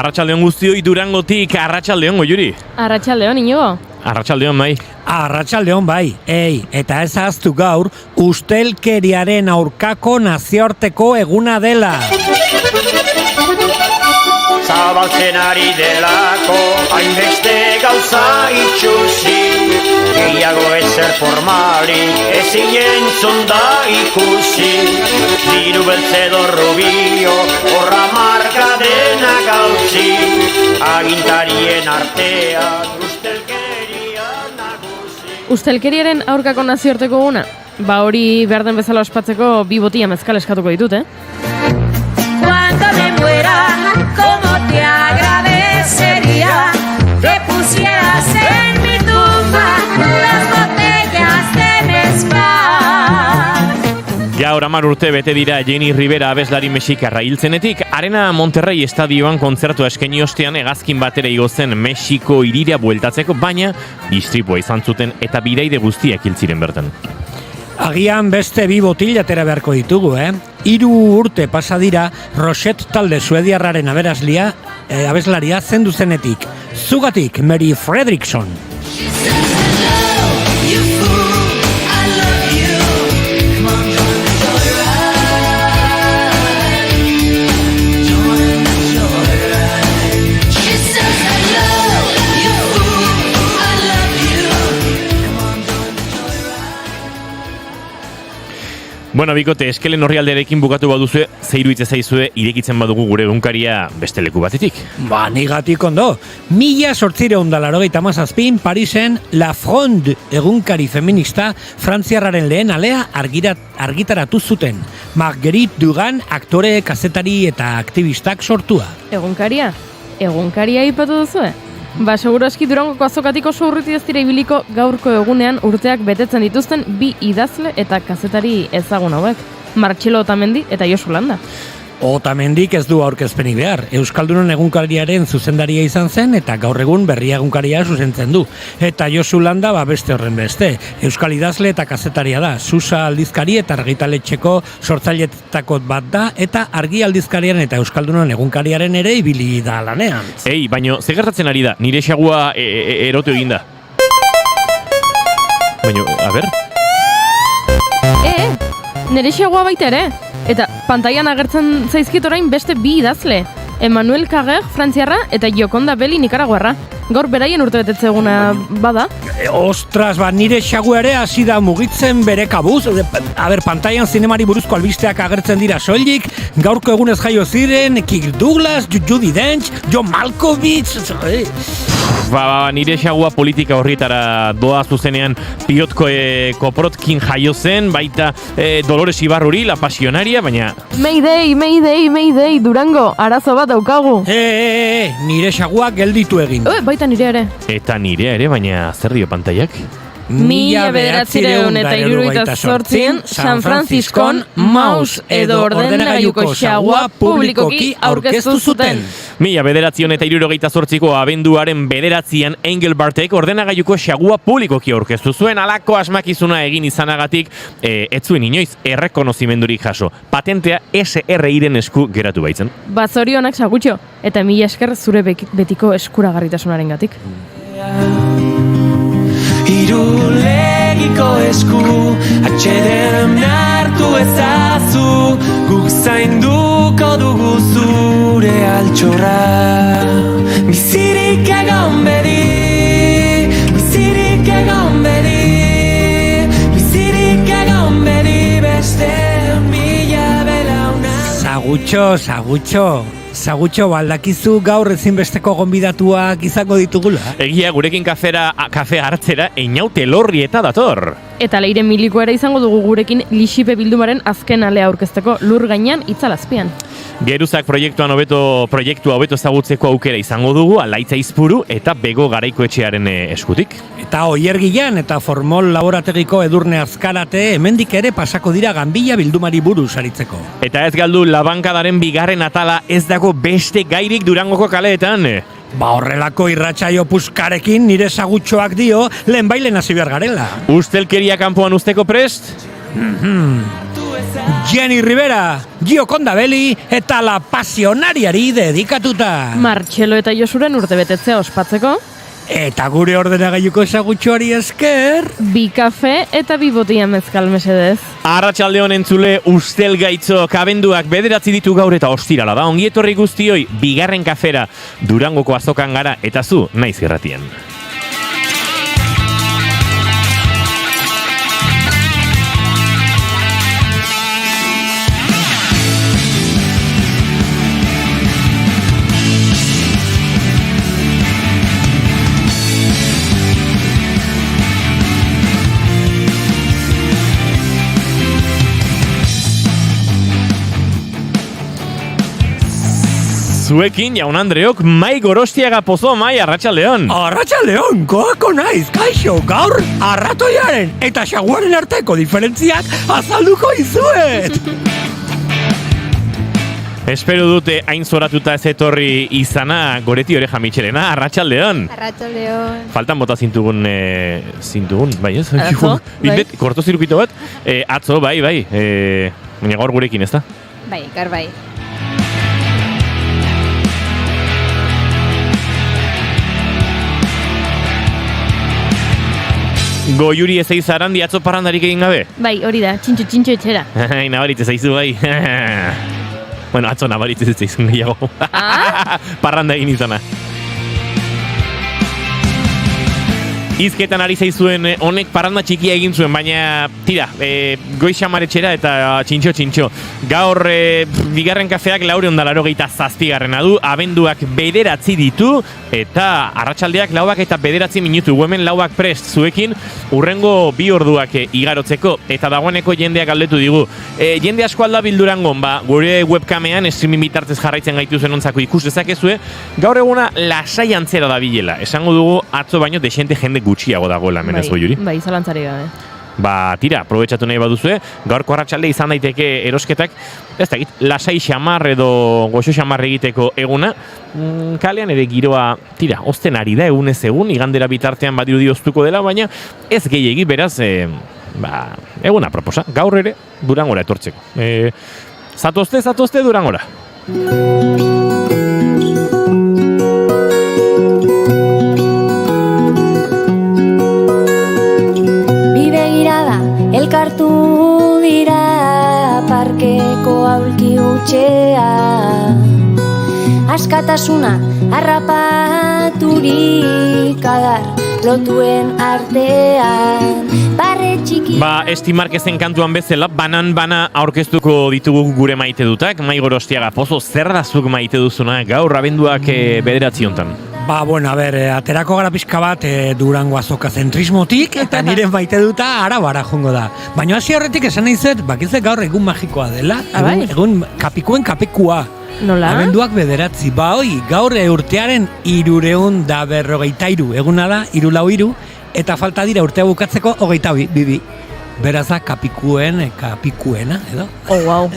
Arratsaldeon guztioi Durangotik, arratsaldeon Goiuri. Arratsaldeon Inigo. Arratsaldeon bai. Arratsaldeon bai. Eta ez ahaztu gaur ustelkeriaren aurkako nazioarteko eguna dela. Zabaltzen ari delako hainbeste gauza itxusi, gehiago ezer formalik ezin entzun da ikusi. Diru beltze edo rubio horra marka dena gautzi, agintarien artean ustelkeria nagusi. Ustelkeriaren aurkako nazioarteko eguna? Ba hori behar den bezala ospatzeko bi botia mezkal eskatuko ditut, Cuando me muera, ¿cómo te agradecería que pusieras en mi tumba las botellas de mezcal? Gaur 10 urte bete dira Jenny Rivera abeslari mexikarra hiltzenetik, Arena Monterrey estadioan kontzertua eskaini ostean hegazkin batera igo zen Mexiko hirira bueltatzeko, baina istripua izan zuten eta bidaide guztiak hil ziren bertan. Agian beste bi botil atera beharko ditugu, 3 urte pasa dira Roxette talde suediarraren abeslaria zendu zenetik. Zugatik, Mary Fredriksson. Bueno, bikote, eskelen orrialdearekin bukatu baduzue, zeiru hitz zaizue irekitzen badugu gure egunkaria beste leku batetik. Ba, nigatik ondo. 1887 Parisen La Fronde egunkari feminista frantziarraren lehen alea argitaratu zuten. Marguerite Dugan aktore, kazetari eta aktivistak sortua. Egunkaria aipatu duzue? Ba, seguro eski Durangoko azokatik oso urruti ez dira ibiliko gaurko egunean urteak betetzen dituzten bi idazle eta kazetari ezagun hauek. Martxelo Otamendi eta Josu Landa. Otamendik ez du aurkezpenik behar. Euskaldunon egunkariaren zuzendaria izan zen eta gaur egun berria egunkaria zuzentzen du. Eta Josu Landa beste horren beste. Euskal idazle eta kazetaria da. Susa aldizkari eta argitaletxeko sortzailetako bat da eta argi aldizkariaren eta Euskaldunon egunkariaren ere ibili da lanean. Baina, ze gertatzen ari da? Nire xagua erotu eginda. Baina, a ber? Nere xagoa baita ere. Eta pantailan agertzen zaizkit orain beste bi idazle. Emmanuel Carrer, frantziarra, eta Joconda Belli, nikaraguarra. Gaur beraien urtebetetze eguna bada. Ostras, nire xagu ere hasi da mugitzen bere kabuz. Pantailan zinemari buruzko albisteak agertzen dira soilik. Gaurko egunez jaio ziren, Kirk Douglas, Judi Dench, John Malkovich. Nire xagua politika horrietara doa zuzenean Piotko Koprotkin jaio zen, baita Dolores Ibarruri, la pasionaria, baina... Mayday, Durango, arazo bat daukagu. Nire xagua gelditu egin. Baita nire ere. Eta nire ere, baina zer dio pantaiak? 1978 San Franciscon Maus edo ordenagailuko xagua publikoki aurkeztu zuten. 1978ko abenduaren 9an Engelbartek ordenagailuko xagua publikoki aurkeztu zuen, halako asmakizuna egin izanagatik ez zuen inoiz errekonozimendurik jaso. Patentea SRIren esku geratu baitzen. Zorionak sagutxo, eta mila esker zure betiko eskuragarritasunaren gatik. Irulegiko esku atxeden hartu ezazu, guk zainduko dugu zure altxorra. Bizirik egon bedi, bizirik egon bedi, bizirik egon bedi beste mila belauna. Sagutxo, baldakizu gaur ezinbesteko gonbidatuak izango ditugula. Egia, gurekin kafea hartzera Einaute Lorrieta dator. Eta Leire Miliko ere izango dugu gurekin Lixipe bildumaren azken alea aurkezteko lur gainean itzalazpian. Geruzak proiektua hobeto ezagutzeko aukera izango dugu, Alaitza Izpuru eta Bego Garaikoetxearen eskutik. Eta Oiergilan eta Formol laborategiko Edurne Azkarate hemendik ere pasako dira Ganbilla bildumari buruz aritzeko. Eta ez galdu Labankadaren bigarren atala ez dago beste gairik Durangoko kaleetan. Horrelako irratsaio puskarekin nire sagutxoak dio lehenbailen hasi behar garela. Ustelkeria kanpoan usteko prest? Jenny Rivera, Gio Kondabeli eta La Pasionariari dedikatuta. Martxelo eta Josuren urtebetetzea ospatzeko. Eta gure ordenagailuko ezagutxoari esker. 2 kafe eta 2 botia mezkal mesedez. Arratsaldeon entzule, ustel gaitzok abenduak 9 ditu gaur eta ostirala da. Ongi etorri guztioi, 2. kafera Durangoko azokan gara eta zu naiz irratien. Zuekin, jaun Andreok, Mai Gorostiaga Pozo, Mai, arratsaldeon. Arratsaldeon, koako naiz, kaixo, gaur arratoiaren eta xaguaren arteko diferentziak azalduko izuet. Espero dute hain zoratuta ez etorri izana Goreti Oreja Mitxelena, arratsaldeon. Arratsaldeon. Faltan bota zintugun, bai ez? Atzo, bai. Kortozirukito bat, atzo, bai, baina gaur gurekin, ez da? Bai, gaur bai. Goiuri ez eiz arandi atzo parrandarik egin gabe? Bai, hori da, txintxo etxera. Nabaritze zaizu bai. Bueno, atzo nabaritze zaizun gehiago. Parranda egin izana. Izketan ari zaizuen honek parranda txikia egin zuen, baina tira, goiz xamaretxera eta txintxo. Gaur 2. kafeak 487 du, abenduak 9 ditu, eta arratsaldeak 4 eta 9 minutu. Hemen 4 prest zuekin, urrengo 2 orduak igarotzeko, eta dagoeneko jendeak galdetu digu. Jende asko alda bildurangon, gure webkamean streaming bitartez jarraitzen gaitu ontzako ikus dezakezue, gaur eguna lasai antzera da bilela. Esango dugu atzo baino desente jende gutxiago dagoela hemen ez Goiuri. Bai, zalantzari gabe. Tira, aprobetxatu nahi baduzue, gaurko arratsalde izan daiteke erosketak, ez dakit, lasai xamar edo goxo xamar egiteko eguna, kalean ere giroa, tira, osten ari da egunez egun, igandera bitartean badirudi oztuko dela, baina ez gehiegi, beraz, eguna proposa, gaur ere Durangora etortzeko. Zatozte Durangora. Elkartu dira parkeko aulki hutxea, askatasuna harrapaturik adar lotuen artean, barre txiki. Esti Marquezen kantuan bezala, bana aurkeztuko ditugu gure maite dutak. Mai Gorostiaga Pozo, zer da zuk maite duzuna gaur abenduak 9 hontan? Aterako gara pixka bat Durango azoka zentrismotik, eta nire maite duta Arabara jongo da. Baina hasi horretik esan nahi zet, bakizet gaur egun magikoa dela, egun kapikuen kapikua. Nola? Abenduak 9, gaur urtearen 353 eguna da, 343, eta falta dira urtea bukatzeko 22. Beraz da kapikuena, edo? Oh, wow.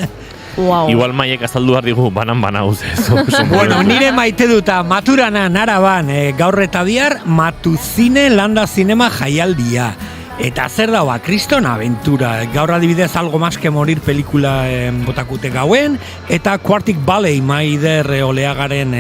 Wow. Igual Maiek azaldu behar digu banan uzez. Bueno, nire maite duta Maturanan, Araban, gaur eta bihar Matuzine Landa Zinema jaialdia. Eta zer da, Kriston aventura. Gaur adibidez Algo Más que Morir pelikula botakute gauen, eta Quartic Ballet Maider Oleagaren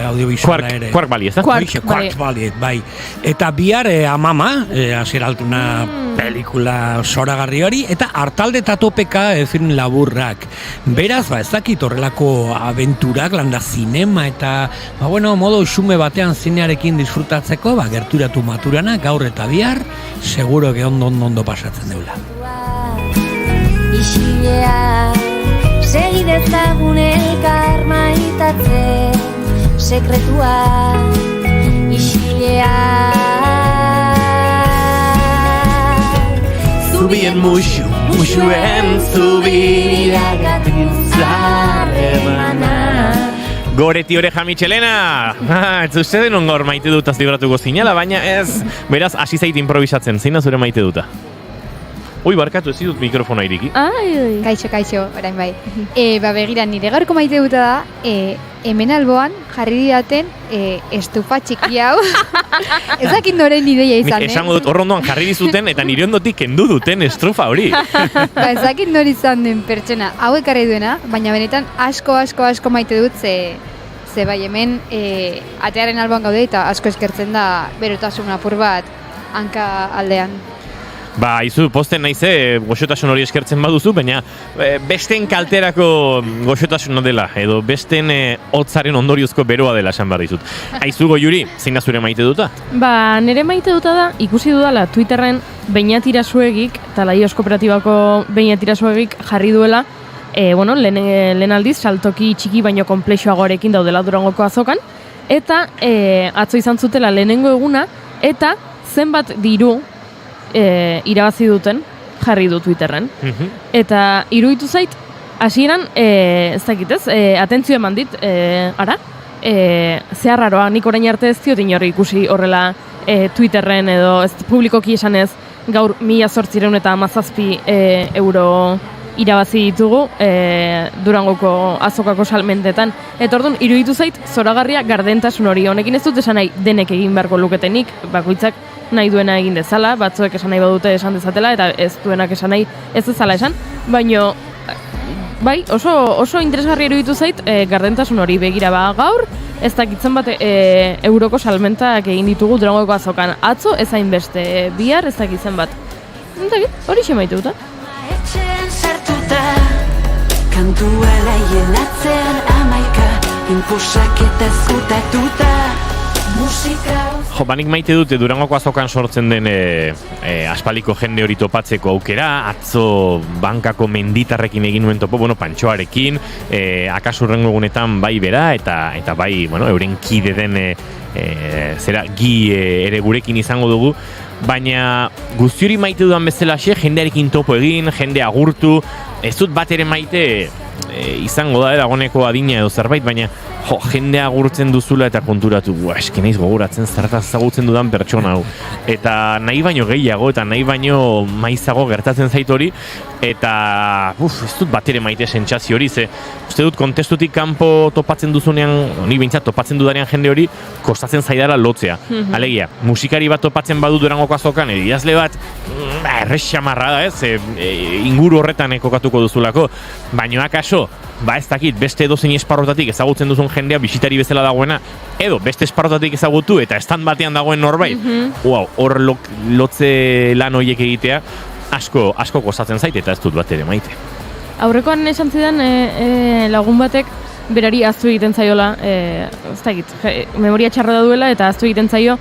audiovisuala ere. Quark Ballet, ez da? Quark Ballet, bai. Eta bihar Amama, Asieraltuna pelikula zoragarri hori, eta Artalde eta Topeka film laburrak. Beraz, ez dakit horrelako aventurak, Landa Zinema, eta modo xume batean zinearekin disfrutatzeko, gerturatu Maturana, gaur eta bihar, seguro que ondo pasatzen deula. Isilea, segidezagun elkar maitatzen, sekretua, isilea. Zubien muxuen zubira gatuzarremana. Goreti Oreja Mitxelena! Ez uste denun gaur maite dutaz libratuko zinela, baina ez, beraz, hasi zait improvisatzen, zein da zure maite duta? Ui, barkatu, ez ditut mikrofona iriki. Ai. Kaixo, orain bai. Begira, nire gaurko maite duta da, hemen alboan jarri didaten estufa txiki hau. Ez dakit noren ideia izan, Esango dut, hor ondoan jarri dizuten eta nire ondotik kendu duten estrufa hori. Ez dakit nori izan den pertsona, hau ekarri duena, baina benetan asko maite dut, ze bai hemen atearen alboan gaude eta asko eskertzen da berotasun apur bat hanka aldean. Ba, izu, posten naize, goxotasun hori eskertzen baduzu, baina besten kalterako goxotasuna dela, edo besten hotzaren ondoriozko beroa dela esan behar dizut. Aizu, Goiuri, zein da zure maite duta? Ba, nire maite duta da, ikusi dudala Twitterren Beñat Irasuegik, eta Laios Kooperatibako Beñat Irasuegik jarri duela, lehen aldiz, saltoki txiki baino konplexuagoarekin daudela Durangoko azokan, eta atzo izan zutela lehenengo eguna, eta zenbat diru irabazi duten jarri du Twitterren. Eta iruditu zait, hasieran, ez dakit ez, atentzio eman dit, zeharraroa, nik orain arte ez diot inorri ikusi horrela Twitterren edo ez publikoki esanez gaur 1817 euro irabazi ditugu Durangoko azokako salmentetan. Eta orduan, iruditu zait, zoragarria gardentasun hori. Honekin ez dut esan nahi denek egin beharko luketenik, bakoitzak nahi duena egin dezala, batzuek esan nahi badute esan dezatela, eta ez duenak esan nahi ez dezala esan, baino, bai, oso interesgarri iruditu zait gardentasun hori begira gaur, ez dakitzen bat euroko salmentak egin ditugu Durangoko azokan. Atzo ez hainbeste, bihar ez dakitzen bat. Hori xemaitu duta. Etxean sartuta, kantua laien atzean amaika, inpusak eta ezkutatuta, musika... Jo, banik maite dute Durangoko azokan sortzen den aspaliko jende hori topatzeko aukera, atzo bankako menditarrekin egin nuen topo, Pantxoarekin, akaso hurrengo egunetan bai bera, eta bai, euren kide den gi ere gurekin izango dugu, baina guzti hori maite dudan bezalaxe, jendearekin topo egin, jende agurtu, ez dut bat ere maite izango da dagoeneko adina edo zerbait, baina jendea agurtzen duzula eta konturatu, eske naiz gogoratzen zertaz ezagutzen dudan pertsona hau. Eta nahi baino gehiago eta nahi baino maizago gertatzen zait hori, eta ez dut bat ere maite sentsazio hori, ze uste dut kontestutik kanpo topatzen duzunean, ni behintzat topatzen dudanean jende hori, kostatzen zaidala lotzea. Alegia, musikari bat topatzen badu Durangoko azokan, idazle bat, errez xamarra da ez, inguru horretan kokatuko duzulako, baino akaso, ez dakit, beste edozein esparrotatik ezagutzen duzun jendea bisitari bezala dagoena, edo beste esparrotatik ezagutu eta stand batean dagoen norbait, hor lotze lan horiek egitea, asko kostatzen zait eta ez dut bat ere maite. Aurrekoan esan zidan lagun batek berari ahaztu egiten zaiola, ez dakit, memoria txarra da duela eta ahaztu egiten zaio,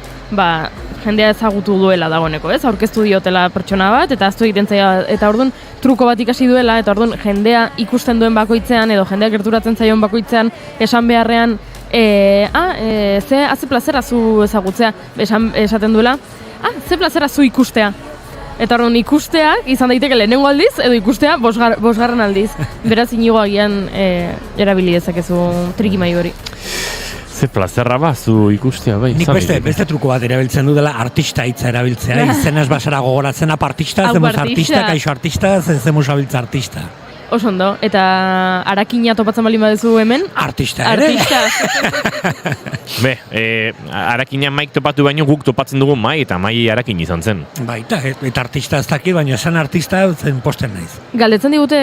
jendea ezagutu duela dagoeneko, ez? Aurkeztu diotela pertsona bat, eta ahaztu egiten zaio, eta orduan truko bat ikasi duela, eta orduan jendea ikusten duen bakoitzean, edo jendea gerturatzen zaion bakoitzean, esan beharrean, ze plazera zu ezagutzea, esaten duela, ze plazera zu ikustea. Eta orduan ikustea izan daiteke lehenengo aldiz, edo ikustea bosgarren aldiz. Beraz inigo agian erabili dezakezu trikimailu hori. Ze plazerra zu ikustea, bai. Nik beste truko bat erabiltzen du dela artista hitza erabiltzea. Izenaz basara gogoratzen artista, zemos artista, kaixo artista, zemos abiltza artista. Oso ondo, eta arakina topatzen baldin baduzu hemen? Artista ere? Arakina maik topatu baino guk topatzen dugu mai, eta mai arakin izan zen. Baita, eta artista ez dakit, baina esan artista zen posten naiz. Galdetzen digute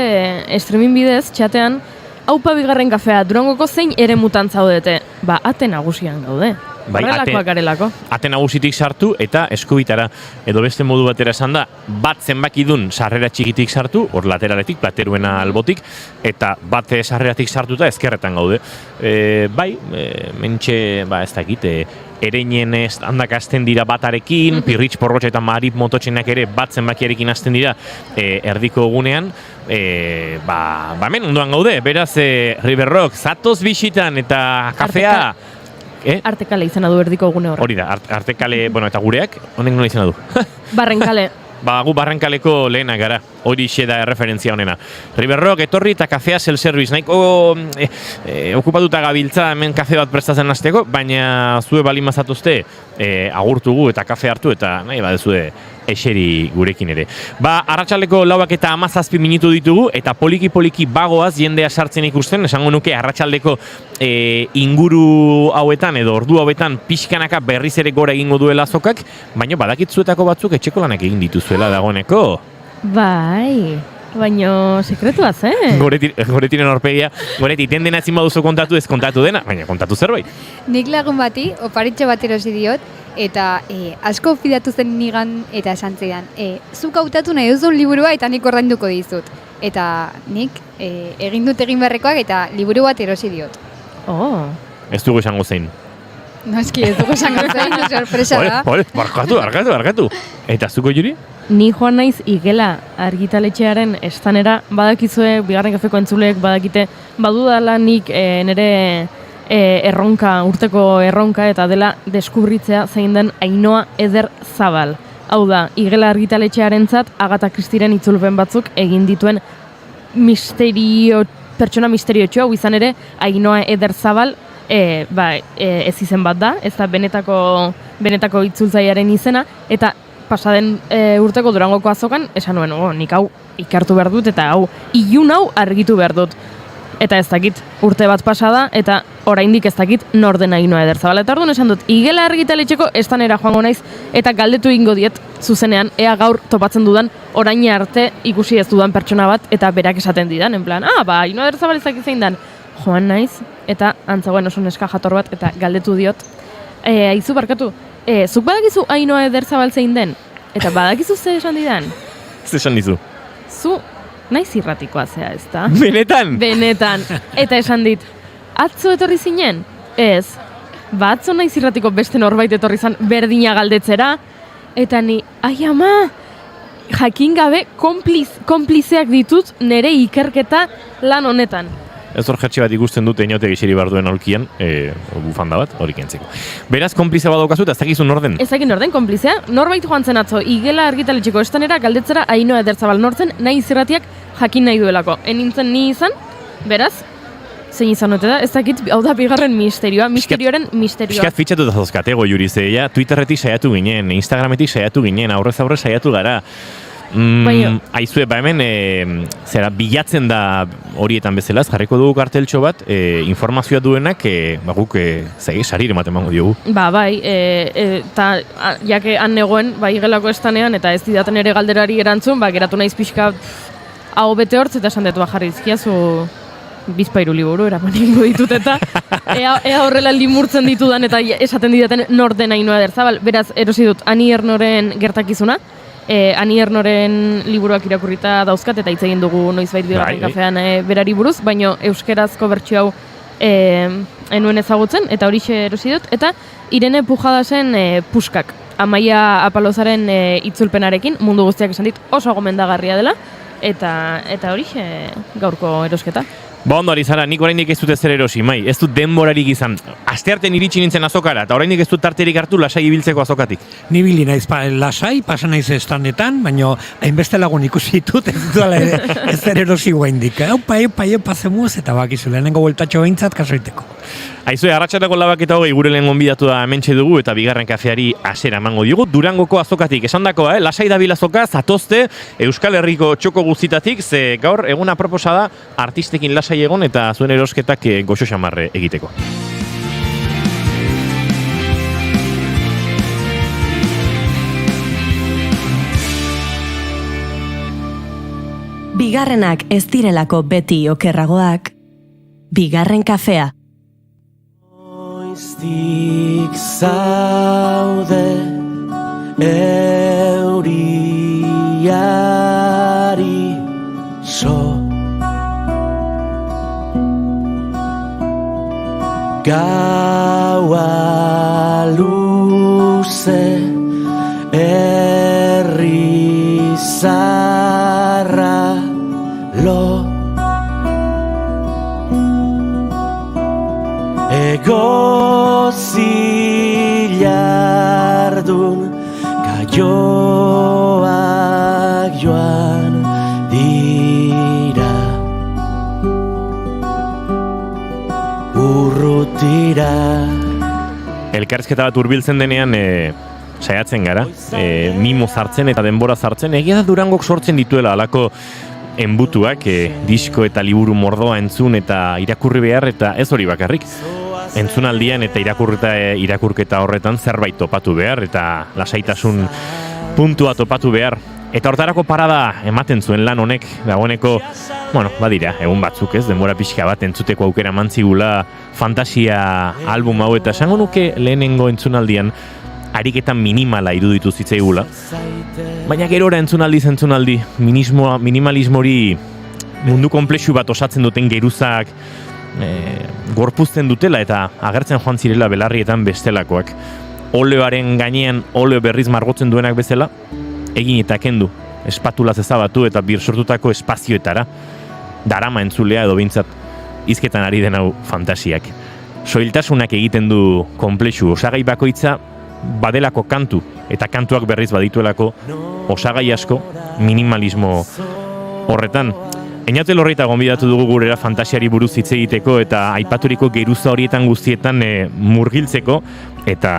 streaming bidez, txatean, Aupa bigarren kafea, Durangoko zein ere mutan zaudete? Ate nagusian gaude. Horrelakoak garelako. Ate nagusitik sartu eta eskubitara. Edo beste modu batera esan da, bat zenbakidun sarrera txikitik sartu, hor lateraletik, plateruena albotik, eta bat sarreratik sartuta ezkerretan gaude. Mentxe, ez dakit, ereinen handak hasten dira batarekin, Pirritx Porrotxa eta Marip Mototxenak ere bat zenbakiarekin hasten dira erdiko egunean, hemen ondoan gaude, beraz River Rock, zatoz bisitan eta kafea... Artekale izena du erdiko egune horre. Hori da, Artekale, eta gureak, honek nola izena du? Barrenkale. Gu Barrenkaleko lehenak gara, hori xe da referentzia honena. River Rock, etorri eta kafea self-service, nahiko okupatuta gabiltza hemen kafe bat prestatzen hasteko, baina zue balin mazatuzte agurtugu eta kafe hartu eta nahi badezue eseri gurekin ere. Arratsaldeko 4:17 minutu ditugu, eta poliki bagoaz jendea sartzen ikusten, esango nuke arratsaldeko inguru hauetan edo ordu hauetan pixkanaka berriz ere gora egingo duela azokak, baina badakitzuetako batzuk etxeko lanak egin dituzuela dagoeneko. Bai, baina sekretuaz, Goretiren aurpegia, Goreti, ten dena ezin baduzu kontatu ez kontatu dena, baina kontatu zerbait. Nik lagun bati, oparitxo bat erosi diot, eta asko fidatu zen nigan eta esan zidan. Zuk hautatu nahi duzun liburua eta nik ordainduko dizut. Eta nik egin dut egin beharrekoak eta liburu bat erosi diot. Oh. Ez dugu esango zein. No, eski ez dugu esango zein, sorpresa da. Barkatu. Eta zuko Juri? Ni joan naiz Igela argitaletxearen estanera, badakizue, bigarren kafeko entzuleek badakite, badudala nik nire erronka, urteko erronka, eta dela deskubritzea zein den Ainhoa Eder Zabal. Hau da, Igela argitaletxearentzat Agatha Christieren itzulpen batzuk egin dituen pertsona misteriotxo, hau izan ere Ainhoa Eder Zabal ez izen bat da, ez da benetako itzultzailearen izena, eta pasaden urteko Durangoko azokan, esan nuen, nik hau ikartu behar dut, eta ilun hau argitu behar dut. Eta ez dakit, urte bat pasada, eta oraindik ez dakit nor den Ainhoa Eder Zabal. Eta orduan esan dut, Igela argitaletxeko estanera joango naiz, eta galdetu ingo diet zuzenean, ea gaur topatzen dudan, orain arte ikusi ez dudan pertsona bat, eta berak esaten didan, en plan, Ainhoa Eder Zabal ezak zein dan. Joan naiz, eta antzagoen oso neska jator bat, eta galdetu diot, aizu barkatu, zuk badakizu Ainhoa Eder Zabal zein den? Eta badakizu ze esan didan? Ze esan dizu? Zu naiz irratikoa zea, ez da? Benetan? Benetan. Eta esan dit, atzo etorri zinen? Ez. Atzo naiz irratiko beste norbait etorri zan berdina galdetzera. Eta ni, ai ama, jakin gabe konplizeak ditut nire ikerketa lan honetan. Ez hor jertxe bat ikusten dute inote gixeri behar duen aulkian, bufanda bat, hori kentzeko. Beraz, konplize bat daukazu eta ez dakizu norden? Ez dakit norden, konplizea. Norbait joan zen atzo, Igela argitaletxeko estanera galdetzera Ainhoa Eder Zabal nortzen nahi zirratiak jakin nahi duelako. Enintzen ni izan, beraz, zein izan ote da, ez dakit, hau da bigarren misterioaren misterioa. Piskat fitxatu da zauzkatego, Juri, zeia, Twitterretik saiatu ginen, Instagrametik saiatu ginen, aurrez saiatu gara. Aizue, hemen bilatzen da horietan bezala, jarriko dugu karteltxo bat, informazioa duenak, guk sarire ematen mango diogu. Bai, eta jake han negoen, Igelako estanean, eta ez didaten ere galderari erantzun, geratu naiz pixka hau bete hortz, eta esan detu jarri izkiazu bizpairu liburu eraman egingo ditut, eta ea horrela limurtzen ditudan, eta esaten didaten nor den Ainhoa Eder Zabal. Beraz, erosi dut Ani Ernoren gertakizuna, Ani Ernoren liburuak irakurrita dauzkat, eta hitz egin dugu noizbait bigarren kafean berari buruz, baino euskerazko bertsio hau enuen ezagutzen, eta horixe erosi dut, eta Irene Pujadasen Puskak, Amaia Apalozaren itzulpenarekin, mundu guztiak esan dit oso gomendagarria dela, eta horixe gaurko erosketa. Ondo ari zara, nik oraindik ez dut ezer erosi, ez dut denborarik izan. Asteartean iritsi nintzen azokara, eta oraindik ez dut tarterik hartu lasai ibiltzeko azokatik. Ni bili naiz lasai, pasa naiz estanetan, baina hainbeste lagun ikusi ditut, ez dut ezer erosi guaindik. Eupa zemuz, eta bakizu, lehenengo bueltatxo behintzat kasoiteko. Aizue, arratsaldeko 4:20 gure lehen gonbidatu da hementxe dugu, eta bigarren kafeari hasiera emango diogu. Durangoko azokatik, esandakoa, lasai dabil azoka, zatozte, Euskal Herriko txoko guztitatik, ze gaur egun aproposa da artistekin lasai egon eta zuen erosketak goxo xamarre egiteko. Bigarrenak ez direlako beti okerragoak. Bigarren kafea. Noiztik zaude euriari so gaua luze errizarra lo egozilardun gaioak joan dira urrutira. Elkarrizketa bat hurbiltzen denean saiatzen gara, mimo zartzen eta denbora zartzen, egia da Durangok sortzen dituela alako enbutuak, disko eta liburu mordoa entzun eta irakurri behar, eta ez hori bakarrik. Entzunaldian eta irakurketa horretan zerbait topatu behar, eta lasaitasun puntua topatu behar. Eta hortarako parada ematen zuen lan honek, dagoeneko, badira, egun batzuk ez, denbora pixka bat entzuteko aukera mantzigula fantasia album hau, eta esango nuke lehenengo entzunaldian ariketan minimala iruditu zitzaigula. Baina gerora entzunaldi, minimalismori mundu konplexu bat osatzen duten geruzak gorpuzten dutela eta agertzen joan zirela belarrietan bestelakoak. Oleoaren gainean oleo berriz margotzen duenak bezala, egin eta kendu, espatulaz ezabatu eta birsortutako espazioetara. Darama entzulea edo behintzat hizketan ari den hau fantasiak. Soiltasunak egiten du konplexu, osagai bakoitza badelako kantu, eta kantuak berriz badituelako osagai asko minimalismo horretan. Einaute Lorrita gonbidatu dugu gurera fantasiari buruz hitz egiteko eta aipaturiko geruza horietan guztietan murgiltzeko eta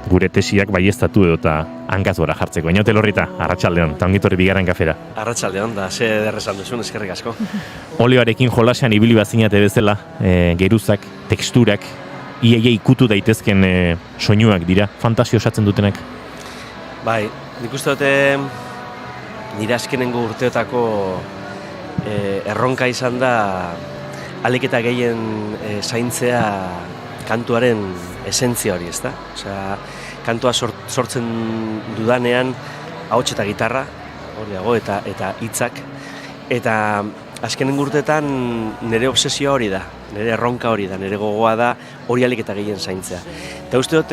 gure tesiak baieztatu edo eta hankaz gora jartzeko. Einaute Lorrita, arratsaldeon, eta ongitorri bigarren kafera. Arratsaldeon, da, ze derrezan duzun, eskerrik asko. Oleoarekin jolasean ibili bazinate bezala, geruzak, teksturak, iaia ikutu daitezken soinuak dira, fantasio osatzen dutenak. Bai, nik uste dute nire azkenengo urteotako erronka izan da ahalik eta gehien zaintzea kantuaren esentzia hori, ezta? Osea, kantua sortzen dudanean ahots eta gitarra hori dago eta hitzak, eta azkenengo urteetan nire obsesioa hori da, nire erronka hori da, nire gogoa da hori ahalik eta gehien zaintzea. Eta uste dut,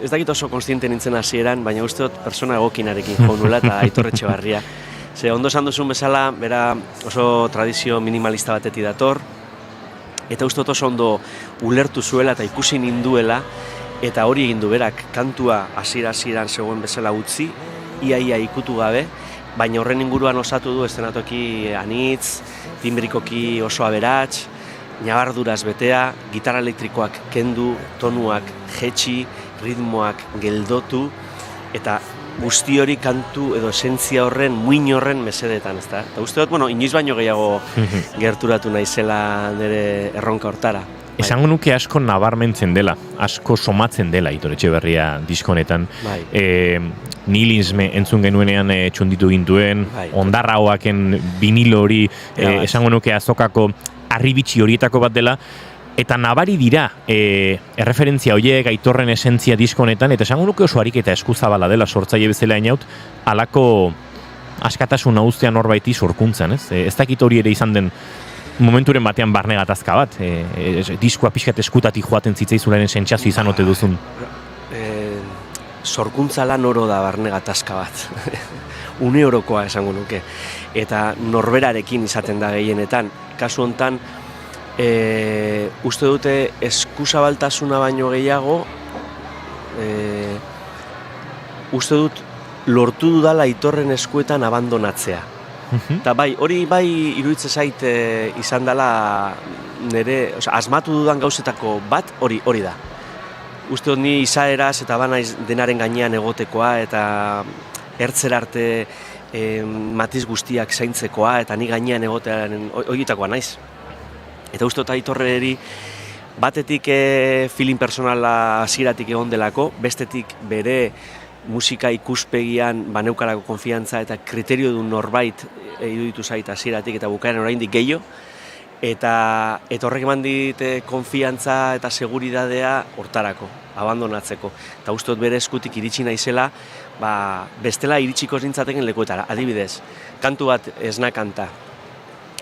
ez dakit oso konstiente nintzen hasieran, baina uste dut persona egokinarekin jo nuela eta Aitor Etxebarria. Ze ondo esan duzun bezala, bera oso tradizio minimalista batetik dator, eta uste dut oso ondo ulertu zuela eta ikusi ninduela, eta hori egin du berak, kantua hasiera-hasieran zegoen bezala utzi, ia ikutu gabe, baina horren inguruan osatu du eszenatoki anitz, timbrikoki oso aberats, ñabarduraz betea, gitarra elektrikoak kendu, tonuak jetxi, ritmoak geldotu, eta guzti hori kantu edo esentzia horren, muin horren mesedetan, ezta? Eta uste dut, inoiz baino gehiago gerturatu naizela nire erronka hortara. Esango nuke asko nabarmentzen dela, asko somatzen dela Aitor Etxeberria diskonetan. Nihilisme entzun genuenean txunditu gintuen, ondarra hoaken vinilo hori, esango nuke azokako arribitxi horietako bat dela, eta nabari dira erreferentzia horiek Aitorren esentzia diskonetan, eta esango nuke oso ariketa eskuzabala dela sortzaile bezala inaut, alako askatasun nauztean horbaiti sorkuntzan, ez? Ez dakit hori ere izan den momenturen batean barne gatazka bat, diskoa pixkat eskutatik joaten zitzaizularen sentsazio izan ote duzun. Sorkuntza lan oro da barne gatazka bat, une orokoa esango nuke, eta norberarekin izaten da gehienetan, kasu hontan, uste dute eskuzabaltasuna baino gehiago, uste dut lortu dudala Aitorren eskuetan abandonatzea. Eta hori iruditzen zait izan dela nire, asmatu dudan gauzetako bat hori da. Uste dut ni izaeraz eta banaiz denaren gainean egotekoa eta ertzer arte matiz guztiak zaintzekoa eta ni gainean egotearen horietakoa naiz. Eta uste dut Aitorreri batetik feeling personala hasieratik egon delako, bestetik bere musika ikuspegian baneukarako konfiantza eta kriterio du norbait iruditu zait hasieratik eta bukaeran oraindik gehiago, eta horrek eman dit konfiantza eta seguridadea hortarako, abandonatzeko. Eta uste dut bere eskutik iritsi naizela, bestela iritsiko nintzateken lekuetara. Adibidez, kantu bat esna kanta,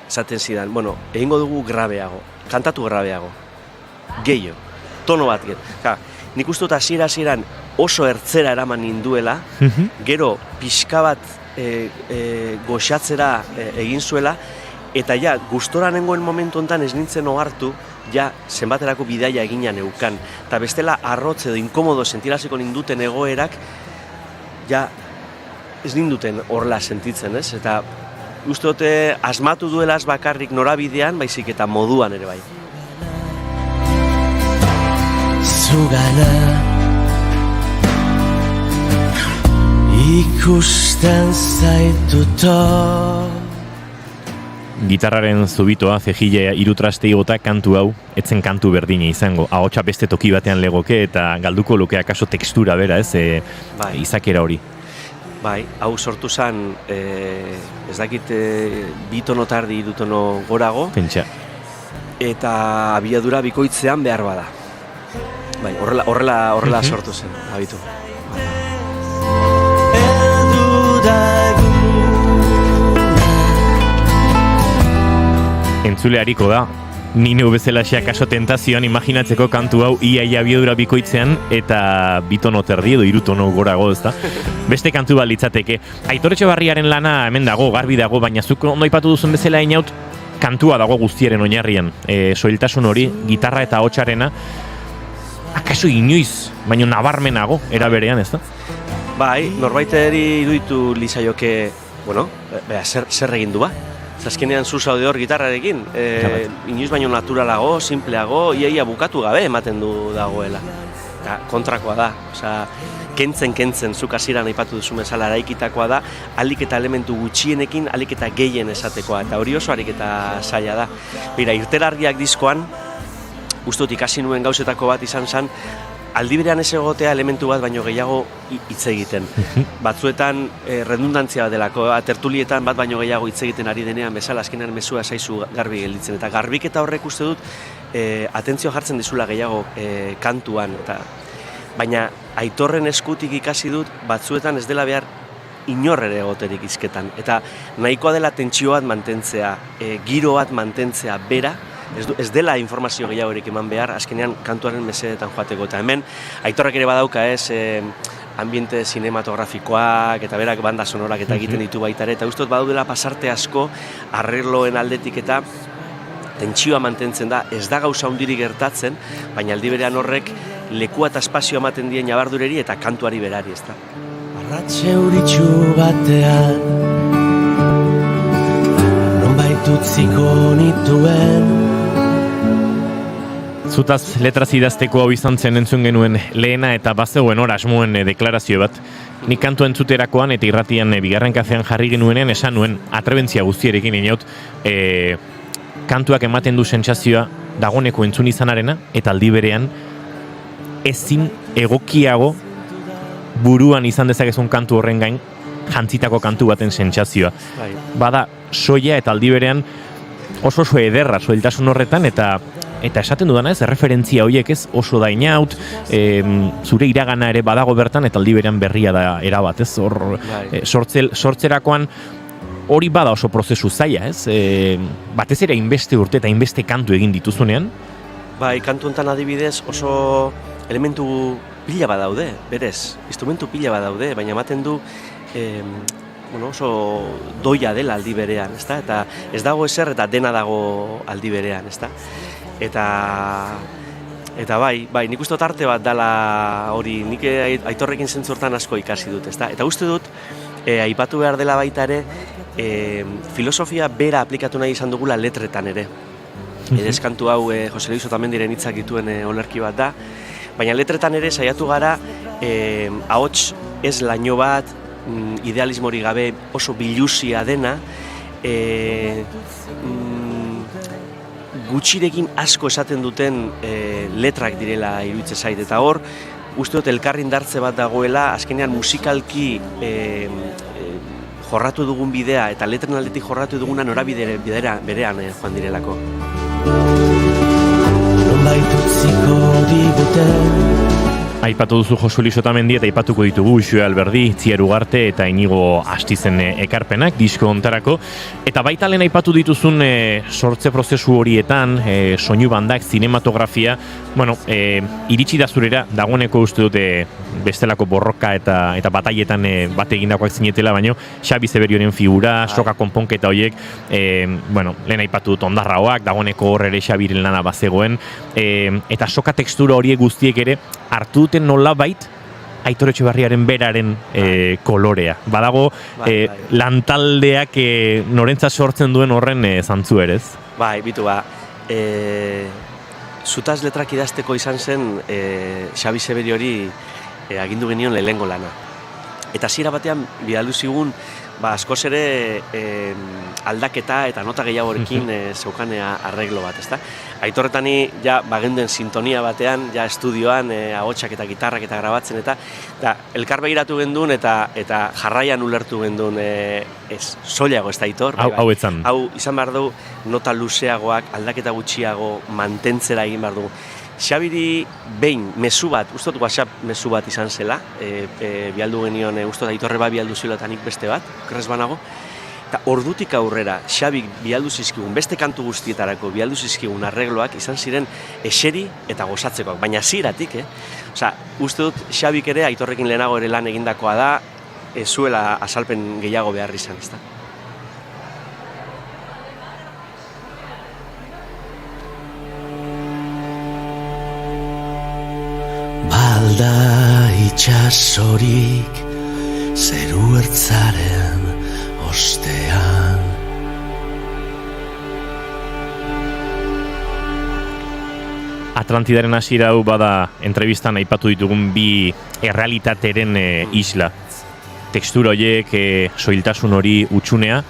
esaten zidan, egingo dugu grabeago, kantatu grabeago, gehiago, tono bat gehiago. Nik uste dut hasieran oso ertzera eraman ninduela, gero pixka bat goxatzera egin zuela, eta gustora nengoen momentu honetan ez nintzen ohartu, zenbaterako bidaia egina neukan. Eta bestela arrotz edo inkomodo sentiraziko ninduten egoerak, ez ninduten horla sentitzen, ez? Eta uste dute asmatu duelaz bakarrik norabidean, baizik eta moduan ere bai. Zugana ikusten zaituto. Gitarraren zubitoa, zejile irutraste igota kantu hau, etzen kantu berdina izango. Ahotsa beste toki batean legoke eta galduko luke akaso tekstura bera, ez? Izakera hori. Bai, hau sortu zen, ez dakit, 2 tono tardi, 2 tono gorago. Pentsa. Eta abiadura bikoitzean behar bada. Bai, horrela sortu zen, abitu. Entzule hariko da, ni neu bezalaxe akaso tentazioan imaginatzeko kantu hau iaia abiadura bikoitzean eta 2 tono terdi edo 3 tono gorago, ezta? Beste kantu bat litzateke. Aitor Etxebarriaren lana hemen dago, garbi dago, baina zuk ondo aipatu duzun bezala inaut, kantua dago guztiaren oinarrian. Soiltasun hori, gitarra eta ahotsarena, akaso inoiz, baina nabarmenago, era berean, ezta? Bai, norbaiteri iruditu lizaioke, bueno, zer egin du ba? Azkenean zu zaude hor gitarrarekin, inoiz baino naturalago, simpleago, iaia bukatu gabe ematen du dagoela. Kontrakoa da, kentzen, zuk hasieran aipatu duzu bezala eraikitakoa da, alik eta elementu gutxienekin, alik eta gehien esatekoa, eta hori oso alik eta zaila da. Bira, Irtelargiak diskoan, uste dut ikasi nuen gauzetako bat izan zen, aldi berean ez egotea elementu bat baino gehiago hitz egiten. Batzuetan redundantzia delako, tertulietan bat baino gehiago hitz egiten ari denean bezala, azkenean mezua zaizu garbi gelditzen. Eta garbiketa horrek uste dut, atentzio jartzen dizula gehiago kantuan. Baina Aitorren eskutik ikasi dut, batzuetan ez dela behar inor ere egoterik hizketan. Eta nahikoa dela tentsio bat mantentzea, giro bat mantentzea bera, ez dela informazio gehiagorik eman behar, azkenean kantuaren mesedetan joateko. Eta hemen, Aitorrak ere badauka ambiente sinematografikoak eta berak banda sonorak eta egiten ditu baita ere, eta uste dut badaudela pasarte asko arregloen aldetik eta tentsioa mantentzen da, ez da gauza hundirik gertatzen, baina aldi berean horrek lekua eta espazioa ematen dien nabardureri eta kantuari berari, ez da. Arratxe euritxu batean nonbait utziko nituen. Zutaz letraz idazteko hau izan zen entzun genuen lehena eta bazegoen hor asmoen deklarazio bat. Nik kantu entzuterakoan eta irratian bigarren kafean jarri genuenean esan nuen atrebentzia guztierekin inaut kantuak ematen du sentsazioa dagoneko entzun izanarena eta aldi berean ezin egokiago buruan izan dezakezun kantu horren gain jantzitako kantu baten sentsazioa. Bada soia eta aldi berean oso ederra soiltasun horretan eta esaten dudana ez, referentzia horiek ez oso da inaut, zure iragana ere badago bertan eta aldi berean berria da erabat ez, sortzerakoan hori bada oso prozesu zaila ez, batez ere inbeste urte eta inbeste kantu egin dituzunean. Bai, kantu enten adibidez oso elementu pila badaude, berez, instrumentu pila badaude, baina ematen du oso doia dela aldi berean, ezta? Eta ez dago ezer eta dena dago aldi berean, ezta? Eta bai, nik uste dut arte bat dela hori, nik Aitorrekin zentzortan asko ikasi dut, ezta? Eta uste dut, aipatu behar dela baita ere, filosofia bera aplikatu nahi izan dugula letretan ere. Edeskantu hau Jose Luis Otamendiren hitzak dituen olerki bat da, baina letretan ere saiatu gara ahots ez laino bat, idealismori gabe oso biluzia dena, gutxirekin asko esaten duten letrak direla iruditzen zait, eta hor, uste dut elkarri indartze bat dagoela, azkenean musikalki jorratu dugun bidea eta letren aldetik jorratu duguna norabide berean joan direlako. Nonbait utziko diguten. Aipatu duzu Jose Luis Otamendi eta aipatuko ditugu Uxue Alberdi, Itziar Ugarte eta Inigo Astizen ekarpenak disko hontarako. Eta baita lehen aipatu dituzun sortze prozesu horietan, soinu bandak, zinematografia, iritsi da zurera, dagoeneko uste dute bestelako borroka eta bataietan bat egindakoak zinetela, baino Xabi Zeberioren figura, soka konponketa horiek, lehen aipatu dut ondarraoak, dagoeneko hor ere Xabiren lana bazegoen, eta soka tekstura horiek guztiek ere hartu duten nolabait Aitor Etxebarriaren beraren kolorea. Badago lantaldeak norentzat sortzen duen horren zantzu ere, ez? Bai, bitu zutaz letrak idazteko izan zen Xabi Zeberiori agindu genion lehengo lana. Eta hasiera batean bidaldu zigun askoz ere aldaketa eta nota gehiagorekin zeukan arreglo bat, ezta? Aitorretani ja bagenden sintonia batean, ja estudioan ahotsak eta gitarrak eta grabatzen eta elkar begiratu gendun eta jarraian ulertu gendun soilago ez da Aitor. Hau etzan. Hau izan behar du nota luzeagoak, aldaketa gutxiago mantentzera egin behar du. Xabiri behin mezu bat, ustot WhatsApp mezu bat izan zela, bialdu genion, ustot Aitorre bat bialdu zela eta nik beste bat, okerrez banago, eta ordutik aurrera Xabik bialdu zizkigun, beste kantu guztietarako bialdu zizkigun arregloak izan ziren eseri eta gozatzekoak, baina ziratik, Osa, uste dut Xabik ere Aitorrekin lehenago ere lan egindakoa da, ez zuela azalpen gehiago behar izan, ezta? Balda itxasorik zeru ertzaren ostean. Atlantidaren hasiera hau bada entrevistan aipatu ditugun bi errealitateren isla. Tekstura horiek, soiltasun hori utxunea,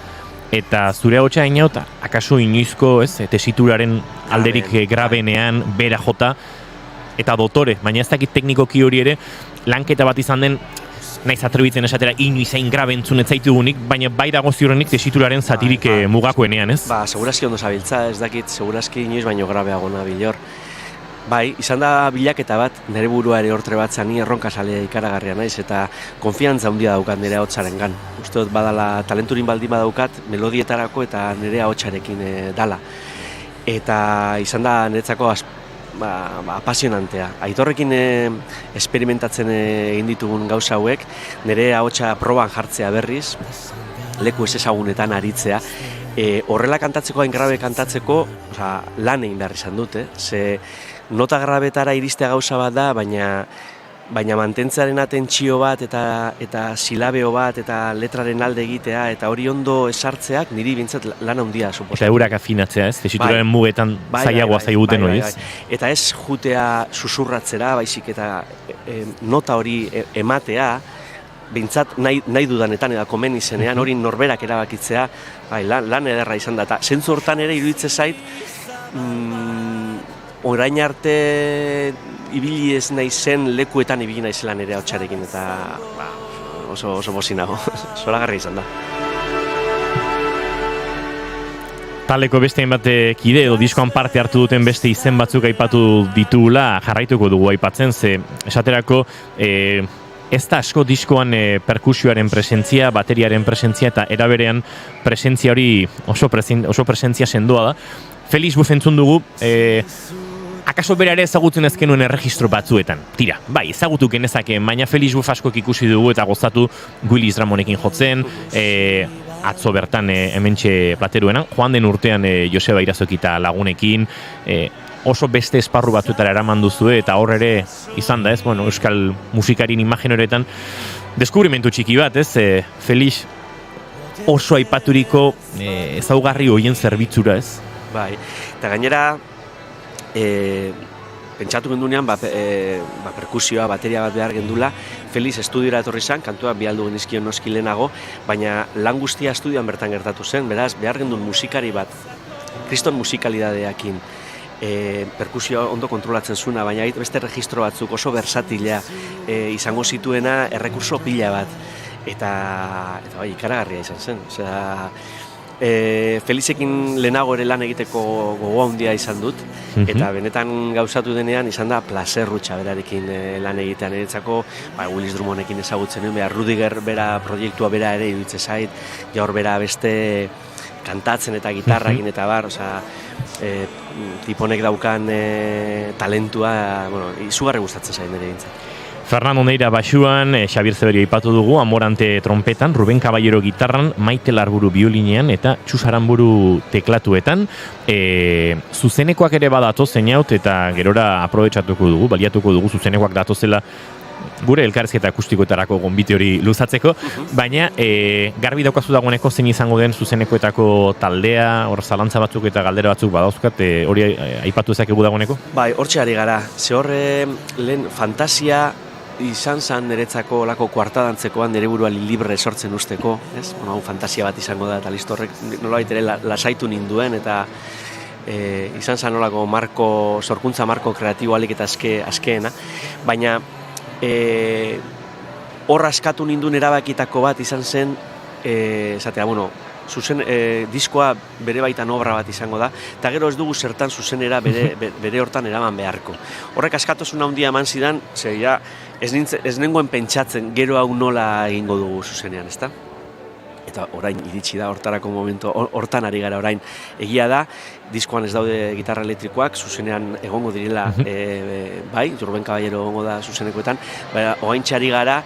eta zure ahotsa inaut, akaso inoizko tesituraren alderik grabenean, bera jota, eta dotore, baina ez dakit teknikoki hori ere, lanketa bat izan den, naiz atrebitzen esatera, inoizain grabe entzun ez zaitugunik, baina bai dago ziurrenik tesituraren zatirik mugakoenean, ez? Segurazki ondo zabiltza, ez dakit, segurazki inoiz baino grabeago nabilor. Bai, izan da bilaketa bat, nire burua ere hortre bat zani erronkazalea ikaragarria naiz, eta konfiantza handia daukat nire ahotsaren gan. Uste dut badala talenturin baldin badaukat, melodietarako eta nire ahotsarekin dala. Eta izan da niretzako apasionantea. Aitorrekin esperimentatzen egin ditugun gauza hauek, nire ahotsa proban jartzea berriz, leku ez ezagunetan aritzea. Horrela kantatzeko, hain grabe kantatzeko, lan egin behar izan dut, ze nota grabetara iristea gauza bat da, baina mantentzearen atentzio bat eta silabeo bat eta letraren alde egitea eta hori ondo esartzeak niri bintzat lan handia suposatzen. Eta eurak afinatzea, ez? Tesituraren mugetan zailagoa zaiguten hori, ez? Eta ez jutea susurratzera, baizik eta nota hori ematea, bintzat nahi dudanetan eta komen izenean, hori norberak erabakitzea, lan ederra izan da. Eta zentzu hortan ere iruditze zait, orain arte ibili ez naizen lekuetan ibili naizela nire ahotsarekin eta oso pozik nago, zoragarria izan da. Taleko beste hainbat kide edo diskoan parte hartu duten beste izen batzuk aipatu ditugula, jarraituko dugu aipatzen, ze esaterako ez da asko diskoan perkusioaren presentzia, bateriaren presentzia eta eraberean presentzia hori oso presentzia sendoa da. Felix Buff entzun dugu, akaso bera ere ezagutzen ezkenuen erregistro batzuetan. Tira, bai, ezagutu genezake, baina Felix Buff askoek ikusi dugu eta gozatu Willis Ramonekin jotzen, atzo bertan hementxe plateruenan, joan den urtean Joseba Irazoki eta lagunekin, oso beste esparru batzuetara eraman duzue eta hor ere izan da, ez? Bueno, euskal musikarien imagen horretan deskubrimentu txiki bat, ez? Felix oso aipaturiko ezaugarri horien zerbitzura, ez? Bai, eta gainera pentsatu gendunean perkusioa, bateria bat behar gendula, Felix estudiora etorri zen, kantua bialdu genizkion noski lehenago, baina lan guztia estudioan bertan gertatu zen, beraz, behar gendun musikari bat, kriston musikalidadeakin, perkusioa ondo kontrolatzen zuena, baina beste registro batzuk oso versatila izango zituena errekurso pila bat, eta bai, ikaragarria izan zen, osea, Felixekin lehenago ere lan egiteko gogoa handia izan dut, eta benetan gauzatu denean izan da plazerrutxa berarekin lan egitean eretzako, Willis Drummondekin ezagutzen nuen, Rudiger bera proiektua bera ere idutze zait, jaur bera beste kantatzen eta gitarrakin eta bar, tiponek daukan talentua, izugarri gustatzen zait nire gintzen. Fernando Neira baxuan, Xabier Zeberio aipatu dugu, Amorante trompetan, Ruben Caballero gitarran, Maite Larburu biolinean eta Txus Aranburu teklatuetan. Zuzenekoak ere badatoz zeinaut eta gerora aprobetxatuko dugu, baliatuko dugu zuzenekoak datozela gure elkarrizketa akustikoetarako gonbite hori luzatzeko, baina garbi daukazu dagoeneko zein izango den zuzenekoetako taldea, hor zalantza batzuk eta galdera batzuk badauzkat, hori aipatu ezakegu dagoeneko? Bai, hortxe ari gara, ze horre lehen fantasia izan zan niretzako olako kuartadantzekoan nire burua libre sortzen usteko, ez? Bueno, fantasia bat izango da, eta listo horrek nolabait ere lasaitu ninduen, eta izan zan olako sorkuntza marko kreatibo alik eta askeena, baina hor askatu ninduen erabakitako bat izan zen, esatea, bueno, diskoa bere baitan obra bat izango da, eta gero ez dugu zertan zuzenera bere hortan eraman beharko. Horrek askatasuna handia eman zidan, ez nengoen pentsatzen gero hau nola egingo dugu zuzenean, ezta? Eta orain iritsi da hortarako momentu, hortan ari gara orain. Egia da, diskoan ez daude gitarra elektrikoak, zuzenean egongo direla, bai, Jurben Caballero egongo da zuzenekoetan, baina oraintxe ari gara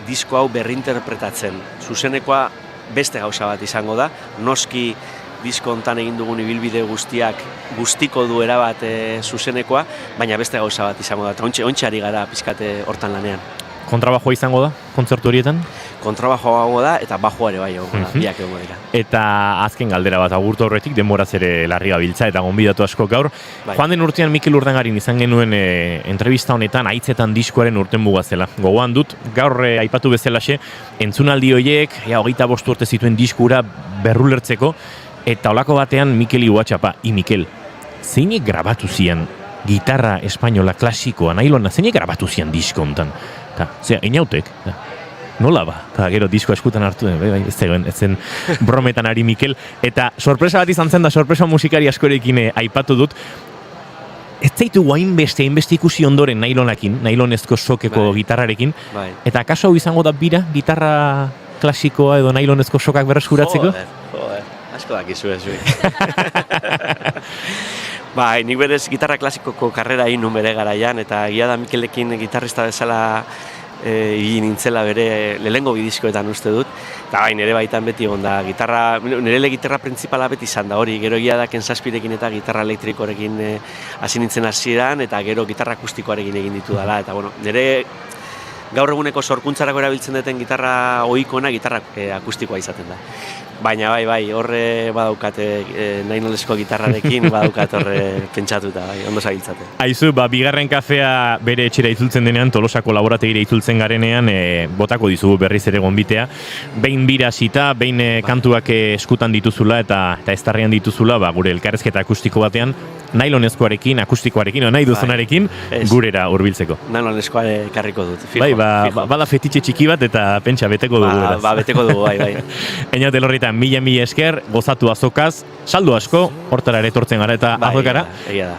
disko hau berrinterpretatzen. Zuzenekoa beste gauza bat izango da, noski disko hontan egin dugun ibilbide guztiak guztiko du erabat zuzenekoa, baina beste gauza bat izango da, eta ontxe ari gara pizkate hortan lanean. Kontrabajoa izango da, kontzertu horietan? Kontrabajoa egongo da, eta bajoa ere bai egongo da, biak egongo dira. Eta azken galdera bat, agurtu horretik, denboraz ere larri gabiltza, eta gonbidatu asko gaur. Bai. Joan den urtean Mikel Urdangarin izan genuen entrevista honetan, haitzetan diskoaren urten bugazela. Gogoan dut, gaur aipatu bezalaxe, entzunaldi horiek, 25 urte zituen diskura berrulertzeko, eta olako batean Mikeli WhatsAppa, Mikel, zeinek grabatu zian gitarra espainola klasikoa, nailona, zeinek grabatu zian disko hontan? Zera, inautek, nola ba? Eta gero disko eskutan hartu, ez zen brometan ari Mikel. Eta sorpresa bat izan zen da, sorpresa musikari askorekin aipatu dut. Ez zaitu hainbeste ikusi ondoren nailonakin, nailonezko sokeko gitarrarekin. Eta akaso hau izango da bira, gitarra klasikoa edo nailonezko sokak berreskuratzeko? Joder, asko dakizu ez. Bai, nik berez gitarra klasikoko karrera egin nun bere garaian, eta egia da Mikelekin gitarrista bezala egin nintzela bere lehengo bidizkoetan uste dut. Eta bai, nire baitan beti egon da, nire gitarra printzipala beti izan da hori, gero egia da Ken Zazpirekin eta gitarra elektrikoarekin hasi nintzen hasieran, eta gero gitarra akustikoarekin egin ditu dela, eta bueno, nire gaur eguneko sorkuntzarako erabiltzen duten gitarra ohikoena gitarra akustikoa izaten da. Baina bai, horre badaukate nailonezko gitarrarekin badaukat horre pentsatuta, ondo zabiltzate. Aizu, bigarren kafea bere etxera itzultzen denean, Tolosako laborategira itzultzen garenean, botako dizugu berriz ere gonbitea. Behin bira hasita, behin kantuak eskutan dituzula eta eztarrian dituzula, gure elkarrezketa akustiko batean, nailonezkoarekin, akustikoarekin, nahi duzunarekin, gurera hurbiltzeko. Nailonezkoa ekarriko dut. Bai, bada fetitxe txiki bat eta pentsa beteko dugu. Beteko dugu, bai. Einaute Lorrita, mila esker, gozatu azokaz, saldu asko, hortara ere etortzen gara eta azokara,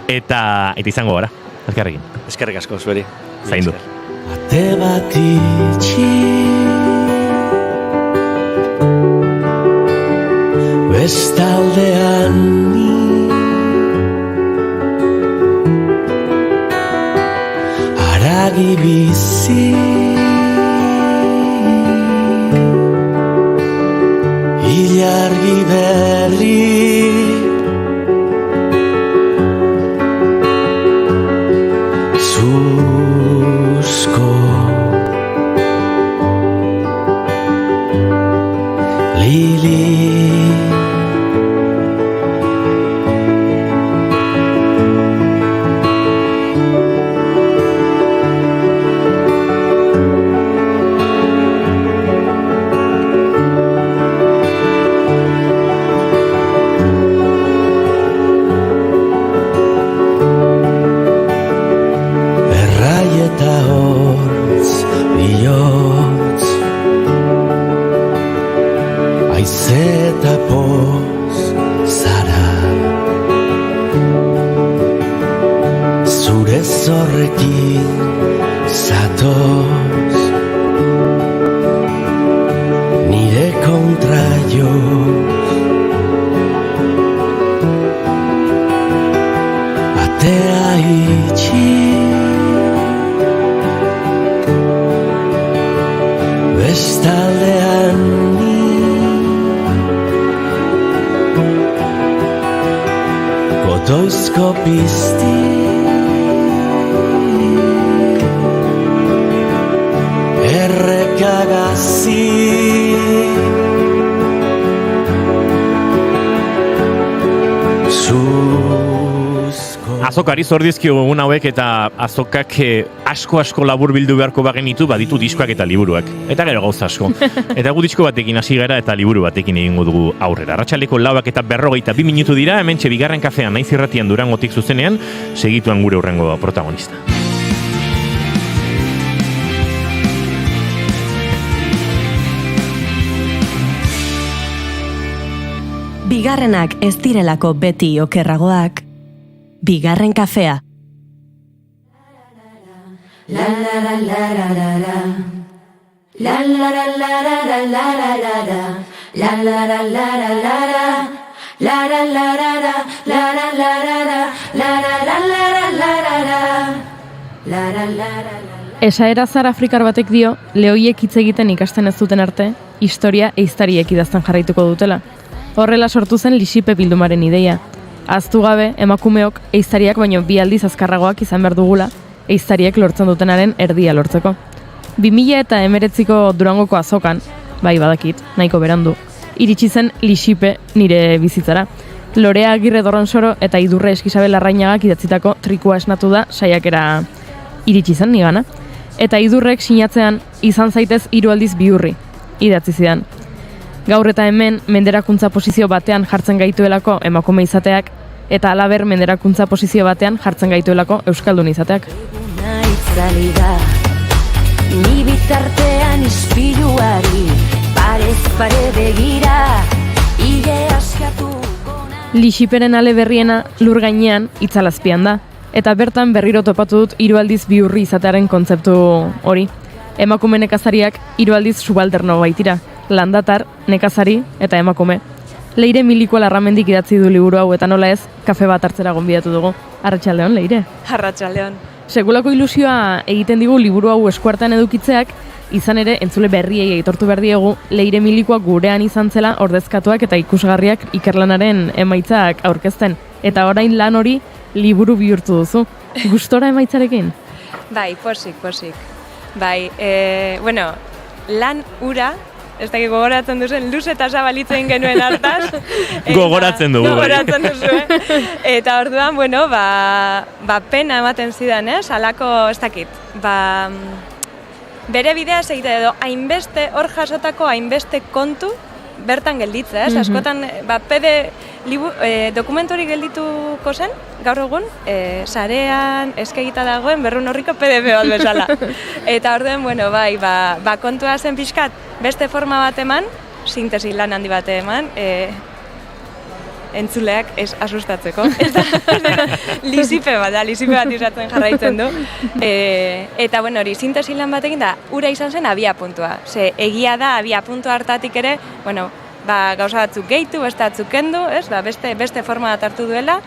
eta izango gara, elkarrekin. Eskerrik asko, zueri. Zaindu. Ate bat itxi bestaldean ni haragi bizi ilargi berri zuzko lili Doizko pizti errekagazi Azokari zor dizkio egun hauek eta azokak asko labur bildu beharko bagenitu baditu diskoak eta liburuak. Eta gero gauza asko. Eta gu disko batekin hasi gara eta liburu batekin egingo dugu aurrera. Arratsaldeko 4:42 minutu dira, hementxe Bigarren Kafean Naiz Irratian Durangotik zuzenean, segituan gure hurrengo protagonista. Bigarrenak ez direlako beti okerragoak. Bigarren Kafea. La la la la la la la. La la la la la la la la la. La la la la la la la. La la la la la la la la la. La la la la la la la la. La la la la. Esaera zar afrikar batek dio, lehoiek hitz egiten ikasten ez duten arte, historia ehiztariek idazten jarraituko dutela. Horrela sortu zen Lixipe bildumaren ideia. Ahaztu gabe, emakumeok ehiztariak baino 2 aldiz azkarragoak izan behar dugula, ehiztariek lortzen dutenaren erdia lortzeko. 2019ko Durangoko azokan, bai badakit, nahiko berandu, iritsi zen Lixipe nire bizitzara. Lorea Agirre Dorronsoro eta Idurre Eskisabel Arrainagak idatzitako Trikua esnatu da saiakera iritsi zen nigana. Eta Idurrek sinatzean izan zaitez 3 aldiz bihurri, idatzi zidan. Gaur eta hemen menderakuntza posizio batean jartzen gaituelako emakume izateak, eta halaber menderakuntza posizio batean jartzen gaituelako euskaldun izateak. Itzali da, ni bitartean ispiluari, parez pare begira, ide askatuko na. Lixiperen ale berriena lur gainean itzalazpian da, eta bertan berriro topatu dut 3 aldiz bihurri izatearen kontzeptu hori. Emakume nekazariak 3 aldiz subalterno baitira, landatar, nekazari eta emakume. Leire Miliko Larramendik idatzi du liburu hau eta nola ez, kafe bat hartzera gonbidatu dugu. Arratsaldeon, Leire. Arratsaldeon. Sekulako ilusioa egiten digu liburu hau eskuartean edukitzeak, izan ere entzule berriei aitortu behar diegu, Leire Milikoak gurean izan zela ordezkatuak eta ikusgarriak ikerlanaren emaitzak aurkezten. Eta orain lan hori liburu bihurtu duzu. Gustora emaitzarekin? Bai, posik. Bai, lan ura, ez dakik gogoratzen duzen, luz eta zabalitzen genuen hartaz. Gogoratzen dugu. Gogoratzen duzu, Eta orduan, pena ematen zidan, alako, ez dakit, bere bidea segite edo, hainbeste, hor jasotako hainbeste kontu, bertan gelditze, askotan, dokumentorik geldituko zen, gaur egun, sarean, eskegita dagoen, berrun horriko PDF bat bezala. Eta orduan, kontua zen pixkat, beste forma bat eman, sintesi lan handi bat eman, entzuleak ez asustatzeko. Lixipe bat izaten jarraitzen du. Eta hori, sintesi lan batekin da, ura izan zen abia puntua. Ze egia da, abia puntua hartatik ere, gauza batzuk gehitu, beste batzuk kendu, beste forma bat hartu duela,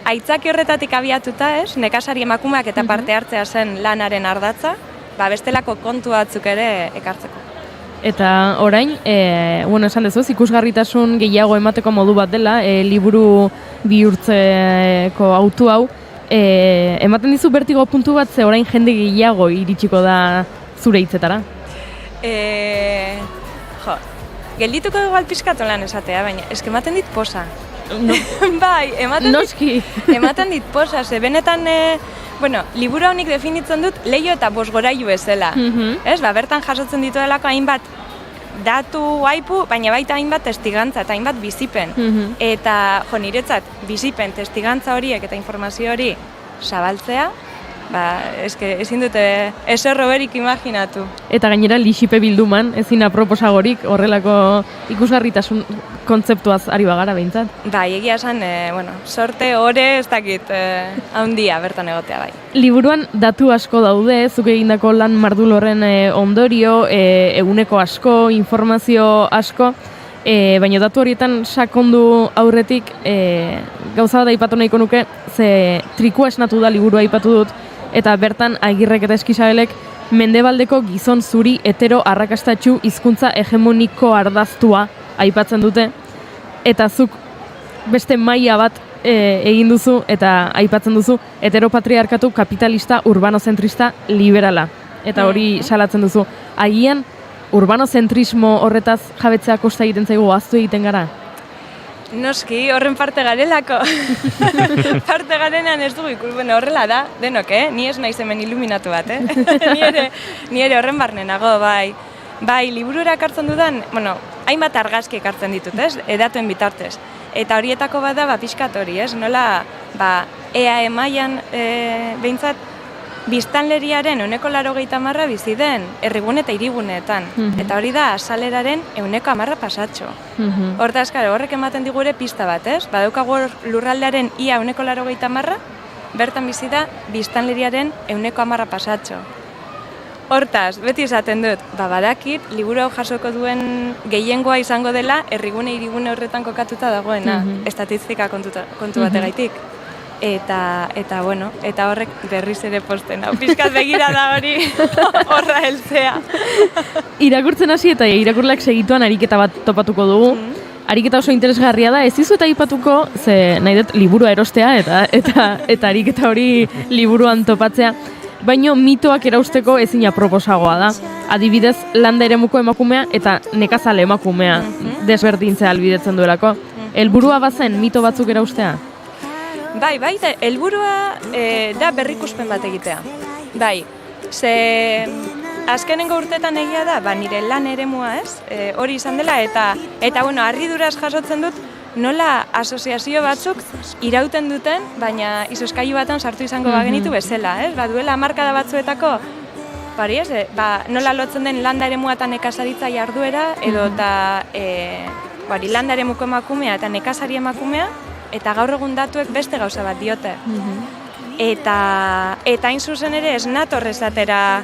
aitzaki horretatik abiatuta, nekazari emakumeak eta parte hartzea zen lanaren ardatza, bestelako kontu batzuk ere ekartzeko. Eta orain, esan dezuz, ikusgarritasun gehiago emateko modu bat dela, liburu bihurtzeko autu hau, ematen dizu bertigo puntu bat, ze orain jende gehiago iritsiko da zure hitzetara? Geldituko dugu alpizkatu lan esatea, baina eske ematen dit posa. Bai, ematen dit posa, ze benetan, liburu honik definitzen dut leio eta bosgorailu bezala. Bertan jasotzen dituelako hainbat datu aipu, baina baita hainbat testigantza eta hainbat bizipen. Eta niretzat bizipen, testigantza horiek eta informazio hori zabaltzea, ezin dute eserro berik imaginatu. Eta gainera Lixipe bilduman, ezin aproposagorik horrelako ikusgarritasun kontzeptuaz ari bagara behintzat. Bai, egia esan, sorte ore ez dakit handia bertan egotea bai. Liburuan datu asko daude, zuk egindako lan mardul horren ondorio, eguneko asko, informazio asko, baina datu horietan sakondu aurretik gauza bat aipatu nahiko nuke, ze Trikua esnatu da liburua aipatu dut, eta bertan Agirrek eta Eskisabelek mendebaldeko gizon zuri hetero arrakastatsu hizkuntza hegemoniko ardaztua aipatzen dute, eta zuk beste maila bat egin duzu eta aipatzen duzu heteropatriarkatu kapitalista urbanozentrista liberala, eta hori salatzen duzu. Agian urbanozentrismo horretaz jabetzea kosta egiten zaigu, ahaztu egiten gara? Noski, horren parte garelako. Parte garenan ez dugu ikus, bueno, horrela da, denok, Ni ez naiz hemen iluminatu bat, Ni ere horren barnenago, bai. Bai, liburura ekartzen dudan, bueno, hainbat argazki ekartzen ditut, edatuen bitartez. Eta horietako bada, pixkat hori, Nola, EAE mailan behintzat, biztanleriaren 80% bizi den herrigune eta hiriguneetan. Eta hori da azaleraren 110 pasatxo. Hortaz, horrek ematen digu ere pista bat, Badaukagu lurraldearen ia 180, bertan bizi da biztanleriaren 110 pasatxo. Hortaz, beti esaten dut, badakit, liburu hau jasoko duen gehiengoa izango dela herrigune hirigune horretan kokatuta dagoena, estatistika kontu bategaitik. Eta bueno, eta horrek berriz ere posten hau. Pizkat begira da hori horra heltzea. Irakurtzen hasi eta irakurleak segituan ariketa bat topatuko dugu. Ariketa oso interesgarria da, ez dizu eta aipatuko, ze nahi dut liburua erostea eta ariketa hori liburuan topatzea. Baino mitoak erausteko ezin aproposagoa da. Adibidez, landa eremuko emakumea eta nekazale emakumea desberdintzea ahalbidetzen duelako. Helburua bazen mito batzuk eraustea? Bai, helburua da berrikuspen bat egitea. Bai, ze azkenengo urtetan egia da, nire lan eremua hori izan dela, eta bueno, harriduraz jasotzen dut, nola asoziazio batzuk irauten duten, baina izoskailu batan sartu izango bagenitu bezala, Duela hamarkada batzuetako, nola lotzen den landa eremua eta nekazaritza jarduera, edo eta landa eremuko emakumea eta nekazari emakumea, eta gaur egun datuek beste gauza bat diote. Eta hain zuzen ere ez nator esatera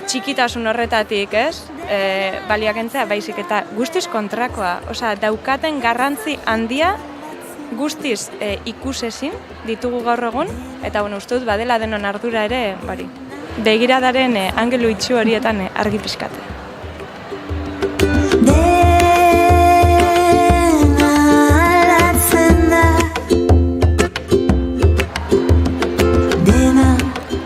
txikitasun horretatik, baliakentzea, baizik eta guztiz kontrakoa. Osea, daukaten garrantzi handia guztiz ikusezin ditugu gaur egun, eta uste dut badela denon ardura ere, begiradaren angelu itxu horietan argi pixkate.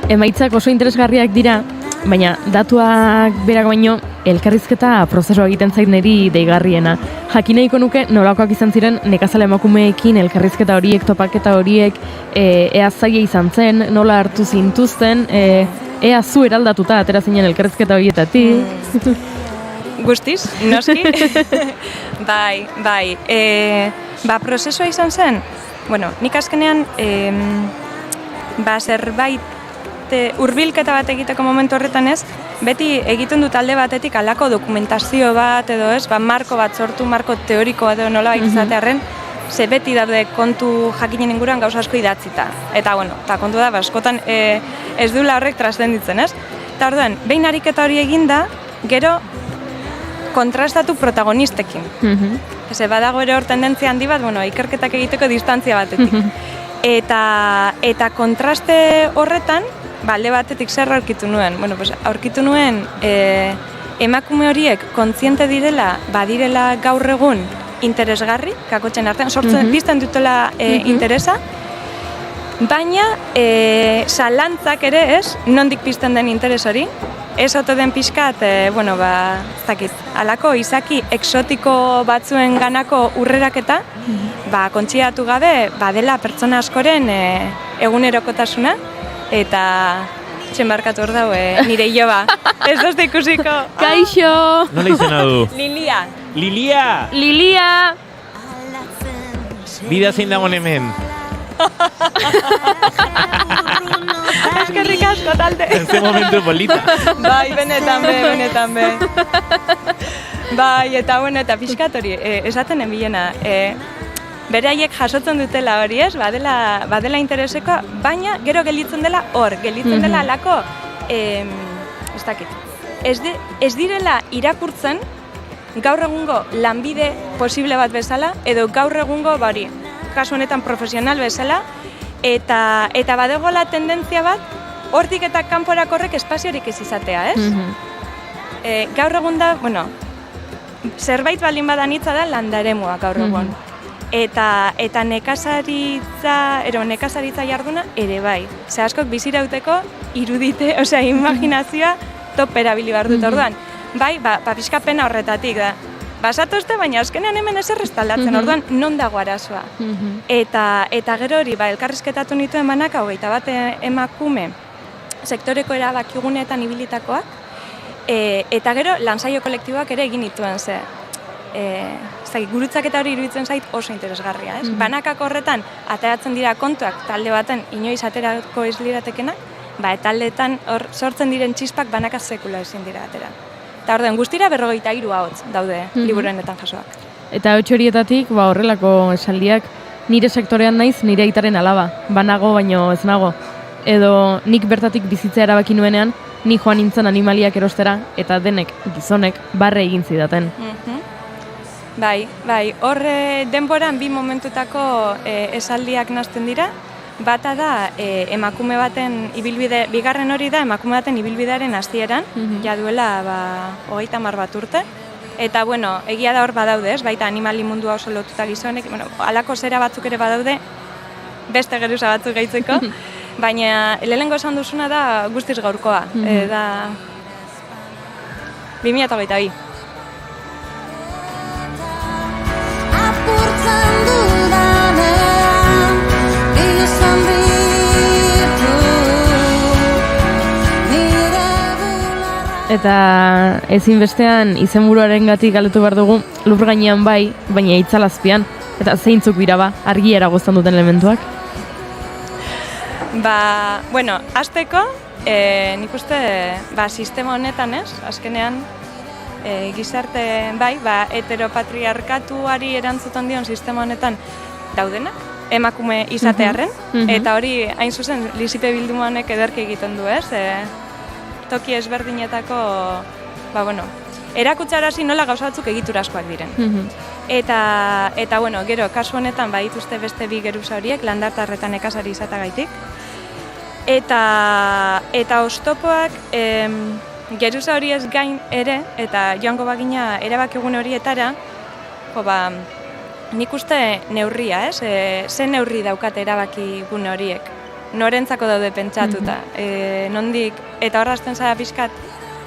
Emaitzak oso interesgarriak dira, baina datuak berak baino elkarrizketa prozesua egiten zait niri deigarriena. Jakin nahiko nuke nolakoak izan ziren nekazale emakumeekin elkarrizketa horiek, topaketa horiek, ea zaila izan zen, nola hartu zintuzten, ea zu eraldatuta atera zinen elkarrizketa horietatik. Guztiz, noski. Bai. Prozesua izan zen, bueno, nik azkenean zerbait hurbilketa bat egiteko momentu horretan beti egiten dut alde batetik alako dokumentazio bat edo marko bat sortu, marko teorikoa edo nola izatearren, ze beti daude kontu jakinen inguruan gauza asko idatzita. Eta kontu da, askotan ez duela horrek trascenditzen, Eta orduan, behin ariketa hori eginda, gero kontrastatu protagonistekin. Badago ere hor tendentzia handi bat, ikerketak egiteko distantzia batetik. Eta kontraste horretan, alde batetik zer aurkitu nuen? Aurkitu nuen emakume horiek kontziente direla, badirela gaur egun interesgarri, kakotxen artean, sortzen pizten dutela interesa, baina zalantzak ere nondik pizten den interes hori, ez ote den pixkat, alako izaki exotiko batzuen ganako urreraketa, kontsidatu gabe, dela pertsona askoren egunerokotasuna, eta txenbarkatu hor dau, nire iloba. Ez dozte ikusiko. Kaixo! Nola izena du? Lilia! Bida zein dagoen hemen. Eskerrik asko talde. Ze momentu polita. Bai, benetan be. Bai, eta pixkat hori, esaten enbilena. Beraiek jasotzen dutela hori badela intereseko, baina gero gelditzen dela dela alako, ez direla irakurtzen gaur egungo lanbide posible bat bezala, edo gaur egungo kasu honetan profesional bezala, eta badegoela tendentzia bat, hortik eta kanporako horrek espaziorik ez izatea, Gaur egun da, zerbait baldin badanitza da landaremua gaur egun. Eta nekazaritza jarduna ere bai. Ze askok bizirauteko irudite, imaginazioa top erabili behar dut orduan. Bai, pixka pena horretatik da. basatozte, baina azkenean hemen ezer ez taldatzen, orduan non dago arazoa. Eta gero hori, elkarrizketatu nituen banaka, 21 emakume sektoreko erabakiguneetan ibilitakoak, eta gero lansaio kolektiboak ere egin nituen, gurutzaketa hori iruditzen zait oso interesgarria, ez? Banakako horretan, ateratzen dira kontuak talde baten inoiz aterako ez liratekenak, taldeetan hor sortzen diren txispak banaka sekula ezin dira atera. Eta orduan, guztira 43 ahots daude liburuenetan jasoak. Eta ahots horietatik, horrelako esaldiak, nire sektorean naiz, nire aitaren alaba, banago baino ez nago. Edo nik bertatik bizitzea erabaki nuenean, ni joan nintzen animaliak erostera, eta denek, gizonek, barre egin zidaten. Bai, horre denboran bi momentutako esaldiak nazten dira, bata da emakume baten ibilbide, bigarren hori da emakume baten ibilbidearen hasieran, ja duela 30 bat urte, eta bueno, egia da hor badaude, ez, baita animali mundua oso lotuta gizonek, halako zera batzuk ere badaude, beste geruza batzuk gehitzeko, baina lehenengo esan duzuna da guztiz gaurkoa, da 2022. Eta ezinbestean izenburuarengatik galdetu behar dugu lur gainean bai, baina itzalazpian. Eta zeintzuk dira argi eragozten duten elementuak? Bueno, hasteko, nik uste, sistema honetan ez, azkenean gizarte heteropatriarkatuari erantzuten dion sistema honetan daudenak, emakume izatearren, eta hori hain zuzen Lisipe bilduma honek ederki egiten du ez, toki ezberdinetako, erakutsarazi nola gauza batzuk egiturazkoak diren. Eta bueno, gero, kasu honetan badituzte beste bi geruza horiek, landartarretan nekazari izatagaitik. Eta oztopoak geruza horiez gain ere, eta joango bagina erabakigune horietara, nik uste neurria, ez? Ze neurri daukate erabakigune horiek? Norentzako daude pentsatuta, nondik, eta horrazten zara pixkat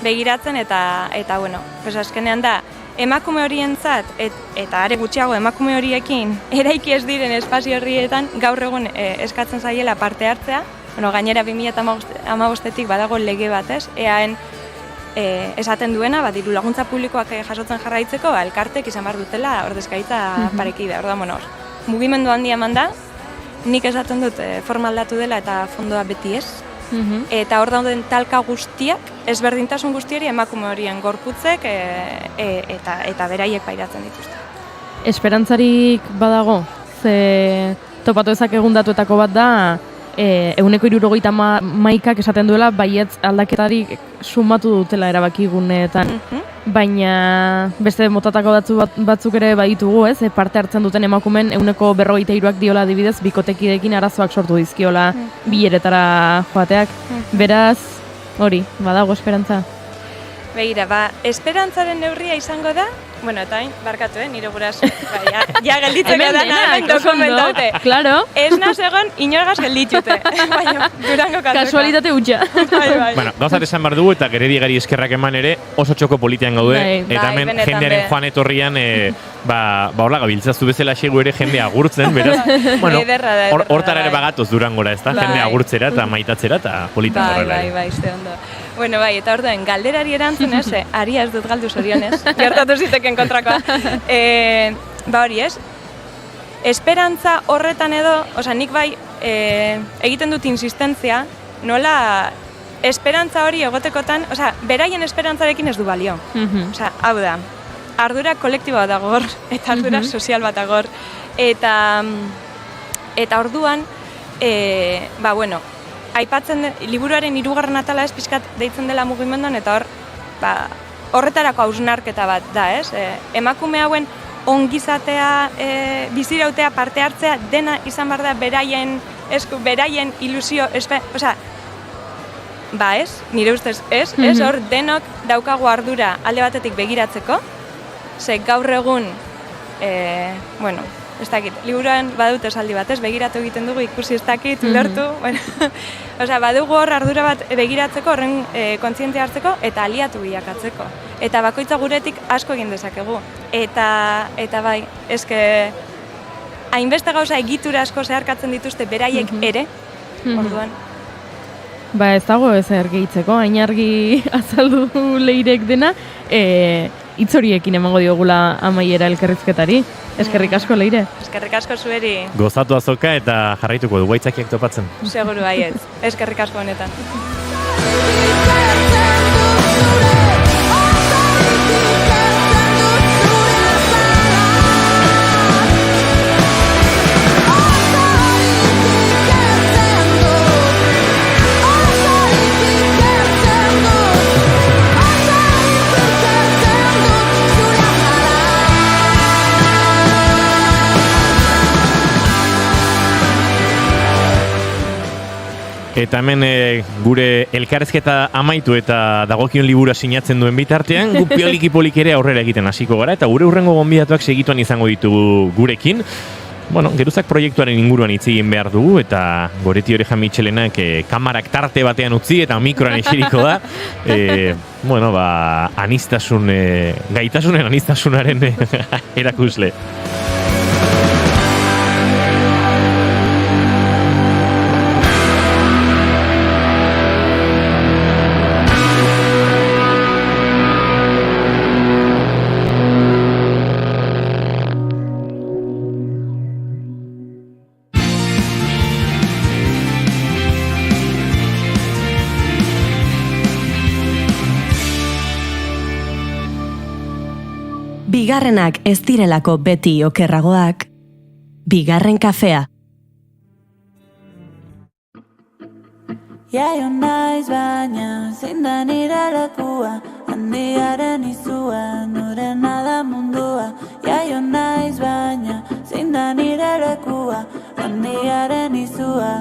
begiratzen, eta bueno, azkenean da, emakume horientzat, eta are gutxiago emakume horiekin, eraiki ez diren espazio horrietan, gaur egun eskatzen zaiela parte hartzea, gainera 2015-etik badago lege bat ez, eaen esaten duena, diru laguntza publikoak jasotzen jarraitzeko, elkartek izan behar dutela ordezkaritza parekide, mugimendu handia eman da, nik esaten dut forma aldatu dela eta fondoa beti ez. Eta hor dauden talka guztiak, ezberdintasun guztiari emakume horien gorputzek eta beraiek pairatzen dituzte. Esperantzarik badago, ze topatu ezakegun datuetako bat da, 171 esaten duela baietz aldaketarik sumatu dutela erabakiguneetan. Baina beste motatako batzuk ere baditugu, ez? Parte hartzen duten emakumen 153ak diola adibidez bikotekideekin arazoak sortu dizkiola bileretara joateak. Beraz, hori, badago esperantza. Begira, esperantzaren neurria izango da, bueno, eta hain, barkatu, nire guraso, ja gelditzeko da nahen dokumentaute. Claro. Ez naz egon, inorgaz gelditute, baina Durango kantoko. Kasualitate hutsa. Bueno, gauzat esan behar dugu eta Geredigari eskerrak eman ere oso txoko politian gaude, eta hemen jendearen joan etorrian, horla gabiltzaztu bezala xegu ere jende agurtzen, beraz, bueno, hortara ere bagatoz Durangora, ez da, jende agurtzera eta maitatzera eta politan horrela. Bai, izte ondo. Bueno, eta orduan, galderari erantzun ez, aria ez dut galdu zorionez, gertatu ziteken kontrakoa. Hori ez, esperantza horretan edo, nik bai egiten dut insistentzia, nola esperantza hori egotekotan, beraien esperantzarekin ez du balio. Hau da, ardura kolektiboa dago hor, eta ardura sozial bat dago hor. Eta orduan, bueno, aipatzen liburuaren 3. atala ez pixkat deitzen dela mugimenduan, eta hor, horretarako hausnarketa bat da, ez? Emakume hauen ongizatea, bizirautea, parte hartzea, dena izan behar da beraien ilusio, ez? Nire ustez ez, hor denok daukagu ardura alde batetik begiratzeko, ze gaur egun, ez dakit, liburuan badut esaldi bat, ez, begiratu egiten dugu, ikusi ez dakit, ulertu, bueno, osea, badugu hor ardura bat begiratzeko, horren kontzientzia hartzeko, eta aliatu bilakatzeko. Eta bakoitza guretik asko egin dezakegu. Eta bai, eske, hainbeste gauza egitura asko zeharkatzen dituzte beraiek ere, orduan. Ba ez dago ezer gehitzeko, hain argi azaldu Leirek dena, hitzoriekin emango diogula amaiera elkarrizketari. Eskerrik asko, Leire. Eskerrik asko zueri. Gozatu azoka eta jarraituko du aitzakiak topatzen. Seguru baietz. Eskerrik asko honetan. Eta hemen gure elkarrezketa amaitu eta dagokion libura sinatzen duen bitartean, gu poliki ere aurrera egiten hasiko gara, eta gure hurrengo gonbidatuak segituan izango ditugu gurekin. Bueno, geruzak proiektuaren inguruan hitz egin behar dugu, eta Goreti Oreja Mitxelenak kamarak tarte batean utzi eta mikroan eseriko da. Bueno, anistasun, gaitasunen anistasunaren erakusle. Bigarrenak ez direlako beti okerragoak, bigarren kafea. Jaio naiz baina, zein da nire lekua, handiaren izua, norena da mundua. Jaio naiz baina, zein da nire lekua, handiaren izua.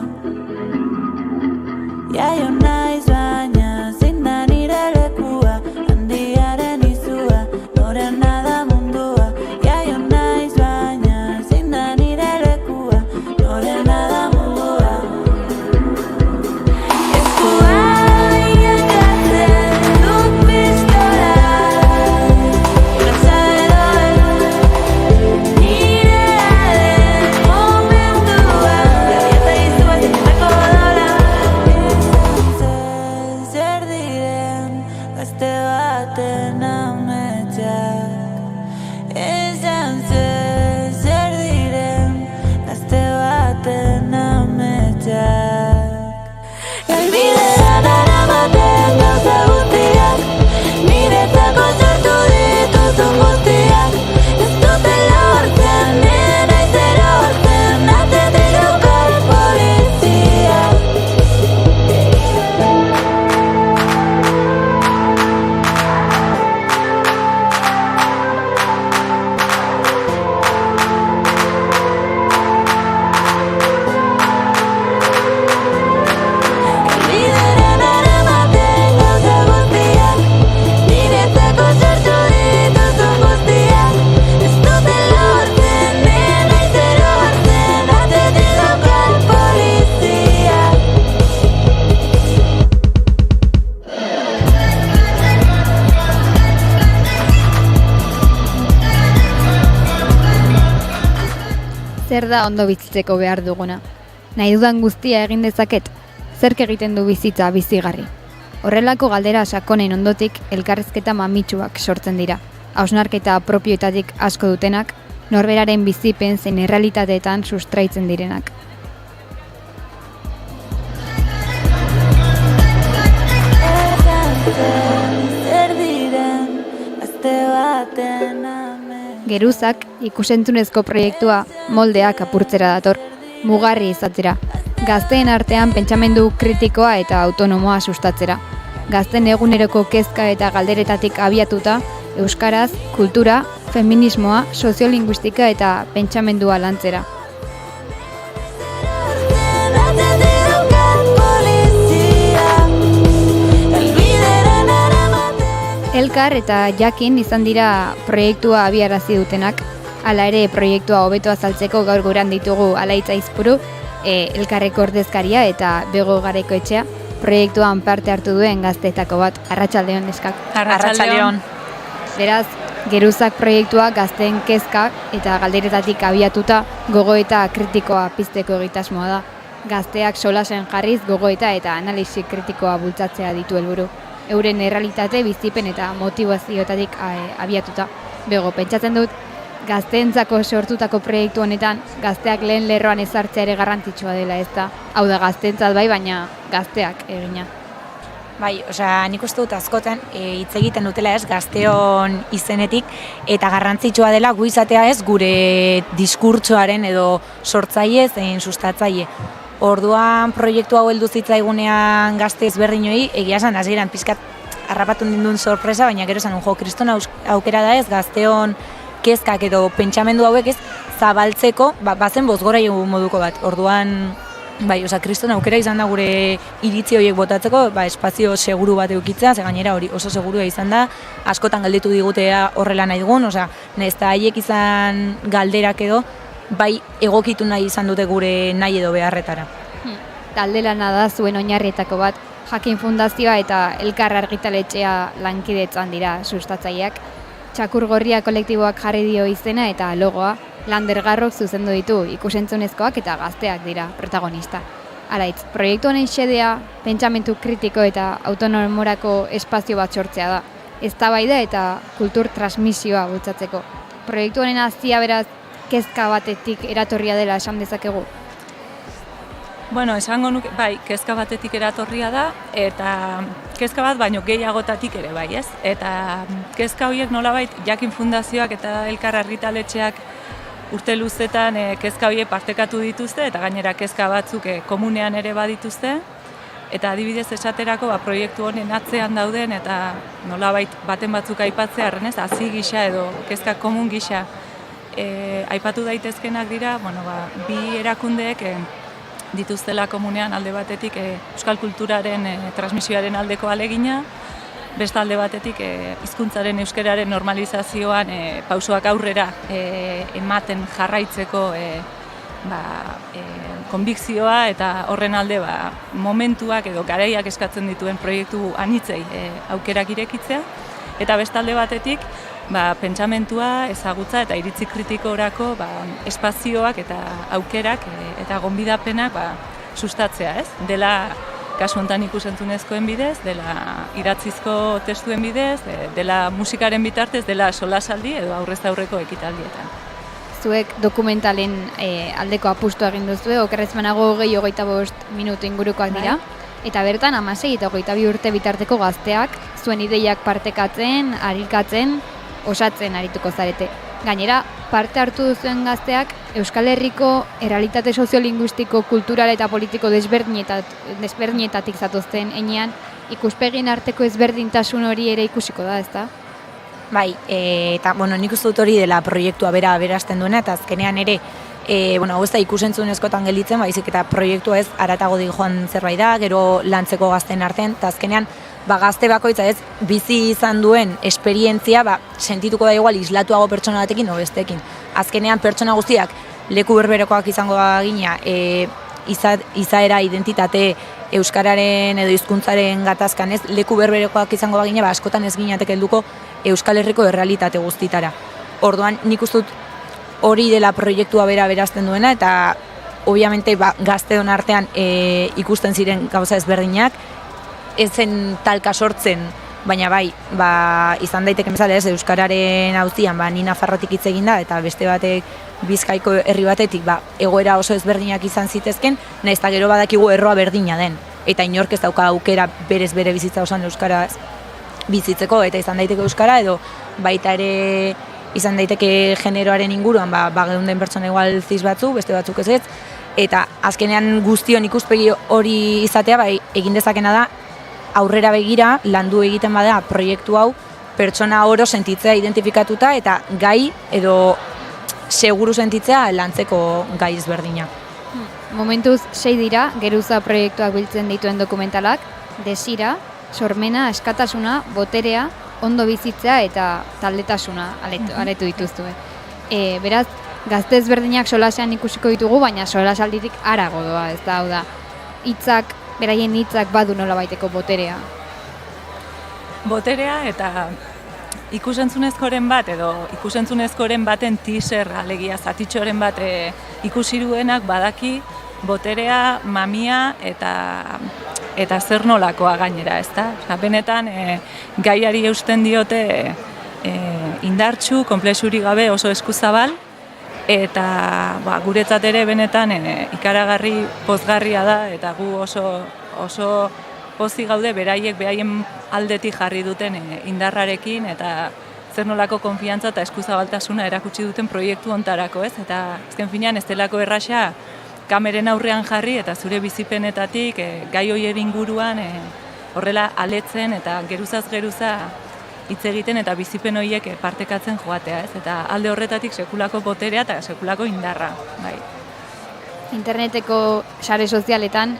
Jaio naiz baina, zein da nire lekua, handiaren izua, norena da mundua. Jaio naiz baina, zein da nire lekua, norena da mundua. Zer da ondo bizitzeko behar duguna? Nahi dudan guztia egin dezaket? Zerk egiten du bizitza bizigarri? Horrelako galdera sakonen ondotik elkarrizketa mamitsuak sortzen dira. Hausnarketa propioetatik asko dutenak, norberaren bizipen zein errealitateetan sustraitzen direnak. Geruzak ikusentzunezko proiektua moldeak apurtzera dator, mugarri izatzera, gazteen artean pentsamendu kritikoa eta autonomoa sustatzera, gazten eguneroko kezka eta galderetatik abiatuta, euskaraz, kultura, feminismoa, soziolinguistika eta pentsamendua lantzera. Elkar eta Jakin izan dira proiektua abiarazi dutenak, Hala ere, proiektua hobeto azaltzeko gaur guran ditugu Alaitz Aizpuru, elkarreko ordezkaria eta Bego Garaiko etxea, proiektuan parte hartu duen gazteetako bat. Arratsaldeon neskak. Arratsaldeon. Beraz, Geruzak proiektua gazteen kezkak eta galderetatik abiatuta gogoeta kritikoa pizteko egitasmoa da. Gazteak solasen jarriz gogoeta eta analisi kritikoa bultzatzea ditu helburu. Euren errealitate, bizipen eta motivazioetatik abiatuta. Bego, pentsatzen dut, gazteentzako sortutako proiektu honetan gazteak lehen lerroan ezartzea ere garrantzitsua dela, ez da? Hau da, gazteentzat bai, baina gazteak egina. Bai, nik uste dut askotan hitz egiten dutela ez gazteon izenetik eta garrantzitsua dela gu izatea ez gure diskurtsoaren edo sortzaile zein sustatzaile. Orduan proiektu hau heldu zitzaigunean gazte ezberdinoi, egia esan hasieran pizkat harrapatu ninduen sorpresa, baina gero esan kriston aukera da ez gazteon kezkak edo pentsamendu hauek ez zabaltzeko, bazen bozgorailu moduko bat. Orduan bai, kriston aukera izan da gure iritzi horiek botatzeko, espazio seguru bat eukitzea, ze gainera hori oso segurua izan da, askotan galdetu digutea horrela nahi dugun, nahiz eta haiek izan galderak edo, bai egokitu nahi izan dute gure nahi edo beharretara. Talde lana da zuen oinarrietako bat, Jakin Fundazioa eta Elkar Argitaletxea lankidetzan dira sustatzaileak. Txakur Gorria kolektiboak jarri dio izena eta logoa, Lander Garrok zuzendu ditu, ikusentzunezkoak eta gazteak dira protagonista. Alaitz, proiektu honen xedea, pentsamentu kritiko eta autonomorako espazio bat sortzea da. Eztabaida eta kultur transmisioa bultzatzeko. Proiektu honen hazia beraz, kezka batetik eratorria dela esan dezakegu? Bueno, esango nuke, bai, kezka batetik eratorria da, eta kezka bat baino gehiagotatik ere bai, ez? Eta kezka horiek nolabait Jakin Fundazioak eta Elkar Argitaletxeak urte luzetan kezka horiek partekatu dituzte, eta gainera kezka batzuk komunean ere badituzte, eta adibidez esaterako proiektu honen atzean dauden, eta nolabait baten batzuk aipatzea arrenez, hazi gisa edo kezka komun gisa aipatu daitezkenak dira, bi erakundeek dituztela komunean alde batetik euskal kulturaren transmisioaren aldeko alegina, beste alde batetik hizkuntzaren euskararen normalizazioan pausoak aurrera ematen jarraitzeko konbikzioa eta horren alde momentuak edo garaiak eskatzen dituen proiektu anitzei aukerak irekitzea, eta beste alde batetik pentsamentua, ezagutza eta iritzi kritikorako espazioak eta aukerak eta gonbidapenak sustatzea, ez? Dela kasu honetan ikusentzunezkoen bidez, dela idatzizko testuen bidez, dela musikaren bitartez, dela solasaldi edo aurrez aurreko ekitaldietan. Zuek dokumentalen aldeko apustua egin duzue, okerrez banago 25 minutu ingurukoak dira. Eta bertan 16 eta 22 urte bitarteko gazteak zuen ideiak partekatzen, arikatzen, osatzen arituko zarete. Gainera, parte hartu duzuen gazteak Euskal Herriko errealitate soziolinguistiko, kultural eta politiko desberdinetatik zatozten heinean, ikuspegien arteko ezberdintasun hori ere ikusiko da, ezta? Bai, eta nik uste dut hori dela proiektua bera aberazten duena, eta azkenean ere hau ez da ikusentzunezkotan gelditzen, baizik eta proiektua ez haratago joan zerbait da, gero lantzeko gazten artean, eta azkenean gazte bakoitza ez bizi izan duen esperientzia sentituko da igual islatuago pertsona batekin o besteekin. Azkenean pertsona guztiak leku berberekoak izango bagina izaera, identitate, euskararen edo hizkuntzaren gatazkan ez leku berberekoak izango bagina askotan ez ginateke helduko Euskal Herriko errealitate guztitara. Orduan nik uste dut hori dela proiektua bera aberazten duena, eta obviamente gazteon artean ikusten ziren gauza ezberdinak, ez zen talka sortzen, baina bai, izan daiteke bezala ez, euskararen auzian ni Nafarrotik hitz egin da, eta beste batek Bizkaiko herri batetik egoera oso ezberdinak izan zitezken, nahiz eta gero badakigu erroa berdina den, eta inork ez dauka aukera berez bere bizitza osan euskaraz bizitzeko, eta izan daiteke euskara, edo baita ere izan daiteke generoaren inguruan, geunden pertsona igual ziz batzuk, beste batzuk ez, eta azkenean guztion ikuspegi hori izatea, egin dezakena da, aurrera begira, landu egiten bada proiektu hau, pertsona oro sentitzea identifikatuta eta gai edo seguru sentitzea lantzeko gai ezberdina. Momentuz 6 dira, Geruza proiektuak biltzen dituen dokumentalak, desira, sormena, askatasuna, boterea, ondo bizitzea eta taldetasuna aletu dituzue. Beraz, gazte ezberdinak solasean ikusiko ditugu, baina solasalditik harago doa, ez da, hau da. Hitzak, beraien hitzak badu nolabaiteko boterea. Boterea eta ikusentzunezkoren bat edo ikusentzunezkoren baten teaser alegia zatitxoren bat ikusi duenak badaki boterea, mamia eta zer nolakoa gainera, ezta? Benetan gaiari eusten diote indartsu, konplexurik gabe oso eskuzabal eta guretzat ere benetan ikaragarri pozgarria da eta gu oso pozik gaude beraien aldetik jarri duten indarrarekin eta zer nolako konfiantza eta eskuzabaltasuna erakutsi duten proiektu hontarako, ez? Eta azken finean ez delako erraxa kameren aurrean jarri eta zure bizipenetatik gai horien inguruan horrela aletzen eta geruzaz geruza hitz egiten eta bizipen horiek partekatzen joatea, ez? Eta alde horretatik sekulako boterea eta sekulako indarra, bai. Interneteko sare sozialetan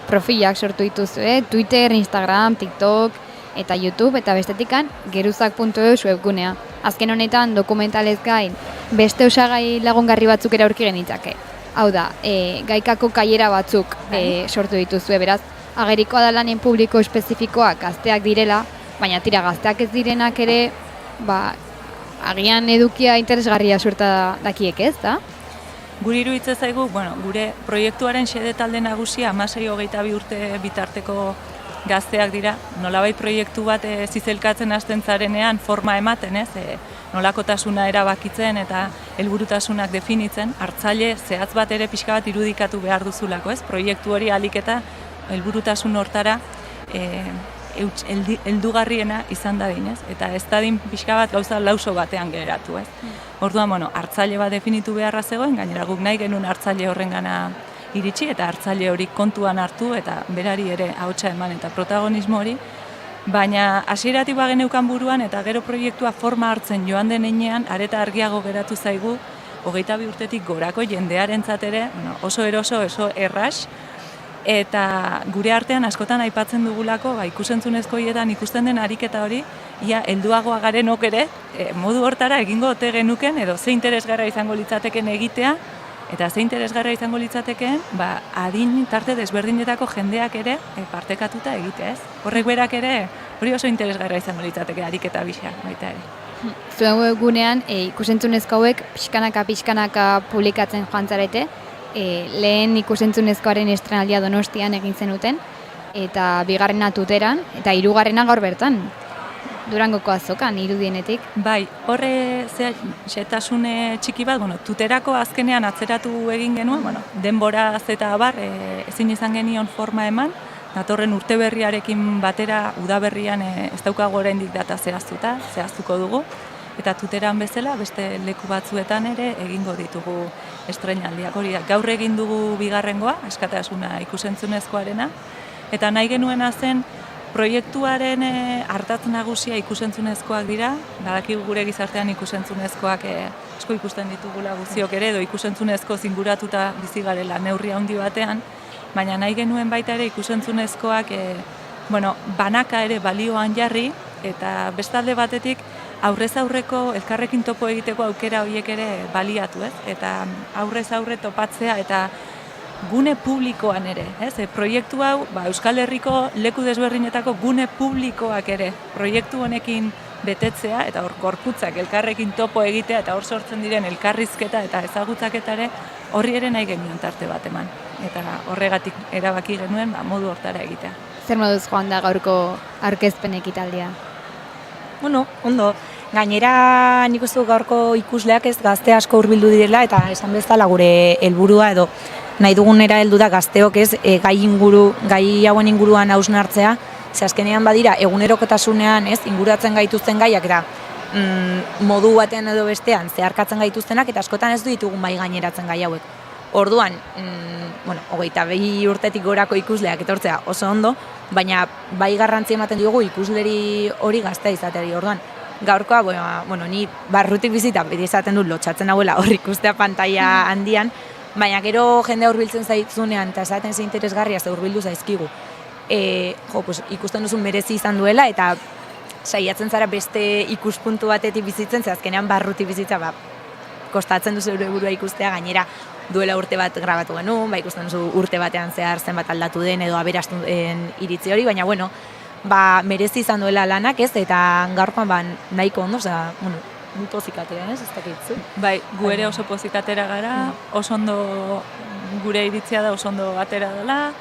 profilak sortu dituzu, Twitter, Instagram, TikTok eta YouTube eta bestetikan geruzak.eus webgunea. Azken honetan dokumentalez gain beste osagai lagungarri batzuk ere aurki genitzake. Hau da, gaikako kaiera batzuk sortu dituzue, beraz, agerikoa da lanen publiko espezifikoak gazteak direla, baina tira gazteak ez direnak ere, agian edukia interesgarria suerta dakiek ez, da? Guri iruditzen zaigu, gure proiektuaren xede talde nagusia 16-22 urte bitarteko gazteak dira. Nolabait proiektu bat zizelkatzen hasten zarenean forma ematen, ez? Nolakotasuna erabakitzen eta helburutasunak definitzen, hartzaile zehatz bat ere pixka bat irudikatu behar duzulako, ez? Proiektu hori ahalik eta helburutasun hortara heldugarriena izan dadin, ez? Eta ez dadin pixka bat gauza lauso batean geratu, ez? Orduan, hartzaile bat definitu beharra zegoen, gainera guk nahi genuen hartzaile horrengana iritsi eta hartzaile hori kontuan hartu eta berari ere ahotsa eman eta protagonismo hori, baina hasieratik bageneukan buruan eta gero proiektua forma hartzen joan den heinean areta argiago geratu zaigu 22 urtetik gorako jendearentzat ere, oso eroso, oso erras, eta gure artean askotan aipatzen dugulako, ikusentzunezko hietan ikusten den ariketa hori, ia helduagoa garenok ere, modu hortara egingo ote genuken edo ze interesgarra izango litzateken egitea, eta ze interesgarra izango litzatekeen, adin tarte desberdinetako jendeak ere partekatuta egitea, ez? Horrek berak ere, hori oso interesgarra izango litzateke ariketa bisa, baita ere. Zuen webgunean ikusentzunezko hauek pixkanaka publikatzen joan zarete, lehen ikusentzunezkoaren estrenaldia Donostian egin zenuten, eta bigarrena Tuteran, eta hirugarrena gaur bertan, Durangoko azokan, irudienetik. Bai, horre xetasune txiki bat, Tuterako azkenean atzeratu egin genuen, denboraz eta abar, ezin izan genion forma eman, datorren urte berriarekin batera udaberrian ez daukago oraindik data zehaztuko dugu, eta Tuteran bezala beste leku batzuetan ere egingo ditugu estreinaldiak. Hori da, gaur egin dugu bigarrengoa, askatasuna ikusentzunezkoarena, eta nahi genuena zen proiektuaren ardatz nagusia ikusentzunezkoak dira, badakigu gure gizartean ikusentzunezkoak asko ikusten ditugula guztiok ere, edo ikusentzunezko zinguratuta bizi garela neurri handi batean, baina nahi genuen baita ere ikusentzunezkoak banaka ere balioan jarri, eta bestalde batetik aurrez aurreko elkarrekin topo egiteko aukera horiek ere baliatu, ez? Eta aurrez aurre topatzea eta gune publikoan ere, ez? Proiektu hau, Euskal Herriko leku desberdinetako gune publikoak ere proiektu honekin betetzea eta hor gorputzak elkarrekin topo egitea eta hor sortzen diren elkarrizketa eta ezagutzaketa ere horri ere nahi genuen tarte bat eman. Eta horregatik erabaki genuen modu hortara egitea. Zer moduz joan da gaurko aurkezpen ekitaldia? Ondo. Gainera nik uste gaurko ikusleak ez gazte asko hurbildu direla eta esan bezala gure helburua edo nahi dugunera heldu da gazteok ez gai hauen inguruan hausnartzea, ze azkenean badira egunerokotasunean ez inguratzen gaituzten gaiak eta modu batean edo bestean zeharkatzen gaituztenak eta askotan ez du ditugun bai gaineratzen gai hauek. Orduan, 22 urtetik gorako ikusleak etortzea oso ondo, baina bai garrantzi ematen diogu ikusleri hori gaztea izateari. Orduan, gaurkoa, ni barrutik bizita beti izaten dut lotxatzen hauela hor ikustea pantaila handian, baina gero jendea hurbiltzen zaitzunean eta esaten ze interesgarria ze hurbildu zaizkigu. Ikusten duzun merezi izan duela eta saiatzen zara beste ikuspuntu batetik bizitzen, ze azkenean barrutik bizitza kostatzen du zure burua ikustea, gainera duela urte bat grabatu genuen, ikusten duzu urte batean zehar zenbat aldatu den edo aberastu den iritzi hori, baina bueno, merezi izan duela lanak ez, eta gaurkoan nahiko ondo, muy pozikatera, ez dakitzu. Bai, gu ere oso pozikatera gara, oso ondo gure iritzia da, oso ondo atera dela,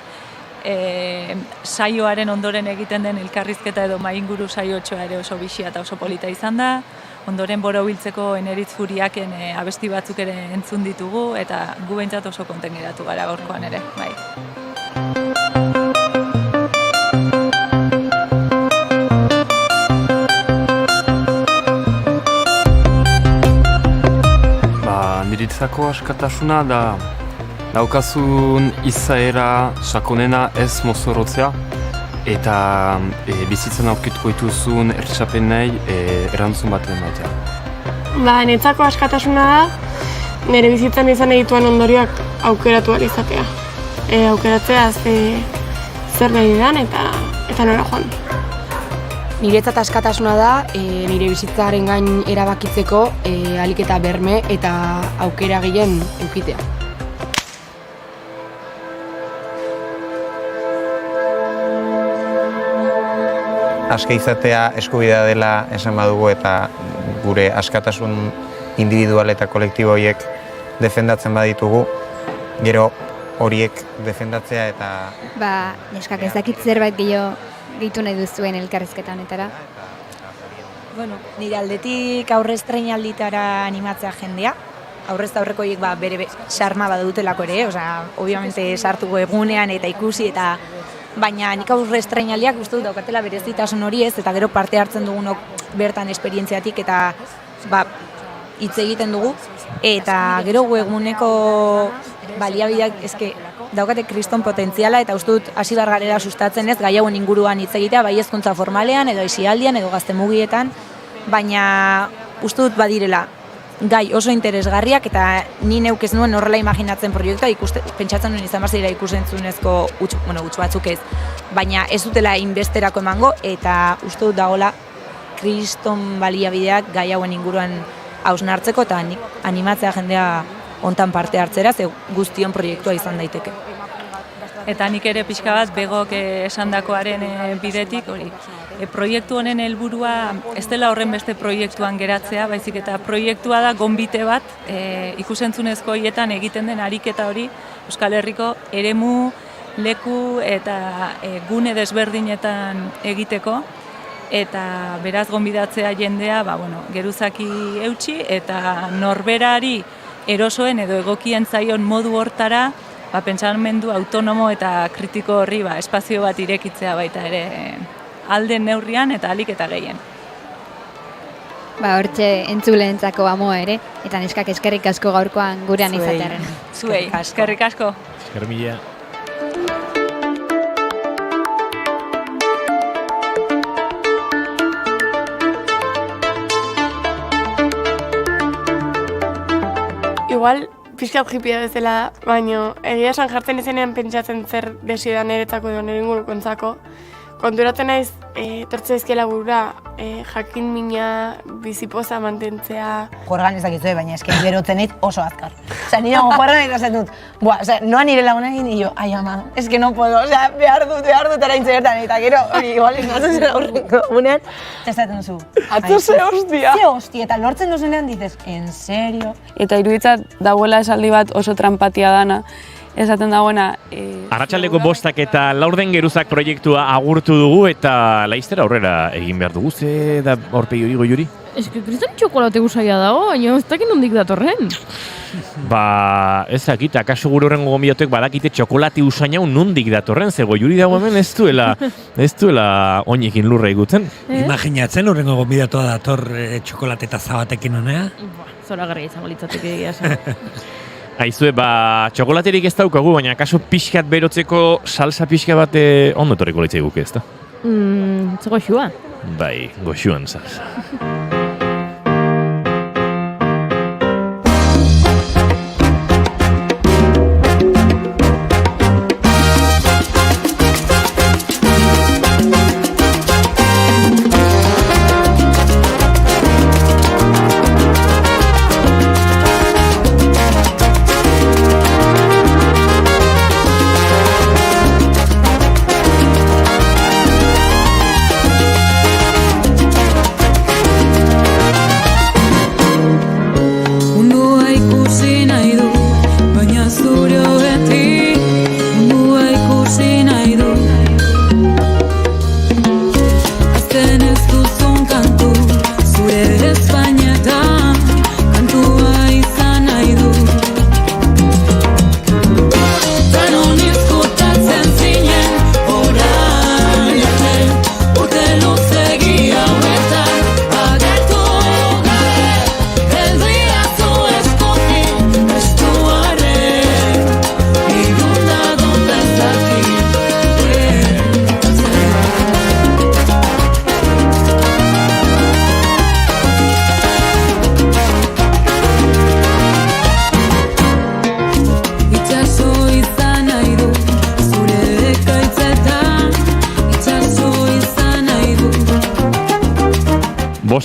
saioaren ondoren egiten den elkarrizketa edo mainguru saiotxoa ere oso bixia eta oso polita izan da, ondoren borobiltzeko Eneritz Furiaken abesti batzuk ere entzun ditugu, eta gu behintzat oso konten geratu gara gaurkoan ere, bai. Niritzako askatasuna da daukazun izaera sakonena ez mozorrotzea eta bizitzan aurkituko dituzun ertsapenei erantzun bat ematea. Niretzako askatasuna da nire bizitzan izan egituen ondorioak aukeratu ahal izatea. Aukeratzea zer nahi didan eta nora joan. Niretzat askatasuna da nire bizitzaren gain erabakitzeko ahalik eta berme eta aukera gehien edukitea. Aske izatea eskubidea dela esan badugu eta gure askatasun individual eta kolektibo horiek defendatzen baditugu, gero horiek defendatzea eta... Neskak ez dakit zerbait gehitu nahi duzuen elkarrizketa honetara. Bueno, nire aldetik aurre estreinalditara animatzea jendea. Aurrez aurreko horiek bere xarma badutelako ere, obviamente sartuko egunean eta ikusi eta baina nik aurre estreinaldiak uste dut daukatela berezitasun hori ez, eta gero parte hartzen dugunok bertan esperientziatik eta hitz egiten dugu, eta gero eguneko baliabideak daukate kriston potentziala eta uste dut hasi garela sustatzen ez gai hauen inguruan hitz egitea, bai hezkuntza formalean edo aisialdian edo gaztemugietan, baina uste dut badirela gai oso interesgarriak eta ni neuk ez nuen horrela imaginatzen proiektua, pentsatzen nuen izan bazira ikusentzunezko huts batzuk ez, baina ez dutela inbesterako emango eta uste dut dagoela kriston baliabideak gai hauen inguruan hausnartzeko eta animatzea jendea hontan parte hartzera, ze guztion proiektua izan daiteke. Eta nik ere pixka bat begok esandakoaren bidetik, proiektu honen helburua ez dela horren beste proiektuan geratzea, baizik eta proiektua da gonbite bat ikusentzunezko hietan egiten den ariketa hori Euskal Herriko eremu, leku eta gune desberdinetan egiteko, eta beraz gonbidatzea jendea geruzaki eutsi eta norberari erosoen edo egokien zaion modu hortara pentsamendu autonomo eta kritiko horri espazio bat irekitzea baita ere alden neurrian eta alik eta gehien. Hortxe entzuleentzako amoa ere, eta neskak eskerrik asko gaurkoan gurean izatearen. Zuei, eskerrik asko. Esker mila. Igual, pixkat jipia bezala, baina egia esan jartzen izenean pentsatzen zer desio da niretzako edo nire ingurukontzako. Konturatzen naiz, tortze ezkela burura, jakin mina bizipoza mantentzea. Jorgan ez dakizu, baina esken gerotzen nit oso azkar. Nire jorgan eta zen dut, noa nire lagunekin, y yo, ai ama, que no puedo, behar dut eraintze bertan, eta gero, igual izan zen aurreko gunean, testaten duzu. Atzo ze hostia! Ze hostia, eta lortzen duzunean dices, en serio? Eta iruditzat dagoela esaldi bat oso trampatia dana, esaten dagoena... Arratsaldeko 5 eta laurden geruzak proiektua agurtu dugu eta laiztera aurrera egin behar dugu, ze da horpegi hori goiuri? Kriston txokolate gusaia dago, baina ez dakit nondik datorren. Ez dakit, akaso gure horrengo gonbidatuek badakite txokolate usaina nondik datorren, ze goiuri dago hemen ez duela oinekin lurra igutzen. Imaginatzen horrengo gonbidatua dator txokolate eta zabatekin honea? Zora garria izango litzateke egia esan. Aizue, txokolaterik ez daukagu, baina kaso pixkat berotzeko salsa pixka bat ondo etorriko litzai guke, ez da? Goxua? Bai, goxuan salsa.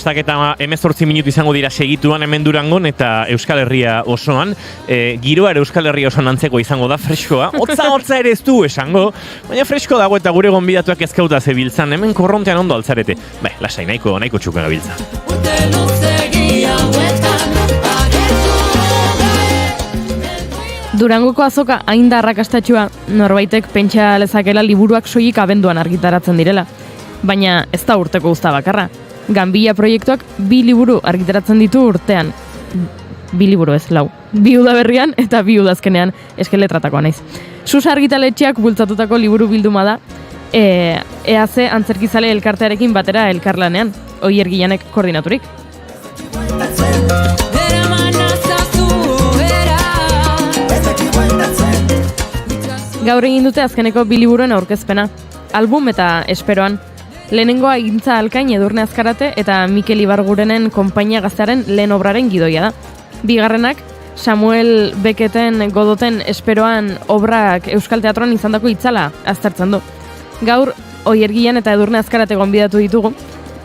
bostak eta 18 minutu izango dira segituan hemen Durangon eta Euskal Herria osoan. Giroa ere Euskal Herria osoan antzeko izango da, freskoa. Hotza ere ez du esango, baina fresko dago eta gure gonbidatuak ezkauta zebiltzan, hemen korrontean ondo altzarete. Lasai, nahiko txukuna biltza. Durangoko azoka hain da arrakastatxua, norbaitek pentsa lezakela liburuak soilik abenduan argitaratzen direla. Baina ez da urteko uzta bakarra. Ganbilla proiektuak 2 liburu argitaratzen ditu urtean. 2 liburu ez, 4. 2 udaberrian eta 2 udazkenean, eskeletratakoa naiz. Susa argitaletxeak bultzatutako liburu bilduma da, EAC antzerkizale elkartearekin batera elkarlanean, Oier Gilanek koordinaturik. Gaur egin dute azkeneko 2 liburuen aurkezpena, album eta esperoan. Lehenengoa Gintza Alkain Edurne Azkarate eta Mikel Ibargurenen konpainia gaztearen lehen obraren gidoia da. Bigarrenak, Samuel Beketen Godoten esperoan obrak Euskal Teatroan izandako itzala aztertzen du. Gaur, Oier Gilan eta Edurne Azkarate gonbidatu ditugu,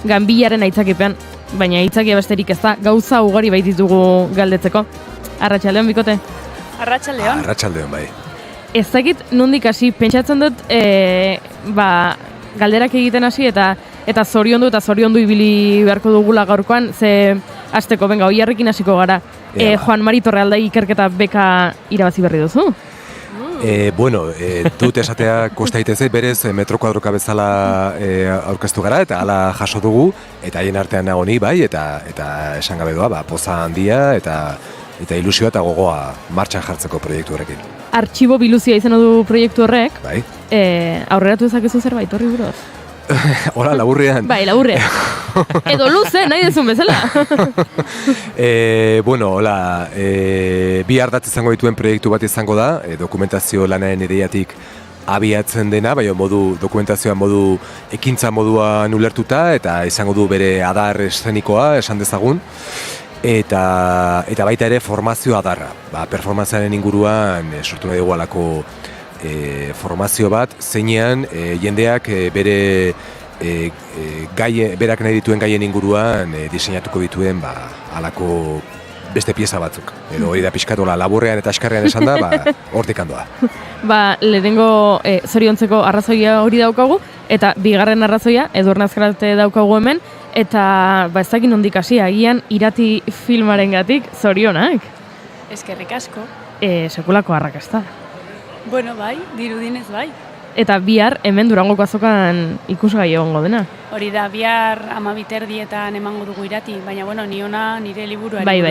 Ganbillaren aitzakipean, baina aitzakia besterik ez da, gauza ugari baititugu galdetzeko. Arratsaldeon, bikote? Arratsaldeon. Arratsaldeon, bai. Ez dakit nondik hasi, pentsatzen dut, galderak egiten hasi eta zoriondu ibili beharko dugula gaurkoan, ze hasteko, benga, Oierrekin hasiko gara. Juan Mari Torrealdai ikerketa beka irabazi berri duzu? Dut esatea kosta egiten berez metro kuadroka bezala aurkeztu gara eta hala jaso dugu, eta haien artean nago ni bai, eta esan gabe doa, poza handia eta ilusioa eta gogoa martxan jartzeko proiektu horrekin. Artxibo biluzia izan du proiektu horrek. Bai. Aurreratu ezakezu zerbait horri buruz? Hola, laburrean. Bai, laburrean. Edo luze, nahi dezun bezala. Bi ardatz izango dituen proiektu bat izango da, dokumentazio lanaren ideiatik abiatzen dena, baina dokumentazioa modu ekintza moduan ulertuta, eta izango du bere adar eszenikoa, esan dezagun. Eta baita ere formazio adarra. Performantzaren inguruan sortu nahi dugu alako formazio bat, zeinean jendeak berak nahi dituen gaien inguruan diseinatuko dituen alako beste pieza batzuk. Edo hori da pixkatola laburrean eta askarrean esan da, hortik handoa. Lehenengo zoriontzeko arrazoia hori daukagu, eta bigarren arrazoia, Edurne Azkarate daukagu hemen, eta ez dakit nondik hasi, agian Irati filmarengatik zorionak. Eskerrik asko. Sekulako arrakasta. Bueno, bai, dirudinez bai. Eta bihar hemen Durangoko azokan ikusgai egongo dena. Hori da, bihar 12:00 emango dugu Irati, baina ni ona nire liburuari. Bai.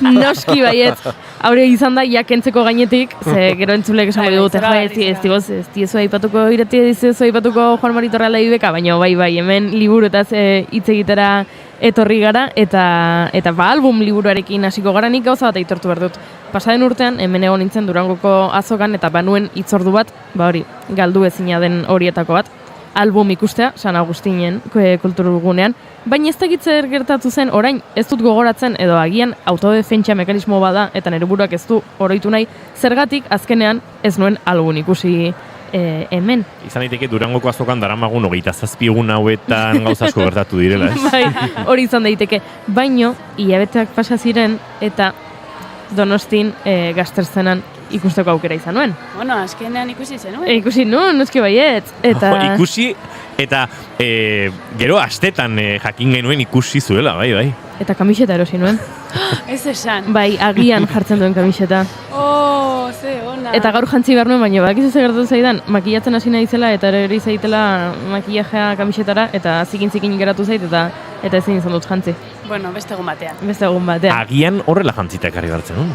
Noski baiet. Haure izan da, kentzeko gainetik, ze gero entzulek esango digute, ez diezu aipatuko Irati, ez diezu aipatuko Juan Mari Torrealdai beka, baina bai, hemen liburuetaz hitz egitera etorri gara, eta album liburuarekin hasiko gara, nik gauza bat aitortu behar dut. Pasaden urtean, hemen egon nintzen Durangoko azokan, eta banuen hitzordu bat, galdu ezina den horietako bat, album ikustea, San Agustinen kulturgunean, baina ez dakit zer gertatu zen, orain ez dut gogoratzen, edo agian autodefentsa mekanismo bada, eta nire buruak ez du oroitu nahi, zergatik azkenean ez nuen album ikusi hemen. Izan daiteke Durangoko azokan daramagun 27 egun hauetan gauza asko gertatu direla, ez? Bai, hori izan daiteke. Baino, hilabeteak pasa ziren eta Donostin gazterzenan ikusteko aukera izan nuen. Bueno, azkenean ikusi zenuen. Ikusi nuen, noski baiet. Ikusi eta gero astetan jakin genuen ikusi zuela, bai. Eta kamiseta erosi nuen. Ez esan. Bai, agian jartzen duen kamiseta. Ze ona. Eta gaur jantzi behar nuen, baina bakizu ze gertatu zaidan, makillatzen hasi naizela eta ere zaitela makillajea kamisetara, eta zikin geratu zait, eta ezin izan dut jantzi. Bueno, beste egun batean. Agian horrela jantzita ekarri hartzen, no?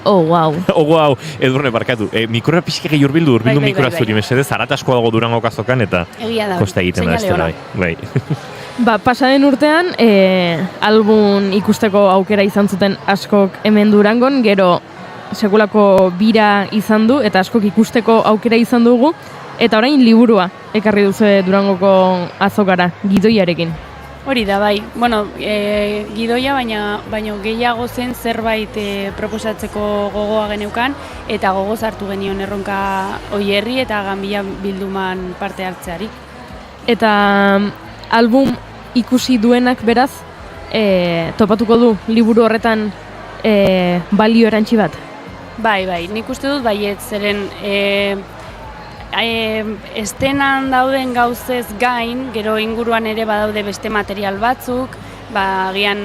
Wow. Wow, Edurne barkatu. Mikrora pixka gehi urbildu mikrora zuri, mesedez, zaratasko dago Durangoko azokan, eta kosta egiten da ez bai. Pasaden urtean, album ikusteko aukera izan zuten askok hemen Durangon, gero sekulako bira izan du, eta askok ikusteko aukera izan dugu, eta orain liburua ekarri duzu Durangoko azokara, gidoiarekin. Hori da, bai. Gidoia, baina gehiago zen zerbait proposatzeko gogoa geneukan, eta gogoz hartu genion erronka Oierri eta Ganbilla bilduman parte hartzeari. Eta album ikusi duenak beraz, topatuko du liburu horretan balio erantsi bat? Bai, nik uste dut baiet, zeren estenan dauden gauzez gain, gero inguruan ere badaude beste material batzuk, agian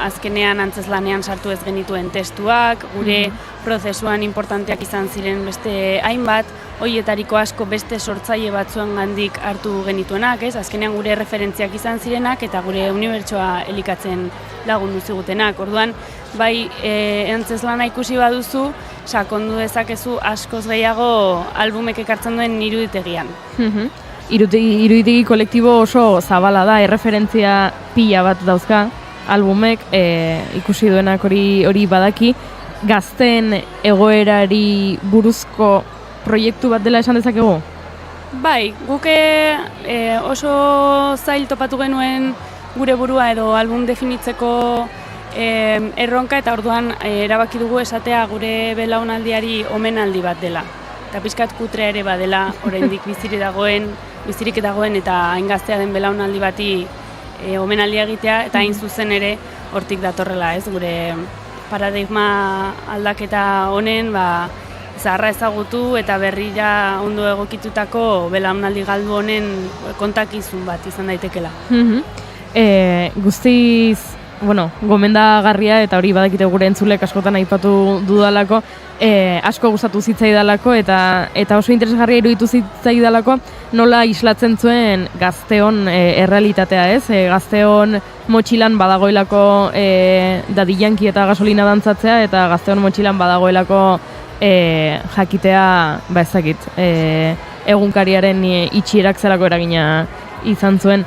azkenean antzeslanean sartu ez genituen testuak, gure prozesuan importanteak izan ziren beste hainbat, hoietariko asko beste sortzaile batzuen gandik hartu genituenak, ez? Azkenean gure referentziak izan zirenak eta gure unibertsoa elikatzen lagundu zigutenak. Orduan, bai antzeslana ikusi baduzu, sakondu dezakezu askoz gehiago albumek ekartzen duen iruditegian. Iruditegi kolektibo oso zabala da, erreferentzia pila bat dauzka, albumek ikusi duenak hori badaki, gazteen egoerari buruzko proiektu bat dela esan dezakegu? Bai, guke oso zail topatu genuen gure burua edo album definitzeko erronka eta orduan erabaki dugu esatea gure belaunaldiari omenaldi bat dela. Eta pixkat kutre ere badela, oraindik bizirik dagoen eta hain gaztea den belaunaldi bati omenaldia egitea eta hain zuzen ere hortik datorrela, ez? Gure paradigma aldaketa honen, zaharra ezagutu eta berrira ondo egokitutako belaunaldi galdu honen kontakizun bat izan daitekela. Guztiz, gomendagarria eta hori badakite gure entzulek askotan aipatu dudalako, asko gustatu zitzaidalako eta oso interesgarria iruditu zitzaidalako nola islatzen zuen gazteon errealitatea, ez? Gazteon motxilan badagoelako Daddy Yankee eta gasolina dantzatzea eta gazteon motxilan badagoelako jakitea, ezakit, egunkariaren itxierak zelako eragina izan zuen.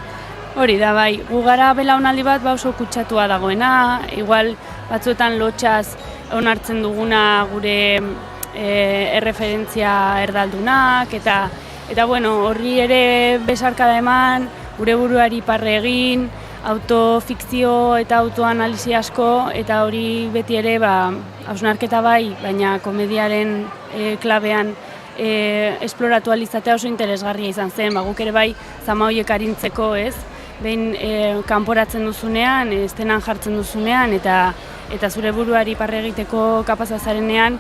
Hori da, bai, gu gara belaunaldi bat oso kutsatua dagoena, igual batzuetan lotxaz onartzen duguna gure erreferentzia erdaldunak, eta horri ere besarkada eman, gure buruari parre egin, autofikzio eta autoanalizi asko, eta hori beti ere hausnarketa bai, baina komediaren klabean esploratu alizatea oso interesgarria izan zen, guk ere bai zama horiek arintzeko, ez? Behin kanporatzen duzunean, estenan jartzen duzunean, eta zure buruari parre egiteko kapaza zarenean,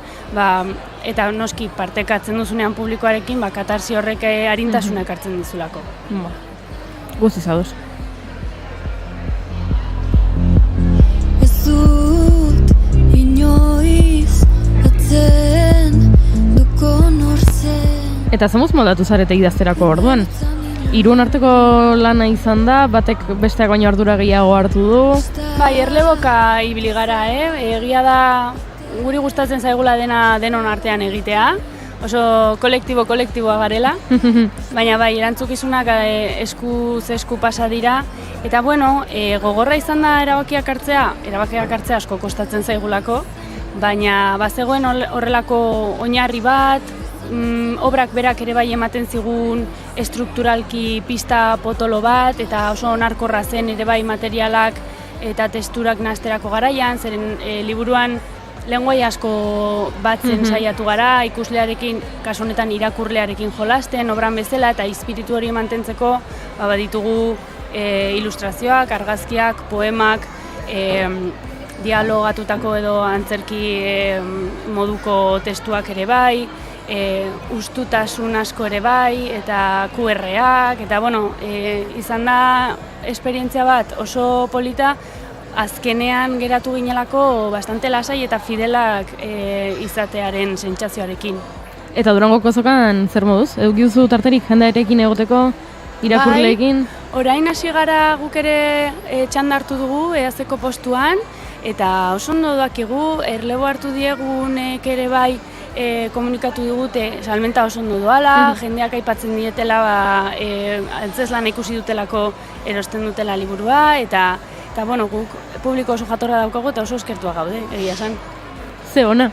eta noski partekatzen duzunean publikoarekin, katarsi horrek arintasuna ekartzen dizulako. Guztiz ados. Ez dut inoiz atzen duko nortzen. Eta zemuz moldatu zarete idazterako orduan? Hirun arteko lana izan da, batek besteak baino ardura gehiago hartu du. Bai, erleboka ibili gara, egia da guri gustatzen zaigula dena denon artean egitea, oso kolektiboa garela, baina bai, erantzukizunak eskuz esku pasa dira, eta gogorra izan da erabakiak hartzea asko kostatzen zaigulako, baina bazegoen horrelako oinarri bat, obrak berak ere bai ematen zigun estrukturalki pista potolo bat, eta oso onarkorra zen ere bai materialak eta testurak nahasterako garaian, zeren liburuan lenguai asko batzen saiatu gara, ikuslearekin, kasu honetan irakurlearekin jolasten, obran bezala, eta espiritu hori mantentzeko baditugu ilustrazioak, argazkiak, poemak, dialogatutako edo antzerki moduko testuak ere bai, ustutasun asko ere bai, eta QR-ak, eta izan da esperientzia bat oso polita, azkenean geratu ginelako bastante lasai eta fidelak izatearen sentsazioarekin. Eta Durangoko azokan zer moduz? Edukiduzu tarterik jendearekin egoteko, irakurleekin? Bai, orain hasi gara guk ere txanda hartu dugu EAZko postuan, eta oso ondo dakigu, erlebo hartu diegunek ere bai komunikatu digute salmenta oso ondo doala, jendeak aipatzen dietela antzezlan ikusi dutelako erosten dutela liburua, eta guk publiko oso jatorra daukagu eta oso eskertua gaude, egia esan. Ze ona!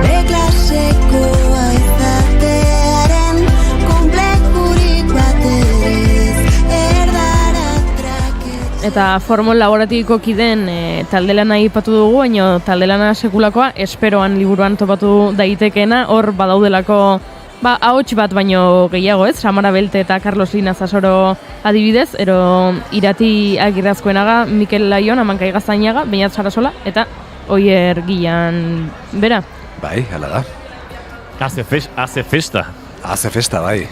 Beklasekoa izatearen konplekurik bateriz erdaratrak. Eta Formol laboratibiko kideen taldelana aipatu dugu, baina taldelana sekulakoa esperoan liburuan topatu daitekeena, hor badaudelako Ahots bat baino gehiago, ez? Samara Belte eta Carlos Lina Zasoro adibidez, ero Irati Agirrazkoenaga, Mikel Laion, Amankai Gaztainaga, Beñat Sarasola, eta Oier Gian bera. Bai, hala da. Haze festa. Haze festa, bai.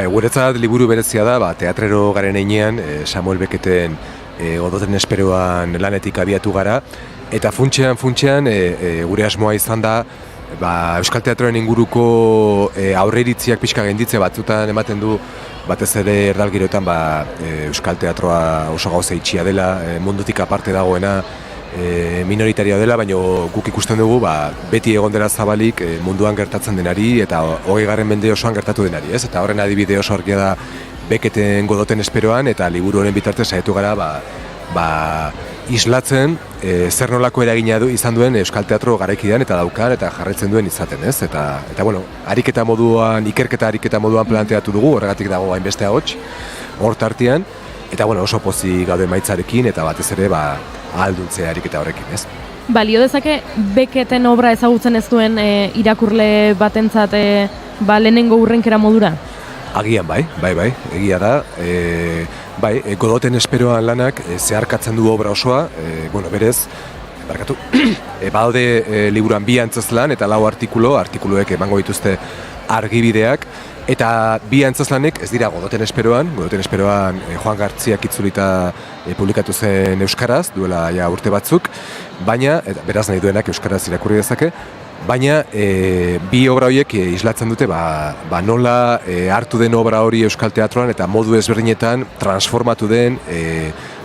Guretzat liburu berezia da, teatrero garen einean, Samuel Becketen Godoten esperoan lanetik abiatu gara, eta funtsean gure asmoa izan da, Euskal Teatroen inguruko aurreiritziak pixka genditze batzutan ematen du, batez ere erdalgiroetan Euskal Teatroa oso gauza itxia dela, mundutik aparte dagoena, minoritaria dela, baina guk ikusten dugu beti egon dela zabalik munduan gertatzen denari eta 20. mende osoan gertatu denari, ez? Eta horren adibide oso argia da Becketen Godoten esperoan, eta liburu honen bitartez saiatu gara islatzen zer nolako eragina izan duen Euskal Teatro garaikidean eta daukan eta jarraitzen duen izaten, ez? Eta ikerketa ariketa moduan planteatu dugu, horregatik dago hainbeste ahots hor tartean, eta oso pozik gaude maitzarekin eta batez ere ahalduntzea ariketa horrekin, ez? Balio dezake Becketen obra ezagutzen ez duen irakurle batentzat lehenengo urrenkera modura? Agian bai, egia da. Godoten esperoan lanak zeharkatzen du obra osoa, berez, badaude liburuan 2 antzezlan eta 4 artikuluek emango dituzte argibideak, eta 2 antzezlanek ez dira Godoten esperoan Juan Gartziak itzulita publikatu zen euskaraz, duela urte batzuk, baina, beraz nahi duenak euskaraz irakurri dezake, baina 2 obra horiek islatzen dute nola hartu den obra hori Euskal Teatroan eta modu ezberdinetan transformatu den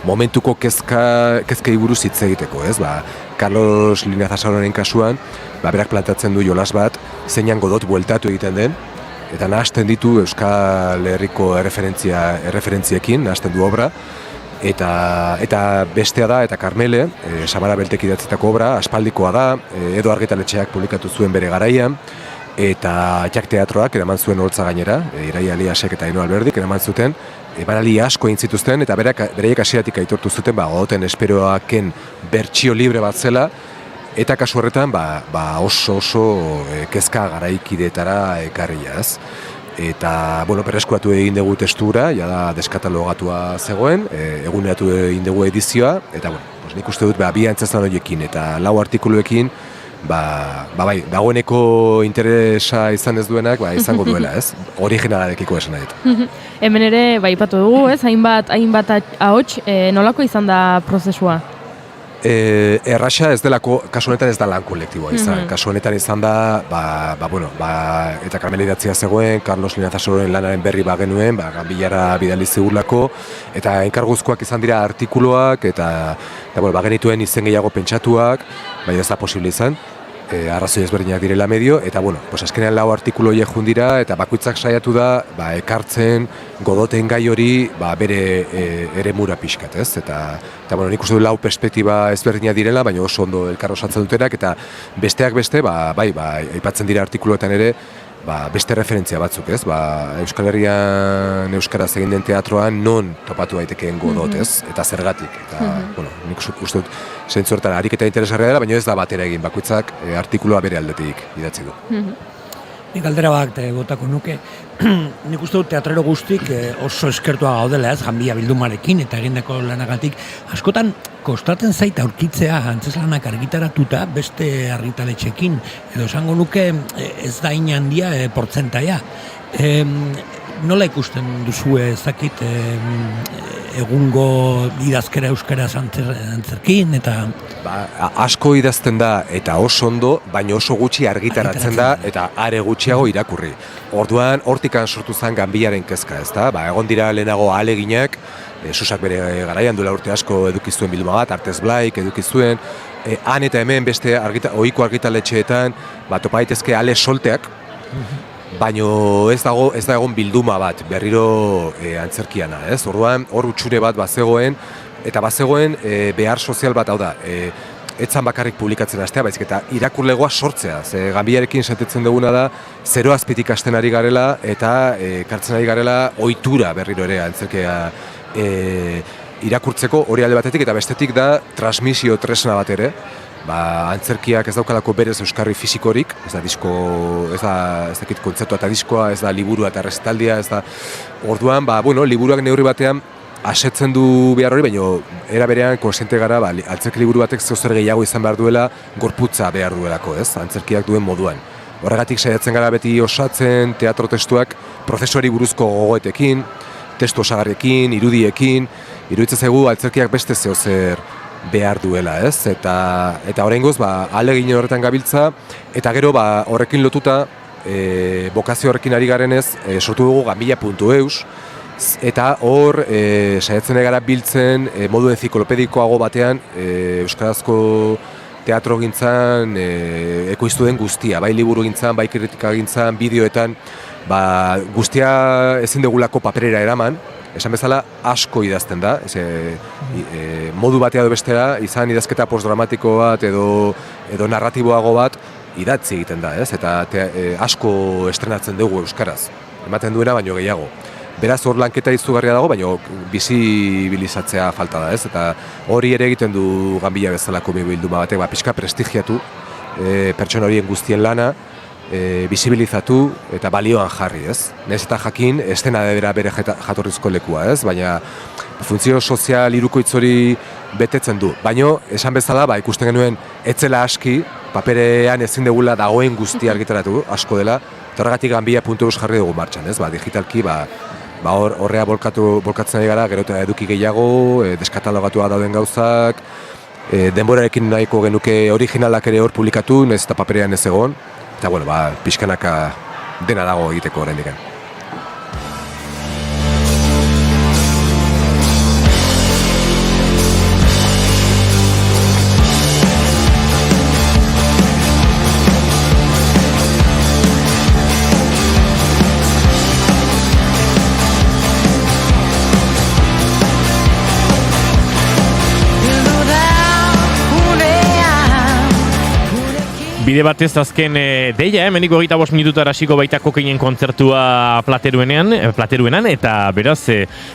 momentuko kezkei buruz hitz egiteko, ez? Carlos Lina Zasororen kasuan, berak plantatzen du jolas bat, zeinan Godot bueltatu egiten den, eta nahasten ditu Euskal Herriko erreferentziekin, nahasten du obra, eta bestea da, eta Karmele, Samara Beltek idatzitako obra, aspaldikoa da, Edo Argitaletxeak publikatu zuen bere garaian, eta Jak Teatroak eraman zuen holtza gainera, Iraia Eliasek eta Aino Alberdik eraman zuten, barali asko egin zituzten, eta bereiek hasieratik aitortu zuten, Godoten esperoaken bertsio libre bat zela, eta kasu horretan, oso kezka garaikideetara ekarriaz. Eta, berreskuratu egin dugu testura, jada deskatalogatua zegoen, eguneratu egin dugu edizioa, eta, nik uste dut, 2 antzezlan horiekin eta 4 artikuluekin, dagoeneko interesa izan ez duenak, izango duela, ez? Originalarekiko esan nahi. Hemen ere, ipatu dugu, ez? Hainbat ahots, nolako izan da prozesua? Erraxa ez delako, kasu honetan ez da lan kolektiboa izan. Kasu honetan izan da, eta Karmele idatzia zegoen, Carlos Lina Zasororen lanaren berri genuen, Ganbilara bidali zigurlako, eta enkarguzkoak izan dira artikuluak, eta genituen izen gehiago pentsatuak, baina ez da posible izan, arrazoi ezberdinak direla medio, eta azkenean 4 artikulu horiek jundira, eta bakoitzak saiatu da, ekartzen Godoten gai hori, bere eremura pixkat, ez? Eta nik uste du 4 perspektiba ezberdinak direla, baina oso ondo elkar osatzen dutenak, eta besteak beste, aipatzen dira artikuluetan ere, beste referentzia batzuk, ez? Euskal Herrian euskaraz egin den teatroan non topatu daitekeen Godot, ez? Eta zergatik. Eta, nik uste dut zentzu hortan ariketa interesgarria dela, baina ez da batera egin, bakoitzak artikulua bere aldetik idatzi du. Nik galdera bat botako nuke, nik uste dut teatrero guztik oso eskertua gaudela, ez? Ganbia bildumarekin eta egindako lanagatik. Askotan, kostatzen zait aurkitzea antzeslanak argitaratuta beste argitaletxekin, edo esango nuke ez da ina handia portzentaia. Nola ikusten duzue ezakit egungo idazkera euskaraz antzerkin eta... Asko idazten da eta oso ondo, baina oso gutxi argitaratzen da eta are gutxiago irakurri. Orduan, hortikan sortu zen Ganbilaren kezka, ezta? Egon dira lehenago ahaleginak, Susak bere garaian duela urte asko edukizuen bilduma bat, Artez Blaik edukizuen, han eta hemen beste ohiko argitaletxeetan, topa daitezke ale solteak, baino ez da egon bilduma bat berriro antzerkiana, ez? Orduan, hor utxure bat bazegoen, eta bazegoen behar sozial bat, hau da, etzan bakarrik publikatzen hastea, baizik eta irakurlegoa sortzea. Ganbilarekin sentetzen duguna da, zero azpitik hasten ari garela, eta kartzen ari garela ohitura berriro ere antzerkia irakurtzeko hori alde batetik, eta bestetik da transmisio tresna bat ere, antzerkiak ez daukalako berez euskarri fisikorik, ez dakit kontzeptua eta diskoa, ez da liburua eta resitaldia, ez da orduan, liburuak neurri batean asetzen du behar hori, baina era berean konsiente gara, antzerki liburu batek zer gehiago izan behar duela, gorputza behar duelako, ez? Antzerkiak duen moduan. Horregatik saiatzen gara beti osatzen teatro testuak prozesuari buruzko gogoetekin, testu osagarriekin, irudiekin, iruditzen zaigu antzerkiak beste zeozer behar duela, ez? Eta oraingoz, ahalegin horretan gabiltza, eta gero horrekin lotuta, bokazio horrekin ari garenez, sortu dugu ganbila.eus, eta hor saiatzen gara biltzen modu enziklopedikoago batean euskarazko teatro gintzan ekoiztu den guztia, bai liburu gintzan, bai kritika gintzan, bideoetan, guztia ezin degulako paperera eraman, esan bezala asko idazten da, modu batea edo bestera, izan idazketa postdramatiko bat edo narratiboago bat idatzi egiten da, ez? Eta asko estrenatzen dugu euskaraz, ematen duena baino gehiago. Beraz hor lanketa izugarria dago, baina bizibilizatzea falta da, ez? Eta hori ere egiten du ganbila bezalako bilduma batek, pixka prestigiatu pertsona horien guztien lana, bizibilizatu eta balioan jarri, ez? Nahiz eta jakin, ez dena bere jatorrizko lekua, ez? Baina funtzio sozial hirukoitz hori betetzen du. Baina, esan bezala, ikusten genuen etzela aski, paperean ezin degula dagoen guztia argitaratu, asko dela, eta horregatik ganbila.eus jarri dugu martxan, ez? Digitalki, horrea bolkatzen ari gara, gero eta eduki gehiago, deskatalogatua dauden gauzak, denborarekin nahiko genuke originalak ere hor publikatu, nahiz eta paperean ez egon, eta pixkanaka dena dago egiteko oraindik. Bide batez azken deia, hemeniko 25 minututara hasiko baita Kokainen kontzertua plateruenan, eta beraz,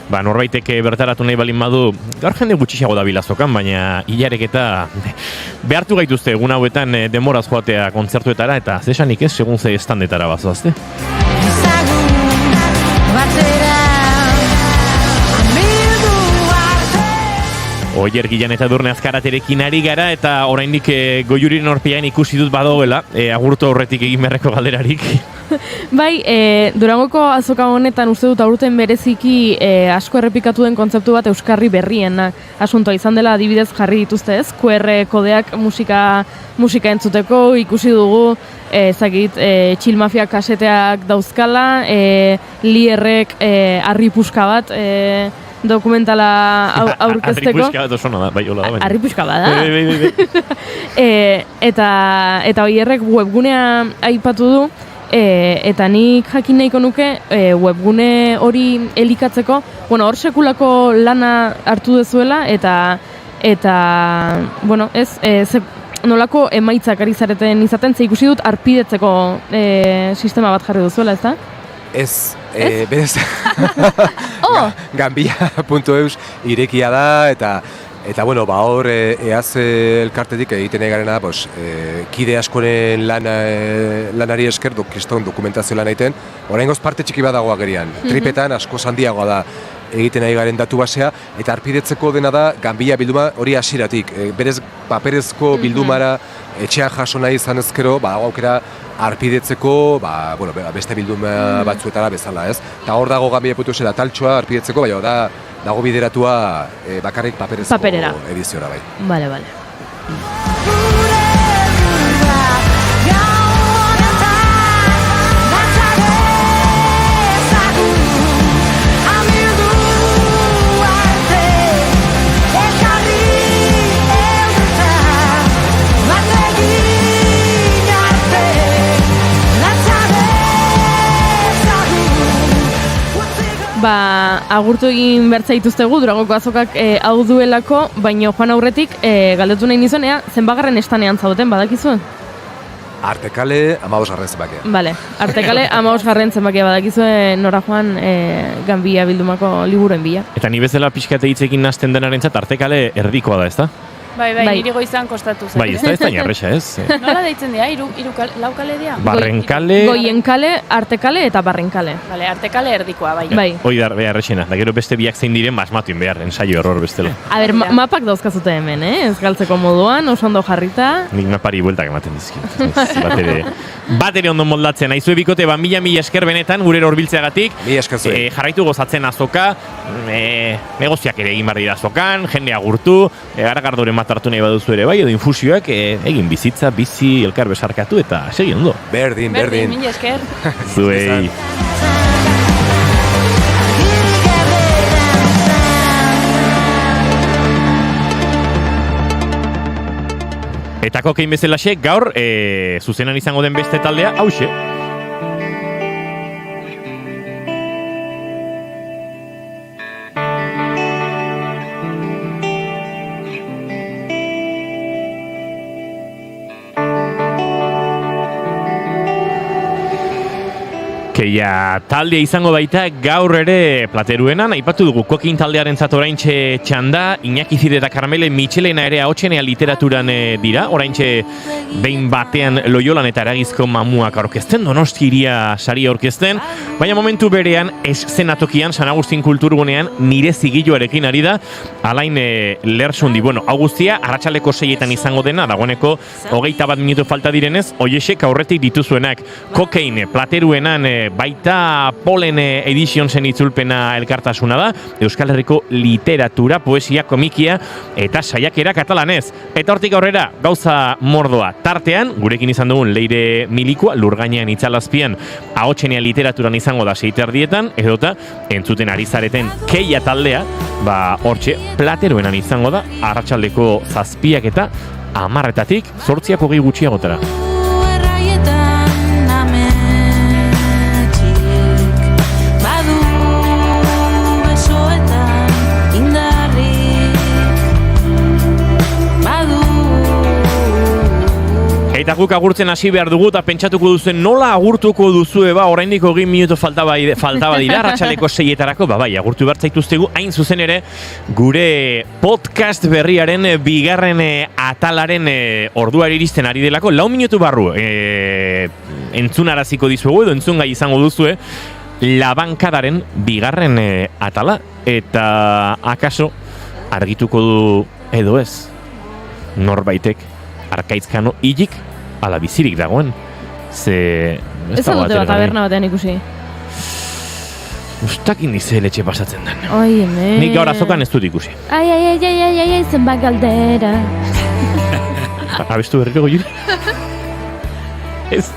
norbaitek bertaratu nahi balin badu, gaur jende gutxiago da bilazokan, baina hilarek eta behartu gaituzte egun hauetan denboraz joatea kontzertuetara, eta zesanik ez, segun ze estandetara bazoazte. Oier Gilan eta Edurne Azkaraterekin ari gara, eta oraindik Goiuriren orpean ikusi dut badagoela, agurtu aurretik egin beharreko galderarik. Bai, Durangoko azoka honetan uste dut aurten bereziki asko errepikatu den kontzeptu bat euskarri berrien asuntoa izan dela, adibidez jarri dituzte, ez? QR kodeak musika entzuteko ikusi dugu, Txilmafia kaseteak dauzkala, Lierrek harripuska bat dokumentala aurkezteko. Harripuska bat osona da, bai, hola da. Harripuska bat da. Eta Oierrek webgunea aipatu du, eta nik jakin nahiko nuke webgune hori elikatzeko, hor sekulako lana hartu dezuela, eta nolako emaitzak ari zareten izaten, ze ikusi dut arpidetzeko sistema bat jarri duzuela, ez da? Ez, berez, ganbila.eus irekia da, eta hor eaz elkartetik egiten egarena, kide askoren lanari esker, kriston dokumentazio lan egiten, oraingoz parte txiki bat dagoa gerian, tripetan asko handiagoa da egiten ari garen datu basea, eta arpidetzeko dena da ganbila bilduma hori hasieratik, berez paperezko bildumara etxean jaso nahi izan ezkero, aukera arpidetzeko, beste bilduma batzuetara bezala, ez? Eta hor dago ganbila.eus eta taltxoa arpidetzeko, dago bideratua bakarrik paperezko ediziora, bai. Bale. Agurtu egin bertza dituztegu, Durangoko azokak hau duelako, baina joan aurretik galdetu nahi nizunea, zenbagarren estanean zaudeten, badakizu? Artekale 15. zenbakia. Bale, Artekale 15. zenbakia badakizu nora joan Ganbila bildumako liburuen bila. Eta ni bezala pixkate hitzekin hasten denarentzat Artekale erdikoa da, ezta? Bai, niri goizan kostatu zen. Bai, ez da jarresa, ez? Nola deitzen dira, lau kale dira? Barrenkale... Goienkale, artekale eta barrenkale. Bale, artekale erdikoa, bai. Hoi da, beharrexena. Da gero beste biak zein diren, basmatuen behar, ensaio error bestela. A ber, mapak dauzkazute hemen, ez galtzeko moduan, oso ondo jarrita. Nik mapari bueltak ematen dizkit. Batere ondo moldatzen. Aizue bikote, mila esker benetan, gure horbiltzeagatik. Mila esker zuen. Jarraitu gozatzen azoka, negoziak ere egin barri da azokan, jende agurtu, garagardoren matartu nahi baduzu ere bai, edo infusioak egin bizitza, bizi, elkar besarkatu eta segi ondo. Berdin. Mila esker. Zuei. Eta kokein bezalaxe, gaur, zuzenan izango den beste taldea, hauxe. Keia taldea izango baita gaur ere plateruenan, aipatu dugu kokin taldearen oraintxe txanda, Iñaki Zide eta Karmele Michelena ere ahotsenea literaturan dira, oraintxe behin batean Loiolan eta Eragizko Mamuak aurkezten, Donosti Hiria saria aurkezten, baina momentu berean eszenatokian San Agustin Kulturgunean nire zigiloarekin ari da, Alain Lersundi, hau guztia, arratsaldeko 6etan izango dena, dagoeneko 21 minutu falta direnez, oiesek aurretik dituzuenak, kokein plateruenan baita Polen Editionsen itzulpena elkartasuna da, Euskal Herriko literatura, poesia, komikia eta saiakera katalanez. Eta hortik aurrera, gauza mordoa tartean, gurekin izan dugun Leire Milikua, Lurgainean Itzalazpian, ahotsenea literaturan izango da 6:00 edota entzuten ari zareten Keia taldea, hortxe plateruenan izango da, arratsaldeko 7 eta 10:00 8:20 gutxiagotara. Eta guk agurtzen hasi behar dugu eta pentsatuko duzuen nola agurtuko duzue oraindik 20 minutu faltaba dira arratsaleko 6:00 bai, agurtu behar zaituztegu hain zuzen ere gure podcast berriaren bigarren atalaren orduari iristen ari delako 4 minutu barru entzunaraziko dizuegu edo entzungai izango duzue Labankadaren bigarren atala eta akaso argituko du edo ez norbaitek Arkaitzkano hilik ala bizirik dagoen. Ze... Ez dute bat taberna batean ikusi. Uztakin dize letxe pasatzen den. Oi, eme. Nik gaur azokan ez dut ikusi. Ai, zenbat galdera. Abestu berriko Juri? Ez.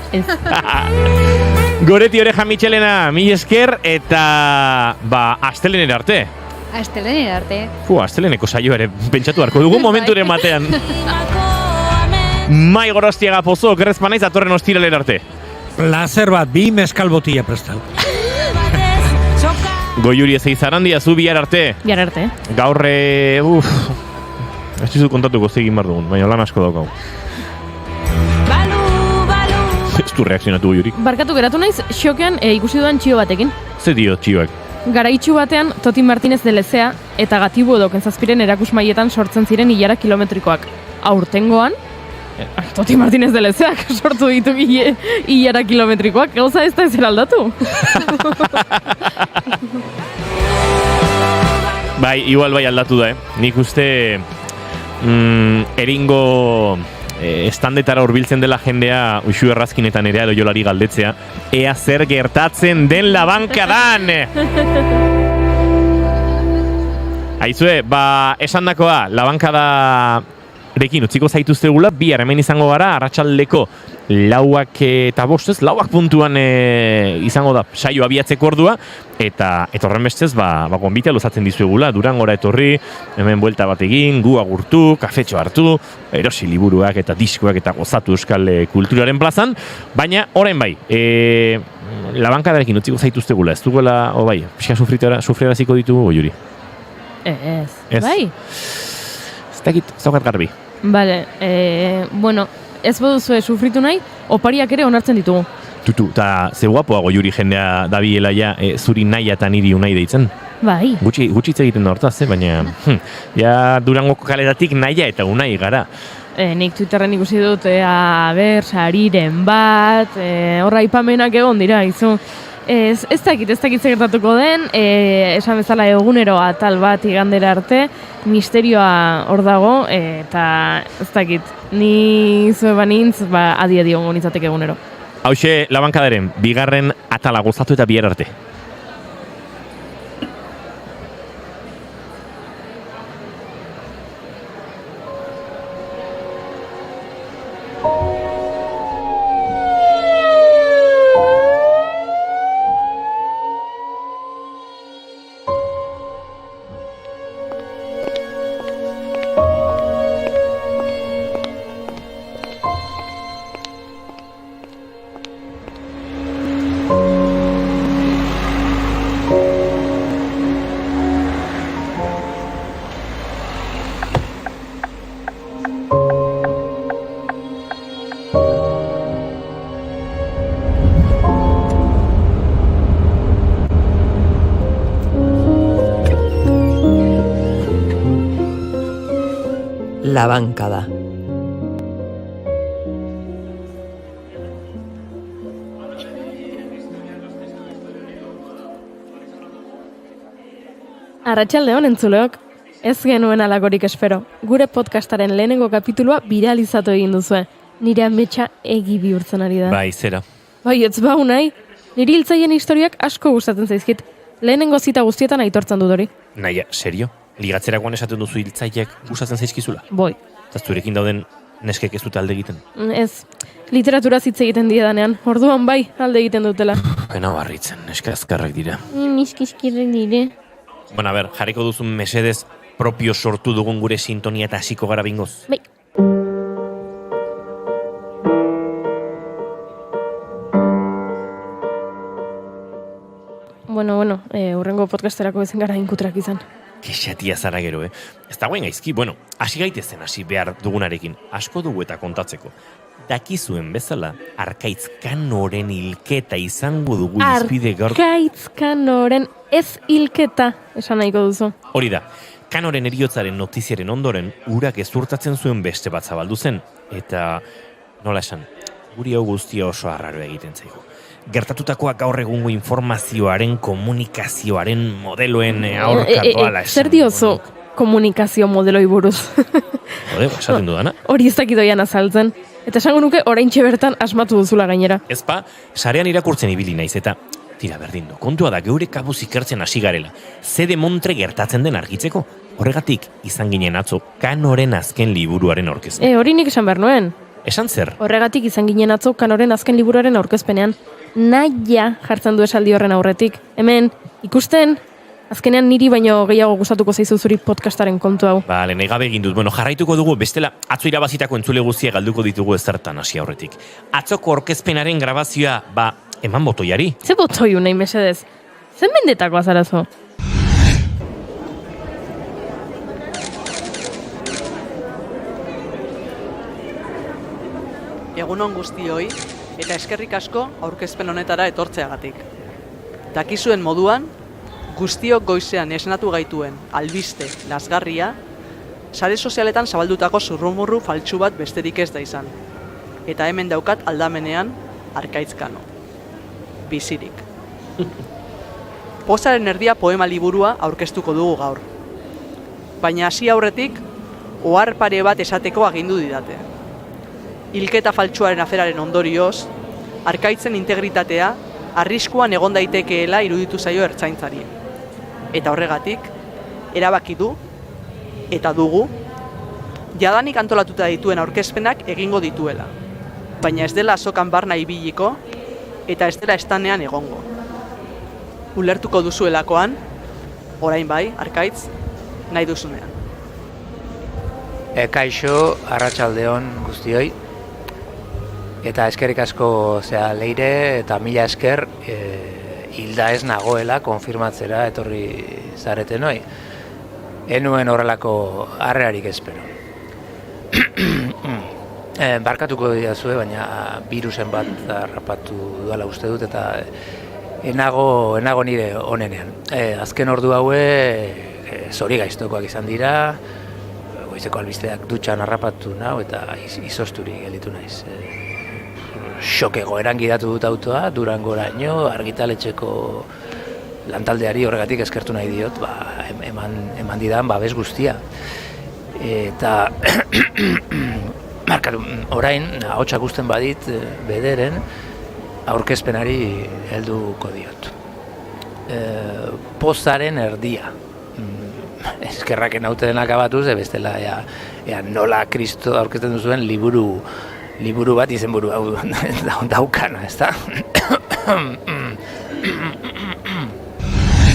Goreti Oreja Michelena, mil esker eta astelenera arte. Astelenera arte. Asteleneko saio ere pentsatu harko dugu momenturen batean. Mai Gorostiaga Pozo, okerrezpa naiz atorren ostiralera arte. Lazer bat, 2 meskal botilla prestatu. Goiuri Ezeizarandia, zu bihar arte. Bihar arte. Gaur, ez dizu kontatuko zegin bar dugun, baina lan asko daukau. Ez du reakzionatu Goiuri. Barkatu geratu naiz, xokean ikusi dudan txio batekin. Ze dio txioak? Garaitxu batean, Toti Martinez de Lezea eta Gatibu edo Kentzazpiren erakusmaietan sortzen ziren ilara kilometrikoak. Aurtengoan, Toti Martinez de Lezeak sortu ditu ilara kilometrikoak, gauza ez da ezer aldatu. Igual aldatu da, Nik uste eringo estandetara hurbiltzen dela jendea Uxu Errazkinetan ere Loiolari galdetzea ea zer gertatzen den Labankadan! Aizue, esandakoa, Labankada rekin utziko zaituztegula, bihar hemen izango gara, arratsaldeko 4:05, 4 puntuan izango da saio abiatzeko ordua, eta horren bestez, gonbitea luzatzen dizuegula, Durangora etorri, hemen buelta bat egin, gu agurtu, kafetxo hartu, erosi liburuak eta diskoak eta gozatu euskal kulturaren plazan, baina orain Labankadarekin utziko zaituztegula, ez duguela, pixka sufriaraziko ditugu, Juri? Ez. Bai? Ez dakit, zaukat garbi. Bale, ez baduzue sufritu nahi, opariak ere onartzen ditugu. Eta ze guapoago Juri jendea dabiela zuri nahi eta niri unai deitzen. Bai. Gutxi hitz egiten da hortaz, baina ja Durangoko kaletatik Naia eta Unai gara. Nik Twitterren ikusi dut, sariren bat, horra aipamenak egon dira, izu. Ez dakit gertatuko den, esan bezala egunero atal bat igandera arte, misterioa hor dago, eta ez dakit, ni zue banintz, adi ongo nintzateke egunero. Hauxe, Labankadaren, bigarren atala gozatu eta bihar arte. La bancada. Arratsaldeon entzuleok, ez genuen alakorik espero. Gure podcastaren lehenengo kapitulua biralizatu egin duzue. Nire ametsa egi bihurtzen ari da. Bai, zera. Bai, ez bau nahi. Niri hiltzaien historiak asko gustatzen zaizkit. Lehenengo zita guztietan aitortzen dut hori. Naia, serio? Ligatzerakoan esaten duzu hiltzaiek gustatzen zaizkizula? Boi. Eta zurekin dauden neskek ez dute alde egiten? Ez, literatura hitz egiten diedanean, orduan bai alde egiten dutela. Pena barritzen, neska azkarrak dira. Niskizkirrek dire. Bueno, a ber, jarriko duzun mesedez propio sortu dugun gure sintonia eta hasiko gara bingoz. Bai. Bueno, hurrengo podcasterako ezen gara inkutrak izan. Kexatia zara gero, Ez dagoen gaizki, hasi gaitezen hasi behar dugunarekin. Asko dugu eta kontatzeko. Dakizuen bezala, Arkaitz Kanoren hilketa izango dugu izpide gaur... Arkaitz Kanoren ez hilketa, esan nahiko duzu. Hori da, Kanoren heriotzaren notiziaren ondoren, urak ezurtatzen zuen beste bat zabaldu zen. Eta, nola esan, guri hau guztia oso arraro egiten zaigu. Gertatutakoak gaur egungo informazioaren, komunikazioaren modeloen aurkatoala esan. Zer diozu komunikazio modeloi buruz? Esaten dudana. Hori ez dakidoian azaltzen. Eta esango nuke oraintxe bertan asmatu duzula gainera. Ezpa, sarean irakurtzen ibili naiz eta tira berdin du. Kontua da geure kabuz ikertzen hasi garela. Zede Montre gertatzen den argitzeko. Horregatik izan ginen atzo Kanoren azken liburuaren aurkezpen. Hori nik esan behar nuen. Esan zer? Horregatik izan ginen atzo Kanoren azken liburuaren aurkezpenean. Naia jartzen du esaldi horren aurretik. Hemen, ikusten, azkenean niri baino gehiago gustatuko zaizu zuri podcastaren kontu hau. Bale, nahi gabe egin dut. Jarraituko dugu, bestela, atzo irabazitako entzule guztia galduko ditugu ezertan hasi aurretik. Atzoko aurkezpenaren grabazioa, eman botoiari. Ze botoiu nahi mesedez? Zen mendetako azarazo? Egunon guztioi, eta eskerrik asko aurkezpen honetara etortzeagatik. Dakizuen moduan, guztiok goizean esnatu gaituen albiste lazgarria, sare sozialetan zabaldutako zurrumurru faltsu bat besterik ez da izan. Eta hemen daukat aldamenean Arkaitz Kano. Bizirik. Pozaren erdia poema liburua aurkeztuko dugu gaur. Baina hasi aurretik, ohar pare bat esateko agindu didate. Hilketa faltsuaren aferaren ondorioz, Arkaitzen integritatea arriskuan egon daitekeela iruditu zaio ertzaintzari. Eta horregatik, erabaki du, eta dugu, jadanik antolatuta dituen aurkezpenak egingo dituela. Baina ez dela azokan barna ibiliko, eta ez dela estanean egongo. Ulertuko duzuelakoan, orain bai, Arkaitz, nahi duzunean. Kaixo, arratsaldeon guztioi. Eta eskerrik asko Leire eta mila esker hilda ez nagoela konfirmatzera etorri zareten hoi. Enuen horrelako harrearik espero. Barkatuko didazue, baina birusen bat harrapatu duela uste dut eta enago nire onenean. Azken ordu haue zori gaiztokoak izan dira, goizeko albisteak dutxan harrapatu nau eta izosturi gelditu naiz. Xok egoeran gidatu dut autoa, Durangoraino, argitaletxeko lantaldeari horregatik eskertu nahi diot, eman didan babes guztia. Eta orain, ahotsak gusten badit bederen, aurkezpenari helduko diot. Pozaren erdia. Eskerraken hauten akabatuz, bestela ea nola Kristo aurkezten duzuen liburu bat izenburu hau daukana, ezta?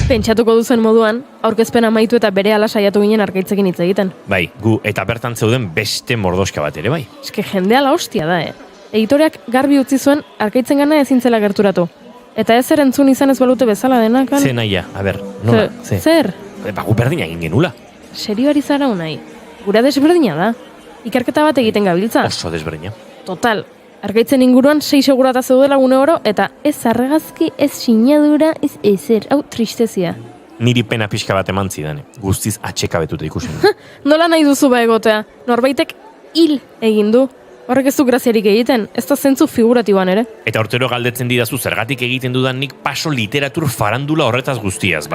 Pentsatuko duzen moduan, aurkezpen amaitu eta berehala saiatu ginen Arkaitzekin hitz egiten. Bai, gu eta bertan zeuden beste mordoska bat ere, bai. Eske jendea la hostia da, Editoreak garbi utzi zuen Arkaitzen gana ezin zela gerturatu. Eta ez zer entzun izan ez balute bezala denak. Ze naia, a ber, nola, ze? Zer? Gu berdina egin genula. Serio ari zara unai. Gura desberdina da. Ikerketa bat egiten gabiltza. Oso desberdina. Total. Arkaitzen inguruan 6 segurata zeudela gune oro, eta ez arregazki, ez sinadura, ez ezer. Hau, tristezia. Niri pena pixka bat eman zidan, guztiz atxekabetuta ikusen. Nola nahi duzu ba egotea? Norbaitek hil egin du. Horrek ez du graziarik egiten, ez da zentzu figuratiboan ere. Eta urtero galdetzen didazu zergatik egiten dudan nik paso literatur farandula horretaz guztiaz.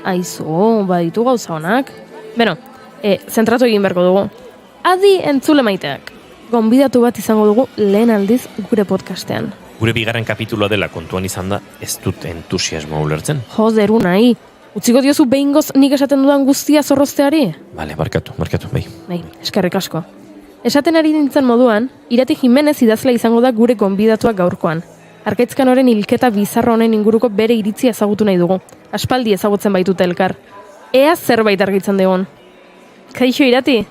Aizu, baditu gauza honak. Beno, zentratu egin beharko dugu. Adi entzule maiteak. Gonbidatu bat izango dugu lehen aldiz gure podcastean. Gure bigarren kapituloa dela kontuan izan da, ez dut entusiasmoa ulertzen. Joderu nahi. Utziko diozu behingoz nik esaten dudan guztia zorrozteari? Bale, barkatu, bai. Bai, eskerrik asko. Esaten ari nintzen moduan, Irati Jimenez idazlea izango da gure gonbidatuak gaurkoan. Arkaitzkanoren hilketa bizarro honen inguruko bere iritzia ezagutu nahi dugu. Aspaldi ezagutzen baitute elkar. Ea zerbait argitzen dugun. Kaixo Irati,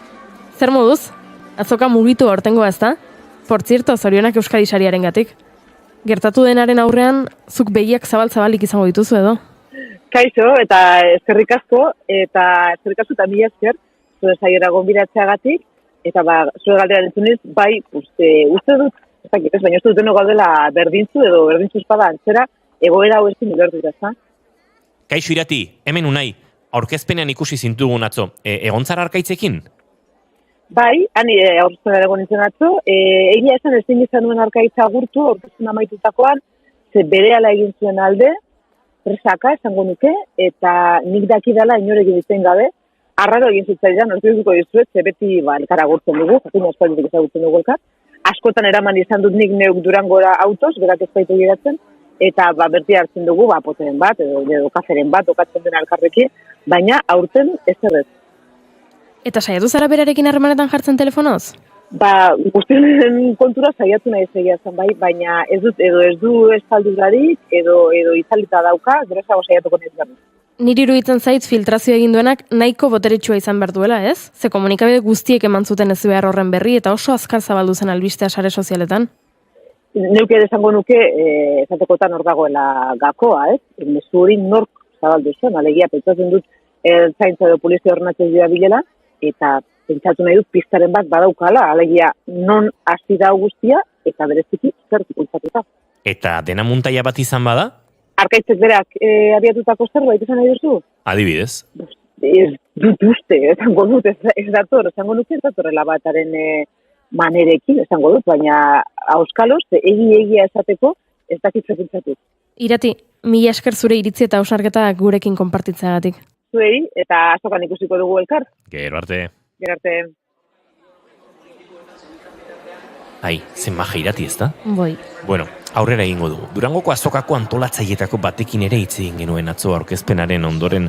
zer moduz? Azoka mugitu hortengoa ez da? Por zirto, zorionak Euskadi sariaren gatik. Gertatu denaren aurrean, zuk begiak zabal-zabalik izango dituzu edo? Kaixo, eta eskerrik asko eta mila esker, zure saiora gonbidatzeagatik, eta zure galdera entzuniz, bai, uste dut, baina uste dut deno gaudela berdintzu edo berdintzu espada antzera, egoera hau ezin ulertu da. Kaixo Irati, hemen unai, aurkezpenean ikusi zintugun atzo, egontzara Arkaitzekin? Bai, hani aurkezpen egon nintzen atzo, egia esan ezin izan nuen Arkaitza agurtu, aurkezpen amaitutakoan, ze berehala egin zuen alde, presaka esango nuke, eta nik dakidala inorek egiten gabe, arraro egin zitzaidan, orduko dizuet, ze beti elkar agurtzen dugu, jakin aspalditik ezagutzen dugu elkar, askotan eraman izan dut nik neuk Durangora autoz, berak ez baitu giratzen, eta berti hartzen dugu, poteren bat, edo kaferen bat, okatzen den elkarrekin, baina aurten ez errez. Eta saiatu zara berarekin harremanetan jartzen telefonoz? Guztien kontura saiatu nahi zegia zen bai, baina ez du espaldurarik, edo itzalita dauka, gerozago saiatuko nahi zen. Niri iruditzen zait filtrazio egin duenak nahiko boteretsua izan behar duela, ez? Ze komunikabide guztiek eman zuten ez behar horren berri eta oso azkar zabaldu zen albistea sare sozialetan. Neuke esango nuke, esatekotan hor dagoela gakoa, ez? Mezu hori nork zabaldu zen, alegia, pentsatzen dut zaintza edo polizia horrenatzen dira bilela, eta pentsatu nahi dut pistaren bat badaukala, alegia non hasi da guztia, eta bereziki zertik ultzatuta. Eta dena muntaia bat izan bada? Arkaitzek berak abiatutako zerbait izan nahi duzu? Adibidez? Ez dut uste, esango dut, ez dator, esango nuke ez datorrela bataren manerekin, esango dut, baina auskaloz, egia esateko, ez dakitza pentsatu. Irati, mila esker zure iritzi eta ausarketa gurekin konpartitzeagatik. Zuei, eta azokan ikusiko dugu elkar. Gero arte. Gero arte. Ai, zen maja Irati ez da? Boi. Bueno, aurrera egingo dugu. Durangoko azokako antolatzaietako batekin ere hitz egin genuen atzo aurkezpenaren ondoren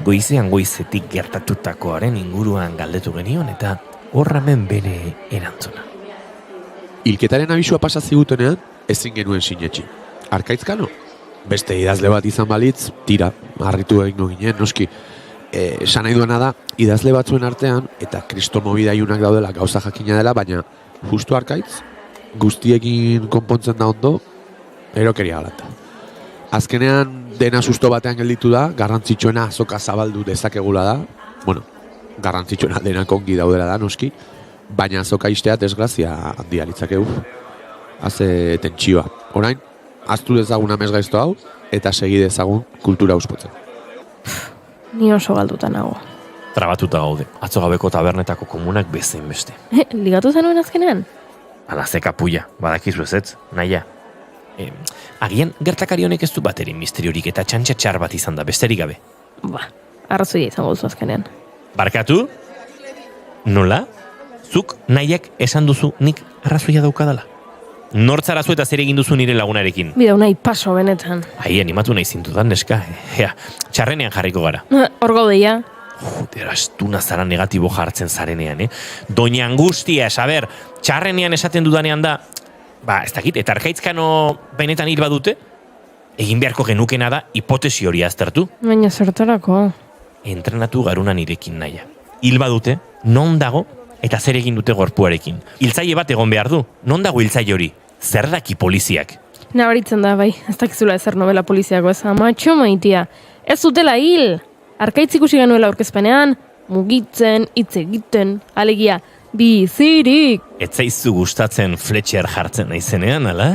goizean goizetik gertatutakoaren inguruan galdetu genion eta horramen bere erantzuna. Hilketaren abisua pasa zigutenean ezin genuen sinetxi. Arkaitzkano? Beste idazle bat izan balitz, tira, harritu egingo ginen, noski. Esan nahi duena da, idazle batzuen artean, eta kriston mobidaiunak daudela gauza jakina dela, baina justu Arkaitz, guztiekin konpontzen da ondo, erokeria galanta. Azkenean dena susto batean gelditu da, garrantzitsuena azoka zabaldu dezakegula da, bueno, garrantzitsuena denak ongi daudela da, noski, baina azoka istea desgrazia handia litzakegu. Haze tentsioa. Orain, Aztu dezagun amesgaizto hau, eta segi dezagun kultura auspotzen. Ni oso galduta nago. Trabatuta gaude, atzo gabeko tabernetako komunak bezein beste. Ligatu zenuen azkenean? Ala, ze kapuia, badakizu ezetz, naia. Agian, gertakari honek ez du baterin misteriorik eta txantxa txar bat izan da, besterik gabe. Arrazoia izango duzu azkenean. Barkatu? Nola? Zuk nahiak esan duzu nik arrazoia daukadala. Nortzarazu eta zer egin duzu nire lagunarekin? Bidau nahi paso benetan. Ai, animatu nahi zintudan, neska. Txarrenean jarriko gara. Hor gaudeia. Jodera, astuna zara negatibo jartzen zarenean, Doña Angustia, saber, txarrenean esaten dudanean da, ez dakit, eta Arkaitzkano benetan hil badute, egin beharko genukena da hipotesi hori aztertu. Baina zertarako. Entrenatu garuna nirekin naia. Hil badute, non dago, eta zer egin dute gorpuarekin. Hiltzaile bat egon behar du, non dago hiltzaile hori? Zer daki poliziak? Nabaritzen da, bai, ez dakizula ezer novela poliziako ez, amatxo maitia. Ez dutela hil! Arkaitz ikusi genuela aurkezpenean, mugitzen, hitz egiten, alegia, bizirik! Ez zaizu gustatzen Fletcher jartzen naizenean, ala?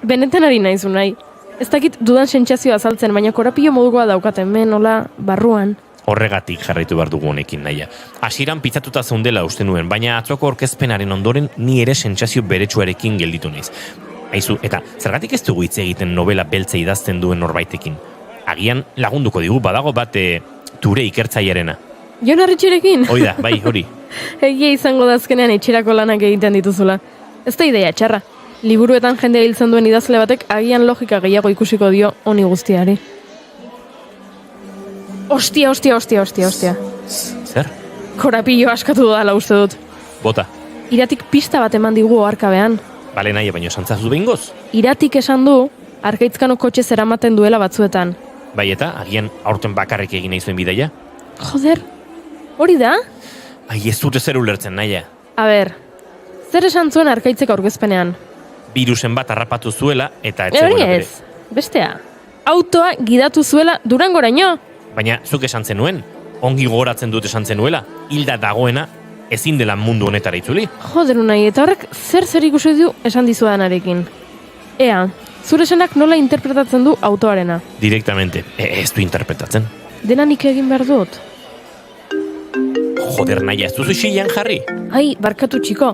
Benetan ari naizu nahi. Ez dakit dudan sentsazioa azaltzen, baina korapilo modukoa daukaten, nola, barruan. Horregatik jarraitu behar dugu honekin naia. Hasieran pitzatuta zeundela uste nuen, baina atzoko aurkezpenaren ondoren ni ere sentsazio beretsuarekin gelditu naiz. Aizu, eta zergatik ez dugu hitz egiten novela beltza idazten duen norbaitekin? Agian lagunduko digu badago bat ture ikertzailearena. Jon Arritxerekin? Hoi da, bai, hori. Egia izango da azkenean etxerako lanak egiten dituzula. Ez da ideia txarra. Liburuetan jendea hiltzen duen idazle batek agian logika gehiago ikusiko dio honi guztiari. Ostia. Zer? Korapillo askatu dela uste dut. Bota. Iratik pista bat eman digu oharkabean. Bale nahi, baino santzazu behingoz? Iratik esan du, Arkaitzkano kotxe zeramaten duela batzuetan. Bai eta, agian aurten bakarrik egin nahi zuen bidaia? Joder, hori da? Ai, ez dute zer ulertzen, naia. A ber, zer esan zuen Arkaitzek aurkezpenean? Virusen bat harrapatu zuela eta etzegoela bere. Ez, bestea. Autoa gidatu zuela Durangoraino. Baina, zuk esan zenuen, ongi gogoratzen dut esan zenuela, hilda dagoena ezin dela mundu honetara itzuli. Joder nahi, eta horrek zer ikusi du esan dizuedanarekin. Ea, zure esanak nola interpretatzen du autoarena? Direktamente, ez du interpretatzen. Dena nik egin behar dut. Joder naia, ez duzu xilean jarri? Ai, barkatu txiko.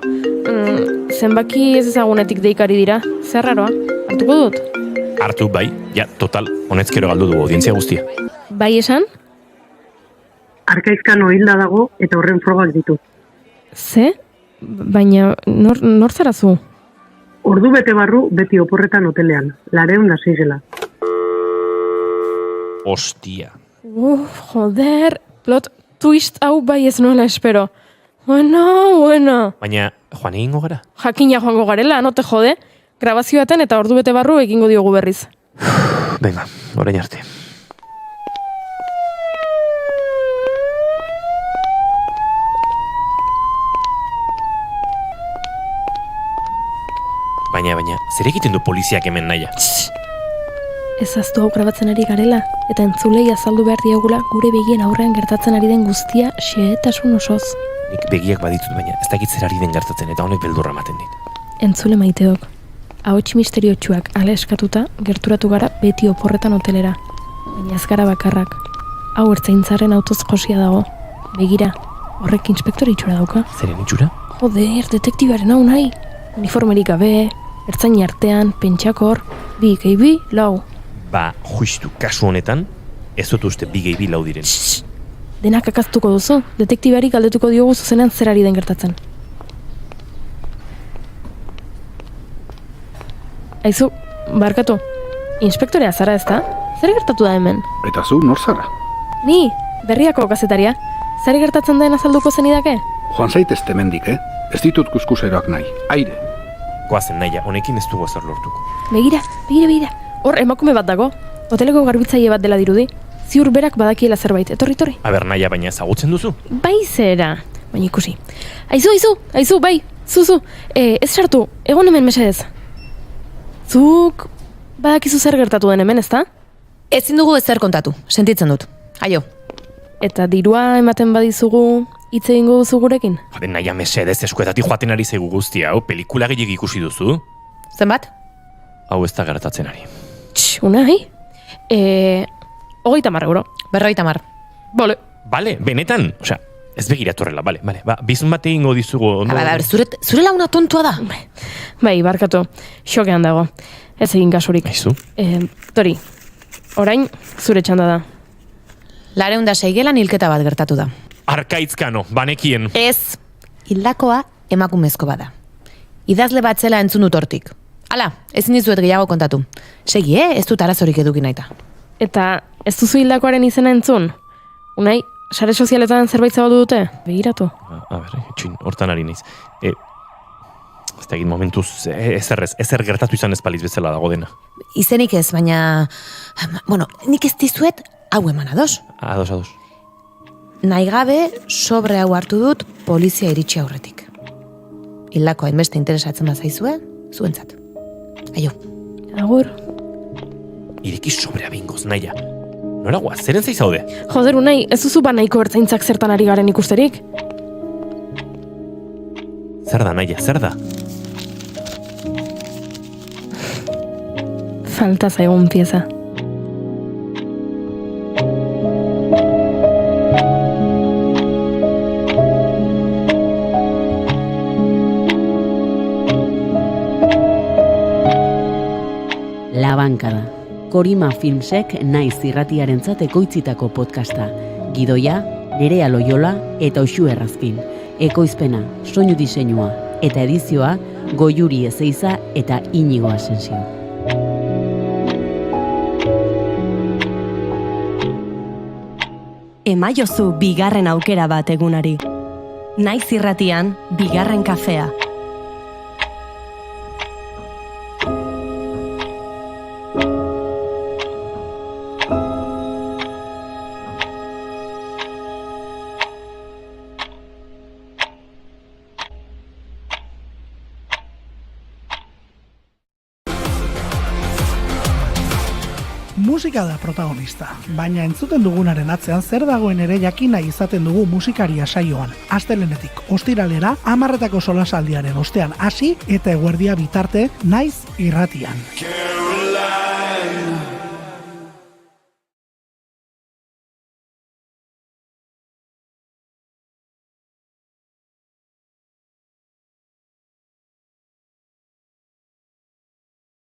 Zenbaki ez ezagunetik deikari dira. Zer raroa, hartuko dut? Hartu, bai, ja, total, honetzkero galdu dugu audientzia guztia. Bai esan? Arkaitzkano hilda dago eta horren frogak ditu. Ze? Baina, nor zarazu? Ordu bete barru beti oporretan hotelean, 206 Ostia. Joder, plot twist hau bai ez nuela espero. Bueno. Baina, joan egingo gara? Jakina joango garela, no te jode? Grabazioaten eta ordu bete barru egingo diogu berriz. Venga, orain arte. Baina, zer egiten du poliziak hemen naia? Ez aztu hau grabatzen ari garela, eta entzulei azaldu behar diagula gure begien aurrean gertatzen ari den guztia xehetasun osoz. Nik begiak baditut, baina ez dakit zer ari den gertatzen, eta honek beldurra ematen dit. Entzule maiteok, ahots misteriotsuak ala eskatuta, gerturatu gara beti oporretan hotelera. Baina ez gara bakarrak. Hau ertzaintzaren autoz josia dago. Begira, horrek inspektore itxura dauka. Zeren itxura? Joder, detektibaren hau nahi. Uniformerik gabe, ertzain artean, pentsakor, 2 gehi 2, 4. Ba, justu, kasu honetan, ez dut uste 2 gehi 2 4 diren. Denak akaztuko duzu, detektibari galdetuko diogu zuzenean zer ari den gertatzen. Aizu, barkatu, inspektorea zara ezta? Zer gertatu da hemen? Eta zu, nor zara? Ni, berriako kazetaria. Zer gertatzen den azalduko zenidake? Joan zaitez temendik, Ez ditut kuskuseroak nahi, aire. Goazen naia, honekin ez dugu zer lortuko. Begira. Hor emakume bat dago. Hoteleko garbitzaile bat dela dirudi. Ziur berak badakiela zerbait, etorri. Aber naia, baina ezagutzen duzu? Bai zera, baina ikusi. Aizu, bai, zuzu. Ez sartu, egon hemen mesedez. Zuk badakizu zer gertatu den hemen, ezta? Ezin dugu ezer kontatu, sentitzen dut. Aio. Eta dirua ematen badizugu hitz egingo duzu gurekin? Jode, naia mesedez eskuetatik joaten ari zaigu guztia, hau pelikula gehiagik ikusi duzu? Zenbat? hau ez da gertatzen ari. Unai? 30 euro. 50. Bale, benetan, osea, ez begiratu horrela, bale. Ba, bizun bat egingo dizugu. Zure launa tontua da. Bai, barkatu, xokean dago. Ez egin kasurik. Aizu? Tori, orain zure txanda da. 206 gelan hilketa bat gertatu da. Arkaitzkano, banekien. Ez, hildakoa emakumezko bada. Idazle bat zela entzun dut hortik. Hala, ezin dizuet gehiago kontatu. Segi, ez dut arazorik eduki naita. Eta ez duzu hildakoaren izena entzun? Unai, sare sozialetan zerbait zabaldu dute? Begiratu. A ber, txin, hortan ari naiz. Ez da egin momentuz, ezer gertatu izan ez paliz bezala dago dena. Izenik ez, baina... Bueno, nik ez dizuet hau eman ados. Ados. Nahi gabe, sobre hau hartu dut polizia iritsi aurretik. Hildako hainbeste interesatzen bazaizue, zuentzat. Aio. Agur. Ireki sobrea bingoz, naia. Nora guaz, zeren zaizaude? Joder, Unai, ez duzu banaiko ertzaintzak zertan ari garen ikusterik? Zer da, naia, zer da? Falta zaigun pieza. La Bankada. Korima Filmsek naiz irratiarentzat ekoitzitako podcasta. Gidoia, Nerea Loyola eta Uxu Errazkin. Ekoizpena, soinu diseinua eta edizioa Goiuri Ezeiza eta Inigo Asensio. Emaiozu bigarren aukera bat egunari. Naiz irratian, bigarren kafea. Musika da protagonista, baina entzuten dugunaren atzean zer dagoen ere jakin nahi izaten dugu musikaria saioan. Astelehenetik ostiralera 10:00 solasaldiaren ostean hasi eta eguerdia bitarte naiz irratian.